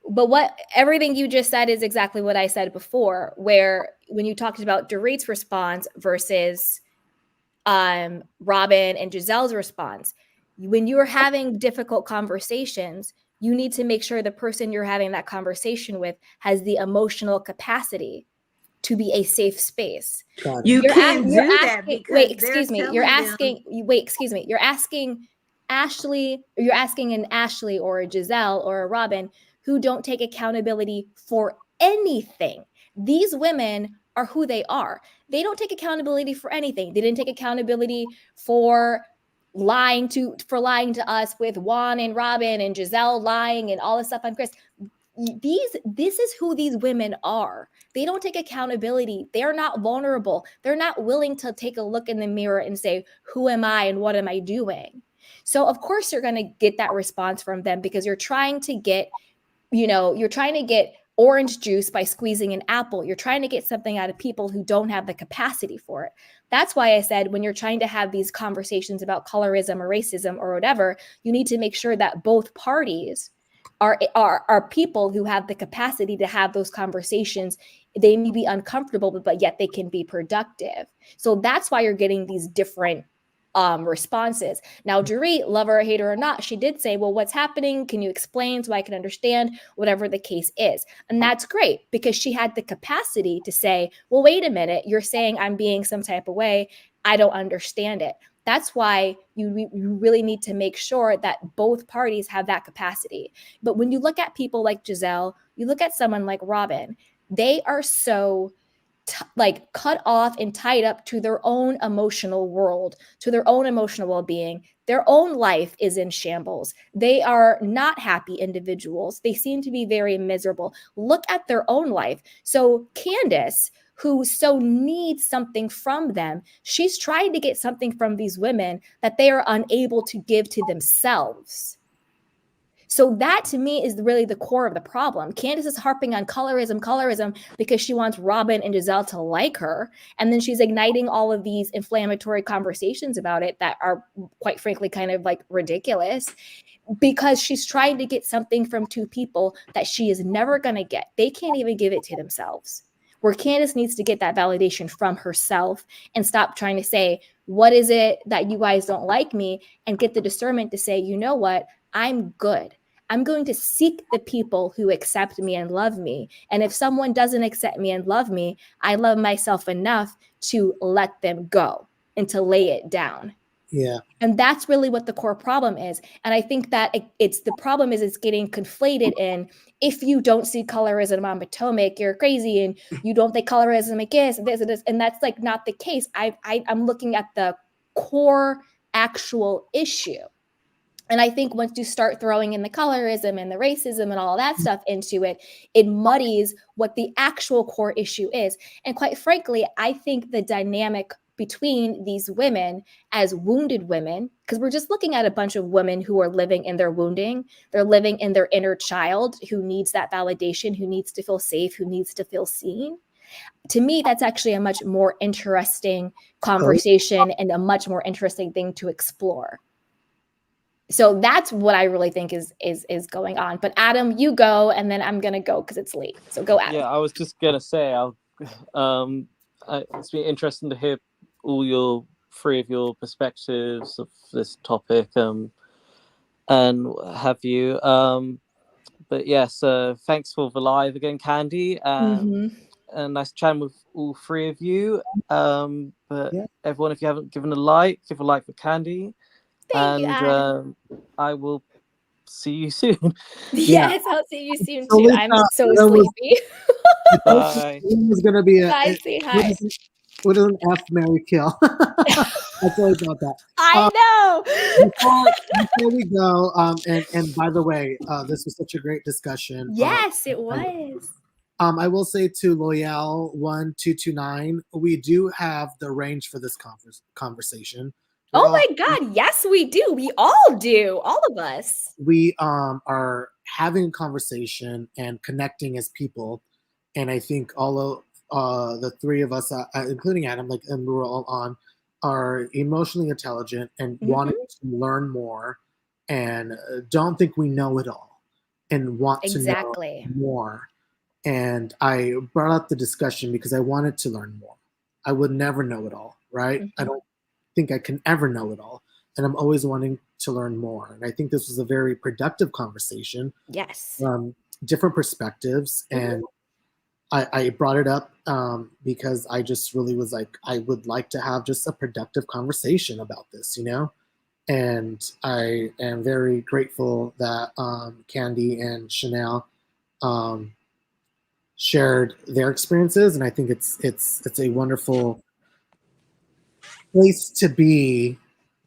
But what everything you just said is exactly what I said before, where when you talked about Dorit's response versus Robin and Gizelle's response, when you're having difficult conversations, you need to make sure the person you're having that conversation with has the emotional capacity to be a safe space. You can't do that because You're asking Ashley, or you're asking an Ashley or a Gizelle or a Robin who don't take accountability for anything. These women are who they are. They don't take accountability for anything. They didn't take accountability for lying to us with Juan and Robin and Gizelle lying and all this stuff on Chris. This is who these women are. They don't take accountability. They're not vulnerable. They're not willing to take a look in the mirror and say, who am I and what am I doing? So of course you're going to get that response from them because you're trying to get, orange juice by squeezing an apple. You're trying to get something out of people who don't have the capacity for it. That's why I said when you're trying to have these conversations about colorism or racism or whatever, you need to make sure that both parties are people who have the capacity to have those conversations. They may be uncomfortable, but yet they can be productive. So that's why you're getting these different responses. Now, Dorit, love her or hate her or not, she did say, well, what's happening? Can you explain so I can understand? Whatever the case is. And that's great because she had the capacity to say, well, wait a minute, you're saying I'm being some type of way. I don't understand it. That's why you really need to make sure that both parties have that capacity. But when you look at people like Gizelle, you look at someone like Robin, they are so like cut off and tied up to their own emotional world, to their own emotional well-being. Their own life is in shambles. They are not happy individuals. They seem to be very miserable. Look at their own life. So Candiace, who so needs something from them, she's trying to get something from these women that they are unable to give to themselves. So that to me is really the core of the problem. Candiace is harping on colorism because she wants Robin and Gizelle to like her. And then she's igniting all of these inflammatory conversations about it that are quite frankly kind of like ridiculous because she's trying to get something from two people that she is never going to get. They can't even give it to themselves. Where Candiace needs to get that validation from herself and stop trying to say, what is it that you guys don't like me? And get the discernment to say, you know what? I'm good. I'm going to seek the people who accept me and love me. And if someone doesn't accept me and love me, I love myself enough to let them go and to lay it down. Yeah. And that's really what the core problem is. And I think that it's getting conflated in, if you don't see colorism on Potomac, you're crazy, and you don't think colorism exists, this, and that's like not the case. I'm looking at the core actual issue. And I think once you start throwing in the colorism and the racism and all that stuff into it, it muddies what the actual core issue is. And quite frankly, I think the dynamic between these women as wounded women, because we're just looking at a bunch of women who are living in their wounding, they're living in their inner child who needs that validation, who needs to feel safe, who needs to feel seen. To me, that's actually a much more interesting conversation and a much more interesting thing to explore. So that's what I really think is going on. But Adam, you go, and then I'm gonna go because it's late. So go, Adam. Yeah, I was just gonna say, it's been interesting to hear all three of your perspectives of this topic, and have you. But yes, thanks for the live again, Candy. And nice chatting with all three of you. But yeah. Everyone, if you haven't given a like, give a like for Candy. Thank you, Adam. I will see you soon. Yes, I'll see you soon too. I'm so sleepy. Bye. It was gonna be say hi. What is an F, Mary, kill? I totally got that. I know. Before we go, and by the way, this was such a great discussion. Yes, it was. I will say to Loyal 1229, we do have the range for this conversation. Oh my God, yes, we do. We all do. All of us. We are having a conversation and connecting as people. And I think all of the three of us, including Adam, and we're all on, are emotionally intelligent and wanting to learn more and don't think we know it all and want to know more. And I brought up the discussion because I wanted to learn more. I would never know it all, right? I don't think I can ever know it all. And I'm always wanting to learn more. And I think this was a very productive conversation. Yes. Different perspectives. And I brought it up because I just really was like, I would like to have just a productive conversation about this, And I am very grateful that Candy and Chanel shared their experiences. And I think it's a wonderful place to be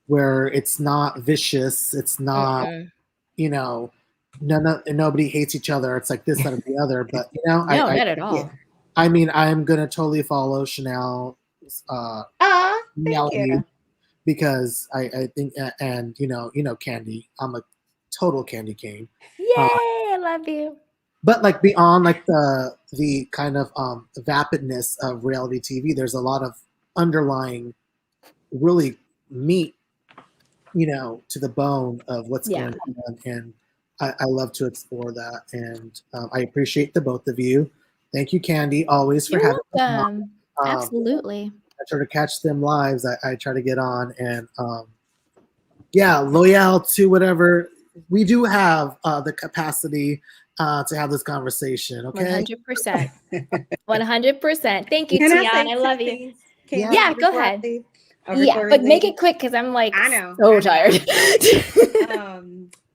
where it's not vicious. It's not, nobody hates each other. It's like this, that, or the other. But no, not at all. I mean, I'm gonna totally follow Chanel's melody because I think, and Candy. I'm a total Candy Cane. Yay! I love you. But like beyond like the kind of vapidness of reality TV, there's a lot of underlying really meat, to the bone of what's going on. And I love to explore that, and I appreciate the both of you. Thank you, Candy, always for You're having us on. welcome. Absolutely. I try to catch them lives. I try to get on, and yeah, loyal to whatever. We do have the capacity to have this conversation. Okay. 100%. 100%. Thank you, Can I Tian. say I two love you. things? Can Yeah, I, go before I ahead. leave? Yeah, Before we but make leave? it quick because I'm like I know. so tired.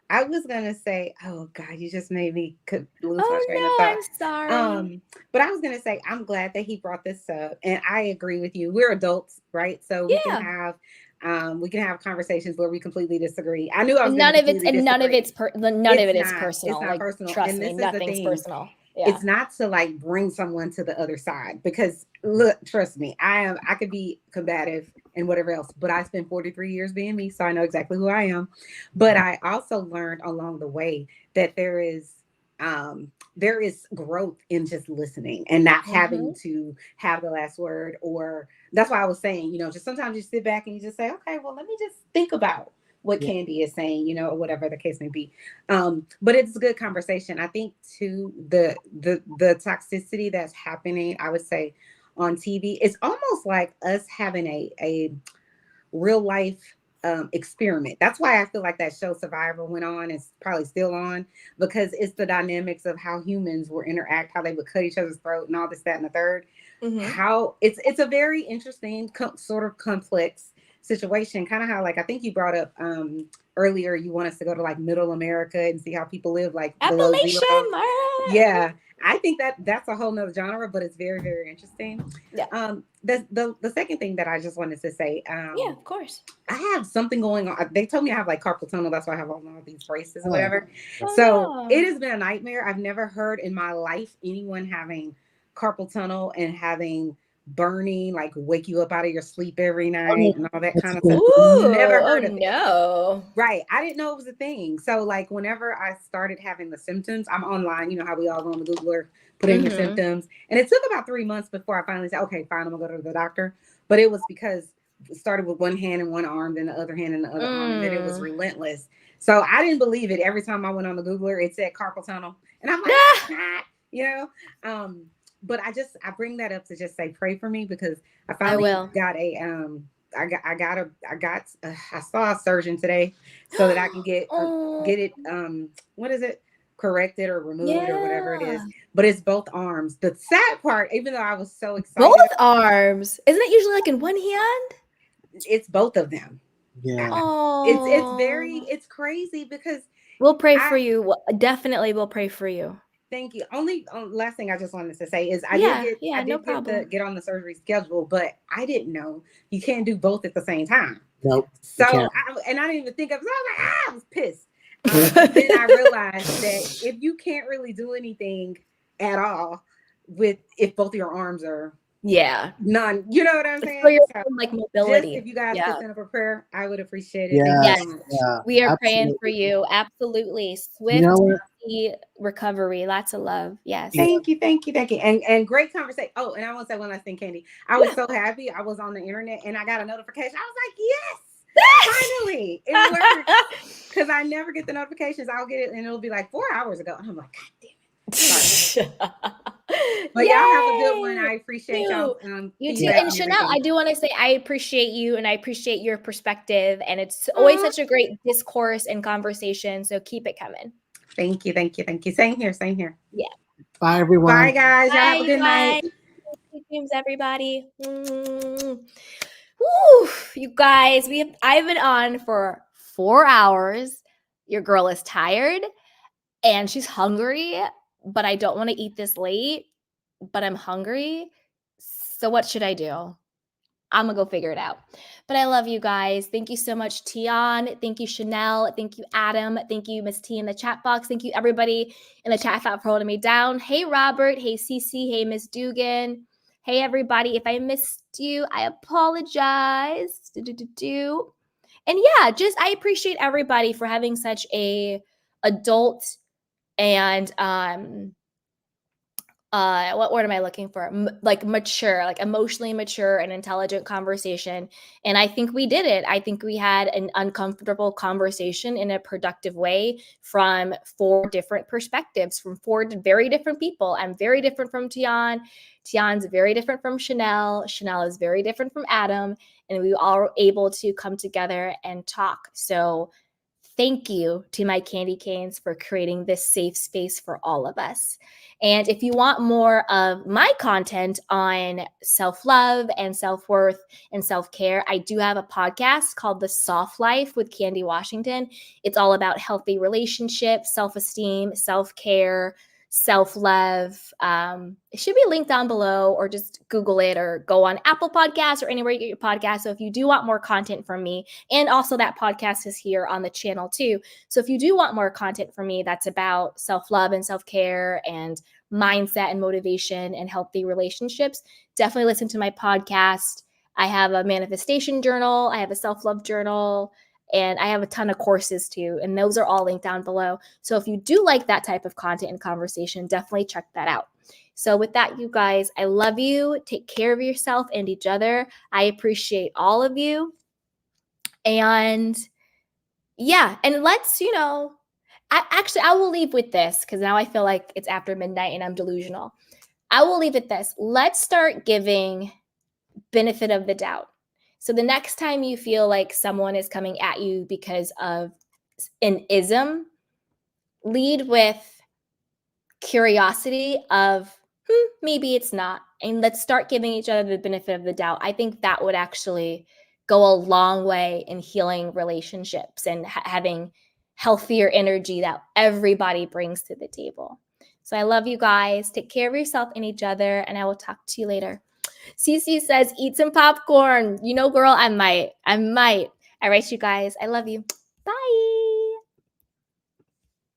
I was gonna say, oh God, you just made me lose my Oh train of no, thought. I'm sorry. But I was gonna say, I'm glad that he brought this up, and I agree with you. We're adults, right? So we can have conversations where we completely disagree. I knew I was None of it is personal. It's not like, personal. trust And me, this is the nothing's thing. personal. Yeah. It's not to like bring someone to the other side, because look, trust me, I could be combative and whatever else, but I spent 43 years being me, so I know exactly who I am. But I also learned along the way that there is growth in just listening and not having to have the last word. Or that's why I was saying, just sometimes you sit back and you just say, okay, well, let me just think about what Candy is saying, or whatever the case may be. But it's a good conversation. I think too, the toxicity that's happening, I would say, on TV, it's almost like us having a real life experiment. That's why I feel like that show Survivor went on, it's probably still on, because it's the dynamics of how humans will interact, how they would cut each other's throat and all this, that, and the third. How it's a very interesting sort of complex situation, kind of how, like, I think you brought up earlier, you want us to go to like middle America and see how people live like below zero. Yeah, I think that's a whole nother genre, but it's very, very interesting. Yeah. The second thing that I just wanted to say, yeah, of course, I have something going on. They told me I have like carpal tunnel, that's why I have all these braces or whatever. Oh, So no. it has been a nightmare. I've never heard in my life anyone having carpal tunnel and having burning, like wake you up out of your sleep every night and all that kind of stuff. Never heard of it. No. Right. I didn't know it was a thing. So like whenever I started having the symptoms, I'm online, you know how we all go on the Googler, put in your symptoms. And it took about 3 months before I finally said, okay, fine, I'm gonna go to the doctor. But it was because it started with one hand and one arm, then the other hand and the other arm, and then it was relentless. So I didn't believe it. Every time I went on the Googler, it said carpal tunnel. And I'm like, but I bring that up to just say, pray for me, because I finally got I saw a surgeon today so that I can get it what is it, corrected or removed or whatever it is. But it's both arms. The sad part, even though I was so excited, both arms, isn't it usually like in one hand? It's both of them. Yeah. It's crazy, because we'll pray for you. Definitely we'll pray for you. Thank you. Only last thing I just wanted to say is I did get on the surgery schedule, but I didn't know you can't do both at the same time. Nope. So I didn't even think of it. I was pissed. Then I realized that if you can't really do anything at all if both of your arms are none, you know what I'm saying? For your like mobility. If you guys could send up a prayer, I would appreciate it. Yes. Thank you so much. Yeah, we are praying for you. Absolutely. Swift recovery. Lots of love. Yes. Thank you. And great conversation. Oh, and I want to say one last thing, Candy. I was so happy. I was on the internet and I got a notification. I was like, yes, finally. It worked. Because I never get the notifications. I'll get it and it'll be like 4 hours ago. And I'm like, God damn it. But y'all have a good one. I appreciate y'all. You too. And Chanel, I do want to say I appreciate you and I appreciate your perspective. And it's always such a great discourse and conversation. So keep it coming. Thank you. Same here. Yeah. Bye, everyone. Bye, guys. Y'all have a good night. Sweet dreams, everybody. Woo, you guys, I've been on for 4 hours. Your girl is tired and she's hungry, but I don't want to eat this late, but I'm hungry. So what should I do? I'm going to go figure it out. But I love you guys. Thank you so much, Tian. Thank you, Chanel. Thank you, Adam. Thank you, Miss T in the chat box. Thank you, everybody in the chat for holding me down. Hey, Robert. Hey, Cece. Hey, Miss Dugan. Hey, everybody. If I missed you, I apologize. And yeah, I appreciate everybody for having such a adult and what word am I looking for? Like mature, like emotionally mature and intelligent conversation. And I think we did it. I think we had an uncomfortable conversation in a productive way from 4 different perspectives, from 4 very different people. I'm very different from Tian. Tian's very different from Chanel. Chanel is very different from Adam. And we all were able to come together and talk. So thank you to my candy canes for creating this safe space for all of us. And if you want more of my content on self-love and self-worth and self-care, I do have a podcast called The Soft Life with Candy Washington. It's all about healthy relationships, self-esteem, self-care, self-love. It should be linked down below, or just Google it, or go on Apple Podcasts or anywhere you get your podcast. So if you do want more content from me, and also that podcast is here on the channel too. So if you do want more content from me that's about self-love and self-care and mindset and motivation and healthy relationships, definitely listen to my podcast. I have a manifestation journal. I have a self-love journal. And I have a ton of courses too, and those are all linked down below. So if you do like that type of content and conversation, definitely check that out. So with that, you guys, I love you. Take care of yourself and each other. I appreciate all of you. And yeah, and let's, I will leave with this, because now I feel like it's after midnight and I'm delusional. I will leave with this. Let's start giving benefit of the doubt. So the next time you feel like someone is coming at you because of an ism, lead with curiosity of, maybe it's not. And let's start giving each other the benefit of the doubt. I think that would actually go a long way in healing relationships and having healthier energy that everybody brings to the table. So I love you guys. Take care of yourself and each other, and I will talk to you later. Cece says, eat some popcorn. Girl, I might. All right, you guys. I love you.